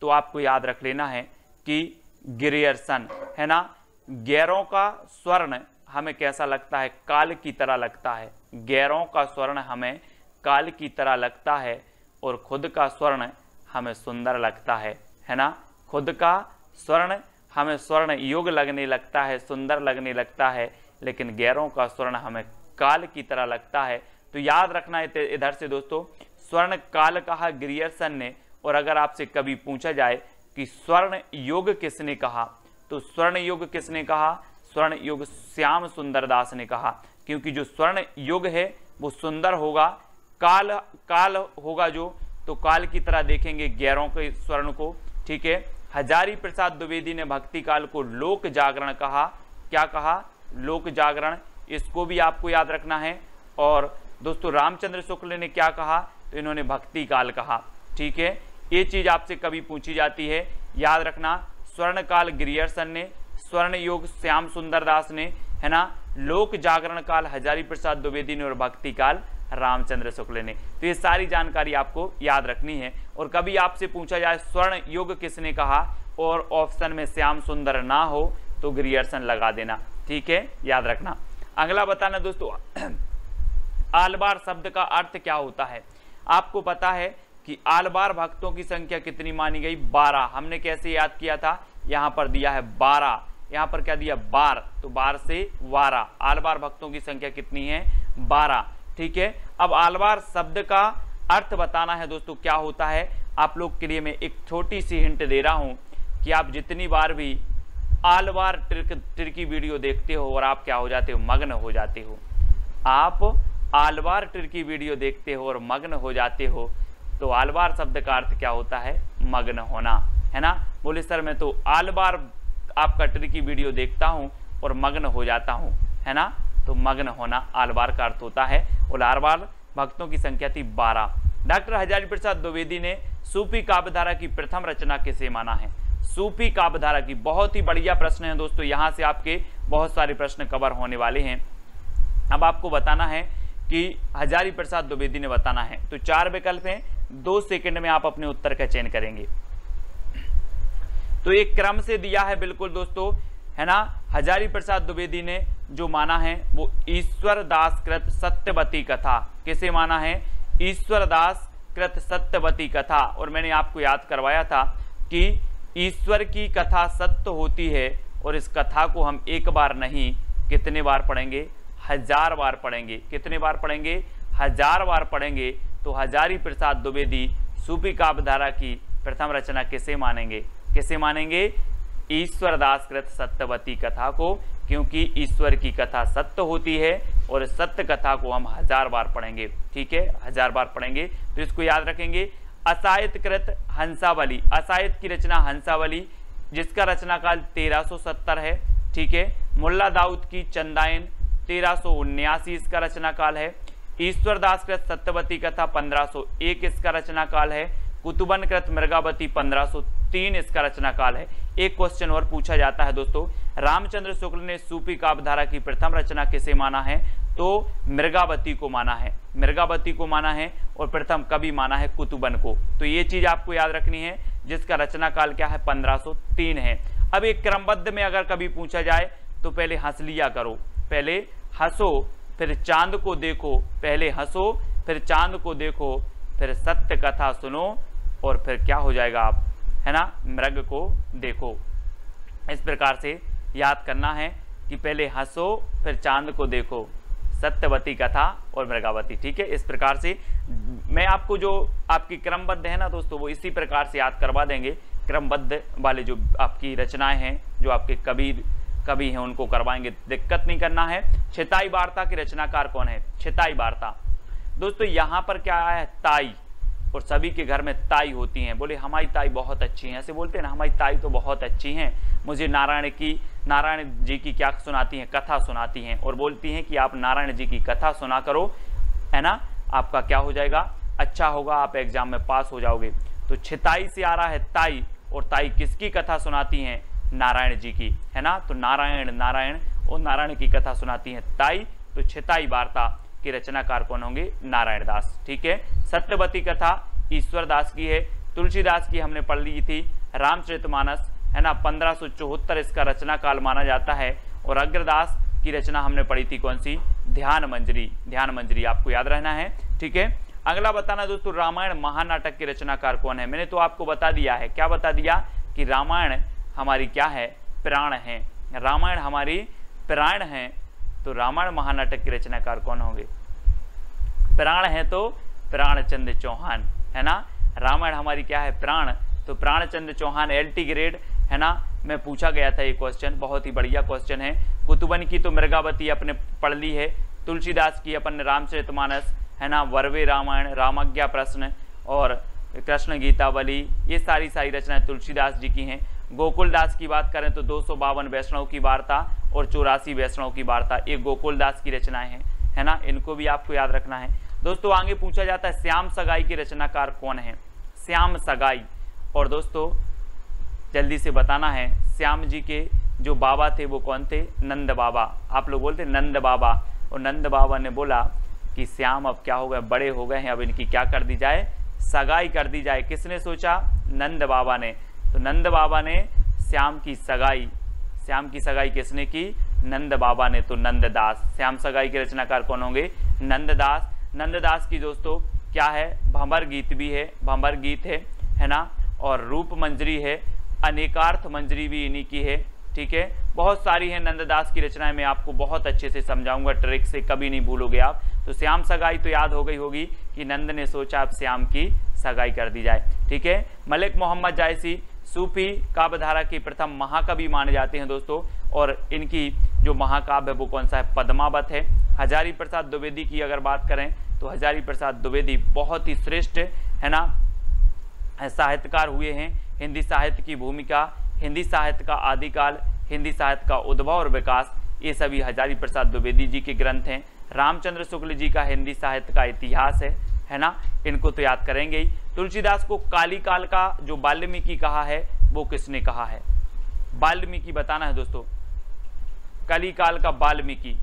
तो आपको याद रख लेना है कि गिरियर्सन, है ना। गैरों का स्वर्ण हमें कैसा लगता है? काल की तरह लगता है। गैरों का स्वर्ण हमें काल की तरह लगता है और खुद का स्वर्ण हमें सुंदर लगता है ना। खुद का स्वर्ण हमें स्वर्ण युग लगने लगता है, सुंदर लगने लगता है, लेकिन गैरों का स्वर्ण हमें काल की तरह लगता है। तो याद रखना है इधर से दोस्तों, स्वर्ण काल कहा गिरियर्सन ने। और अगर आपसे कभी पूछा जाए कि स्वर्ण युग किसने कहा, तो स्वर्ण युग किसने कहा? स्वर्ण युग श्याम सुंदर दास ने कहा, क्योंकि जो स्वर्ण युग है वो सुंदर होगा। काल होगा जो, तो काल की तरह देखेंगे गैरों के स्वर्ण को, ठीक है। हजारी प्रसाद द्विवेदी ने भक्ति काल को लोक जागरण कहा। क्या कहा? लोक जागरण। इसको भी आपको याद रखना है। और दोस्तों रामचंद्र शुक्ल ने क्या कहा? तो इन्होंने भक्ति काल कहा, ठीक है। ये चीज आपसे कभी पूछी जाती है, याद रखना। स्वर्ण काल गिरियर्सन ने, स्वर्ण युग श्याम सुंदर दास ने, है ना। लोक जागरण काल हजारी प्रसाद द्विवेदी ने और भक्ति काल रामचंद्र शुक्ल ने। तो ये सारी जानकारी आपको याद रखनी है। और कभी आपसे पूछा जाए स्वर्ण युग किसने कहा और ऑप्शन में श्याम सुंदर ना हो तो गिरियर्सन लगा देना, ठीक है, याद रखना। अगला बताना दोस्तों, आलवार शब्द का अर्थ क्या होता है? आपको पता है कि आलवार भक्तों की संख्या कितनी मानी गई? 12। हमने कैसे याद किया था? यहाँ पर दिया है 12, यहाँ पर क्या दिया? 12, तो 12 से 12। आलवार भक्तों की संख्या कितनी है? 12, ठीक है। अब आलवार शब्द का अर्थ बताना है दोस्तों, क्या होता है। आप लोग के लिए मैं एक छोटी सी हिंट दे रहा हूं कि आप जितनी बार भी आलवार ट्रिकी वीडियो देखते हो और आप क्या हो जाते हो? मग्न हो जाते हो। आप आलवार ट्रिकी वीडियो देखते हो और मग्न हो जाते हो, तो आलवार शब्द का अर्थ क्या होता है? मग्न होना, है ना। बोले सर मैं तो आलवार आपका ट्रिकी वीडियो देखता हूं और मग्न हो जाता हूं, है ना। तो मग्न होना आलवार का अर्थ होता है। और आलवार भक्तों की संख्या थी 12। डॉक्टर हजारी प्रसाद द्विवेदी ने सूफी काव्यधारा की प्रथम रचना किसे माना है? सूफी काव्यधारा की, बहुत ही बढ़िया प्रश्न है दोस्तों, यहाँ से आपके बहुत सारे प्रश्न कवर होने वाले हैं। अब आपको बताना है कि हजारी प्रसाद द्विवेदी ने बताना है। तो 4 विकल्प हैं, 2 सेकंड में आप अपने उत्तर का चयन करेंगे। तो एक क्रम से दिया है बिल्कुल दोस्तों, है ना। हजारी प्रसाद द्विवेदी ने जो माना है वो ईश्वर दास कृत सत्यवती कथा। किसे माना है? ईश्वर दास कृत सत्यवती कथा। और मैंने आपको याद करवाया था कि ईश्वर की कथा सत्य होती है और इस कथा को हम एक बार नहीं कितने बार पढ़ेंगे? 1000 बार पढ़ेंगे। कितने बार पढ़ेंगे? 1000 बार पढ़ेंगे। तो हजारी प्रसाद द्विवेदी सूफी काव्यधारा की प्रथम रचना किसे मानेंगे? किसे मानेंगे? ईश्वर दास कृत सत्यवती कथा को, क्योंकि ईश्वर की कथा सत्य होती है और सत्य कथा को हम 1000 बार पढ़ेंगे, ठीक है, 1000 बार पढ़ेंगे। तो इसको याद रखेंगे। असाहित कृत हंसावली, असाहित की रचना हंसावली, जिसका रचना काल 1370 है, ठीक है। मुल्ला दाऊद की चंदायन 1379 इसका रचना काल है। ईश्वर दास कृत सत्यवती कथा 1501 इसका रचना काल है। कुतुबन कृत मृगावती 1503 इसका रचना काल है। एक क्वेश्चन और पूछा जाता है दोस्तों, रामचंद्र शुक्ल ने सूफी काव्यधारा की प्रथम रचना किसे माना है? तो मृगावती को माना है, मृगावती को माना है, और प्रथम कवि माना है कुतुबन को। तो ये चीज आपको याद रखनी है, जिसका रचना काल क्या है? 1503 है। अब एक क्रमबद्ध में अगर कभी पूछा जाए तो पहले हंस लिया करो, पहले हंसो फिर चांद को देखो, पहले हंसो फिर चांद को देखो, फिर सत्य कथा सुनो, और फिर क्या हो जाएगा आप, है ना, मृग को देखो। इस प्रकार से याद करना है कि पहले हंसो फिर चांद को देखो, सत्यवती कथा और मृगावती। ठीक है, इस प्रकार से मैं आपको जो आपकी क्रमबद्ध है ना दोस्तों, वो इसी प्रकार से याद करवा देंगे। क्रमबद्ध वाले जो आपकी रचनाएं हैं, जो आपके कवि हैं, उनको करवाएंगे, दिक्कत नहीं करना है। छिताई वार्ता की रचनाकार कौन है? छिताई वार्ता दोस्तों, यहाँ पर क्या आया है? ताई, और सभी के घर में ताई होती हैं। बोले हमारी ताई बहुत अच्छी हैं, ऐसे बोलते हैं ना, हमारी ताई तो बहुत अच्छी हैं, मुझे नारायण जी की क्या सुनाती हैं? कथा सुनाती हैं, और बोलती हैं कि आप नारायण जी की कथा सुना करो, है ना, आपका क्या हो जाएगा? अच्छा होगा, आप एग्जाम में पास हो जाओगे। तो छिताई से आ रहा है ताई, और ताई किसकी कथा सुनाती हैं? नारायण जी की, है ना। तो नारायण और नारायण की कथा सुनाती हैं ताई। तो छिताई वार्ता के रचनाकार कौन होंगे? नारायण दास। ठीक है, सत्यवती कथा ईश्वर दास की है। तुलसीदास की हमने पढ़ ली थी, रामचरितमानस, है ना, 1574 इसका रचना काल माना जाता है। और अग्रदास की रचना हमने पढ़ी थी कौन सी? ध्यान मंजरी, आपको याद रहना है। ठीक है, अगला बताना दोस्तों, रामायण महानाटक के रचनाकार कौन है? मैंने तो आपको बता दिया है, क्या बता दिया? कि रामायण हमारी क्या है? प्राण है, रामायण हमारी प्राण है। तो रामायण महानाटक के रचनाकार कौन होंगे? प्राण है तो प्राणचंद्र चौहान, है ना। रामायण हमारी क्या है? प्राण, तो प्राणचंद्र चौहान, LT ग्रेड, है ना, में पूछा गया था ये क्वेश्चन, बहुत ही बढ़िया क्वेश्चन है। कुतुबन की तो मृगावती अपने पढ़ ली है, तुलसीदास की अपन रामचरितमानस, है ना, वर्वे रामायण, रामज्ञा प्रश्न और कृष्ण गीतावली, ये सारी रचनाएं तुलसीदास जी की हैं। गोकुलदास की बात करें तो 252 वैष्णव की वार्ता और 84 वैष्णव की वार्ता, ये गोकुलदास की रचनाएं हैं, है ना, इनको भी आपको याद रखना है। दोस्तों आगे पूछा जाता है श्याम सगाई के रचनाकार कौन है? श्याम सगाई, और दोस्तों जल्दी से बताना है, श्याम जी के जो बाबा थे वो कौन थे? नंद बाबा। आप लोग बोलते नंद बाबा, और नंद बाबा ने बोला कि श्याम अब क्या हो गए, बड़े हो गए हैं, अब इनकी क्या कर दी जाए? सगाई कर दी जाए। किसने सोचा? नंद बाबा ने। तो नंद बाबा ने श्याम की सगाई किसने की? नंद बाबा ने। तो नंददास, श्याम सगाई के रचनाकार कौन होंगे? नंददास। नंददास की दोस्तों क्या है? भंवर गीत भी है, भंवर गीत है ना, और रूप मंजरी है, अनेकार्थ मंजरी भी इन्हीं की है। ठीक है, बहुत सारी है नंददास की रचनाएं, मैं आपको बहुत अच्छे से समझाऊंगा, ट्रिक से कभी नहीं भूलोगे आप। तो श्याम सगाई तो याद हो गई होगी कि नंद ने सोचा अब श्याम की सगाई कर दी जाए। ठीक है, मलिक मोहम्मद जायसी सूफी काव्यधारा की प्रथम महाकवि माने जाते हैं दोस्तों, और इनकी जो महाकाव्य है वो कौन सा है? पद्मावत है। हजारी प्रसाद द्विवेदी की अगर बात करें तो हजारी प्रसाद द्विवेदी बहुत ही श्रेष्ठ, है ना, साहित्यकार हुए हैं। हिंदी साहित्य की भूमिका, हिंदी साहित्य का आदिकाल, हिंदी साहित्य का उद्भव और विकास, ये सभी हजारी प्रसाद द्विवेदी जी के ग्रंथ हैं। रामचंद्र शुक्ल जी का हिंदी साहित्य का इतिहास है ना, इनको तो याद करेंगे ही। तुलसीदास को काली काल का जो वाल्मीकि कहा है वो किसने कहा है? वाल्मीकि बताना है दोस्तों, काली काल का वाल्मीकि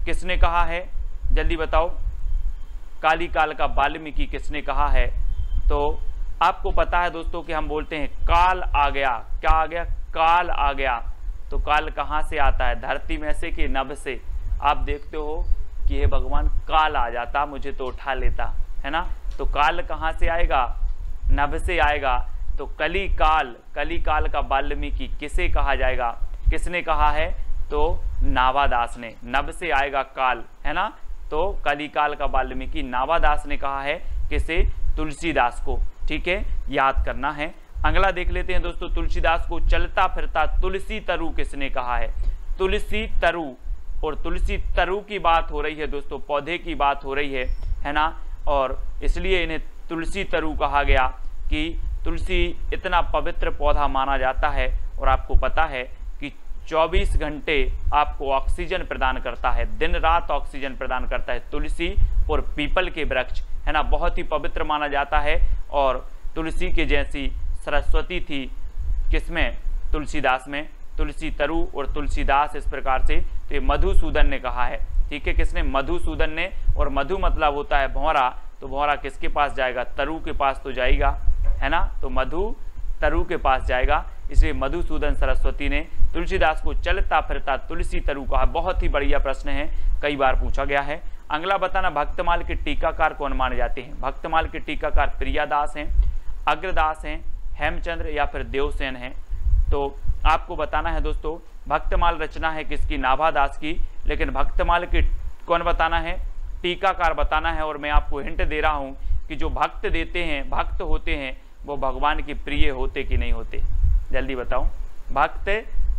किसने कहा है? जल्दी बताओ, काली काल का वाल्मीकि किसने कहा है? तो आपको पता है दोस्तों कि हम बोलते हैं काल आ गया। क्या आ गया? काल आ गया। तो काल कहाँ से आता है? धरती में से कि नभ से? आप देखते हो कि हे भगवान काल आ जाता, मुझे तो उठा लेता, है ना। तो काल कहाँ से आएगा? नभ से आएगा। तो कली काल का वाल्मीकि किसे कहा जाएगा? किसने कहा है? तो नावादास ने। नभ से आएगा काल, है ना। तो कली काल का वाल्मीकि नावादास ने कहा है। किसे? तुलसीदास को। ठीक है, याद करना है। अगला देख लेते हैं दोस्तों, तुलसीदास को चलता फिरता तुलसी तरु किसने कहा है? तुलसी तरु, और तुलसी तरु की बात हो रही है दोस्तों, पौधे की बात हो रही है ना, और इसलिए इन्हें तुलसी तरु कहा गया कि तुलसी इतना पवित्र पौधा माना जाता है। और आपको पता है कि 24 घंटे आपको ऑक्सीजन प्रदान करता है, दिन रात ऑक्सीजन प्रदान करता है तुलसी और पीपल के वृक्ष, है ना, बहुत ही पवित्र माना जाता है। और तुलसी के जैसी सरस्वती थी किसमें, तुलसीदास में, तुलसी तरु और तुलसीदास इस प्रकार से, तो ये मधुसूदन ने कहा है। ठीक है, किसने, मधुसूदन ने। और मधु मतलब होता है भौरा, तो भौरा किसके पास जाएगा, तरु के पास तो जाएगा, है ना, तो मधु तरु के पास जाएगा, इसलिए मधुसूदन सरस्वती ने तुलसीदास को चलता फिरता तुलसी तरु कहा। बहुत ही बढ़िया प्रश्न है, कई बार पूछा गया है। अगला बताना, भक्तमाल के टीकाकार कौन माने जाते हैं। भक्तमाल के टीकाकार प्रियादास हैं, अग्रदास हैं, हेमचंद्र या फिर देवसेन हैं। तो आपको बताना है दोस्तों, भक्तमाल रचना है किसकी, नाभादास की, लेकिन भक्तमाल के कौन बताना है, टीकाकार बताना है। और मैं आपको हिंट दे रहा हूं कि जो भक्त देते हैं, भक्त होते हैं, वो भगवान के प्रिय होते कि नहीं होते, जल्दी बताओ। भक्त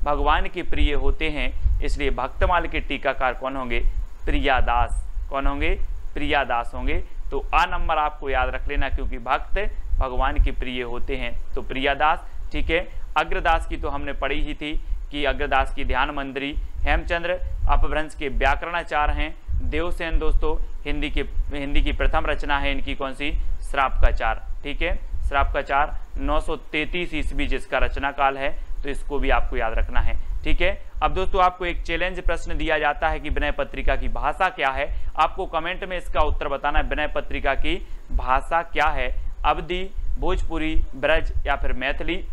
भगवान के प्रिय होते हैं, इसलिए भक्तमाल के टीकाकार कौन होंगे, प्रियादास। कौन होंगे, प्रियादास होंगे। तो आ नंबर आपको याद रख लेना, क्योंकि भक्त भगवान के प्रिय होते हैं, तो प्रियादास। ठीक है, अग्रदास की तो हमने पढ़ी ही थी कि अग्रदास की ध्यान मंदिरी। हेमचंद्र अपभ्रंश के व्याकरणाचार्य हैं। देवसेन दोस्तों हिंदी की प्रथम रचना है इनकी कौन सी, श्राप का चार। ठीक है, श्राप का चार 933 ईस्वी जिसका रचना काल है, तो इसको भी आपको याद रखना है। ठीक है, अब दोस्तों आपको एक चैलेंज प्रश्न दिया जाता है कि विनय पत्रिका की भाषा क्या है। आपको कमेंट में इसका उत्तर बताना है, विनय पत्रिका की भाषा क्या है, अवधी, भोजपुरी, ब्रज या फिर मैथिली।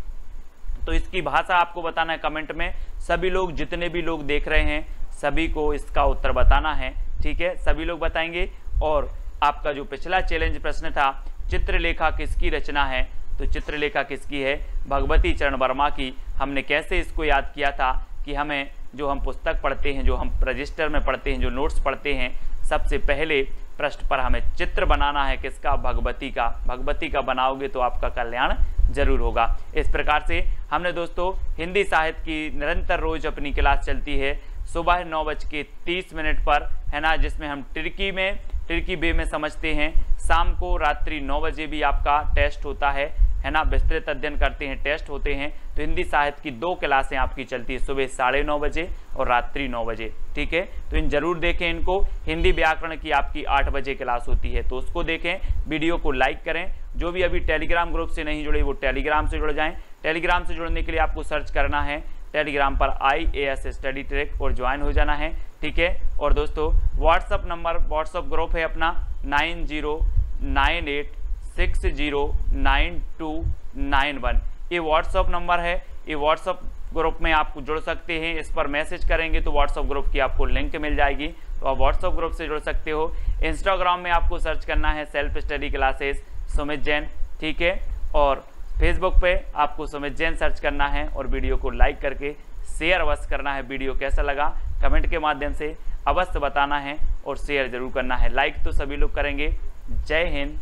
तो इसकी भाषा आपको बताना है कमेंट में। सभी लोग, जितने भी लोग देख रहे हैं, सभी को इसका उत्तर बताना है। ठीक है, सभी लोग बताएंगे। और आपका जो पिछला चैलेंज प्रश्न था, चित्रलेखा किसकी रचना है, तो चित्रलेखा किसकी है, भगवती चरण वर्मा की। हमने कैसे इसको याद किया था कि हमें जो हम पुस्तक पढ़ते हैं, जो हम रजिस्टर में पढ़ते हैं, जो नोट्स पढ़ते हैं, सबसे पहले पृष्ठ पर हमें चित्र बनाना है किसका, भगवती का। भगवती का बनाओगे तो आपका कल्याण जरूर होगा। इस प्रकार से हमने दोस्तों हिंदी साहित्य की निरंतर रोज अपनी क्लास चलती है सुबह 9:30 पर, है ना, जिसमें हम टिर्की बे में समझते हैं। शाम को रात्रि 9 बजे भी आपका टेस्ट होता है ना, विस्तृत अध्ययन करते हैं, टेस्ट होते हैं। तो हिंदी साहित्य की 2 क्लासें आपकी चलती है, सुबह 9:30 बजे और रात्रि 9 बजे। ठीक है, तो इन जरूर देखें इनको। हिंदी व्याकरण की आपकी 8 बजे क्लास होती है, तो उसको देखें। वीडियो को लाइक करें। जो भी अभी टेलीग्राम ग्रुप से नहीं जुड़े वो टेलीग्राम से जुड़ जाएं। टेलीग्राम से जुड़ने के लिए आपको सर्च करना है टेलीग्राम पर IAS स्टडी ट्रैक और ज्वाइन हो जाना है। ठीक है, और दोस्तों व्हाट्सअप ग्रुप है अपना 9098609291। ये व्हाट्सअप नंबर है। ये व्हाट्सअप ग्रुप में आप जुड़ सकते हैं। इस पर मैसेज करेंगे तो व्हाट्सअप ग्रुप की आपको लिंक मिल जाएगी, तो आप व्हाट्सअप ग्रुप से जुड़ सकते हो। इंस्टाग्राम में आपको सर्च करना है self study classes Sumit Jain. ठीक है, और फेसबुक पे आपको सुमित जैन सर्च करना है और वीडियो को लाइक करके शेयर अवश्य करना है। वीडियो कैसा लगा कमेंट के माध्यम से अवश्य बताना है और शेयर जरूर करना है। लाइक तो सभी लोग करेंगे। जय हिंद,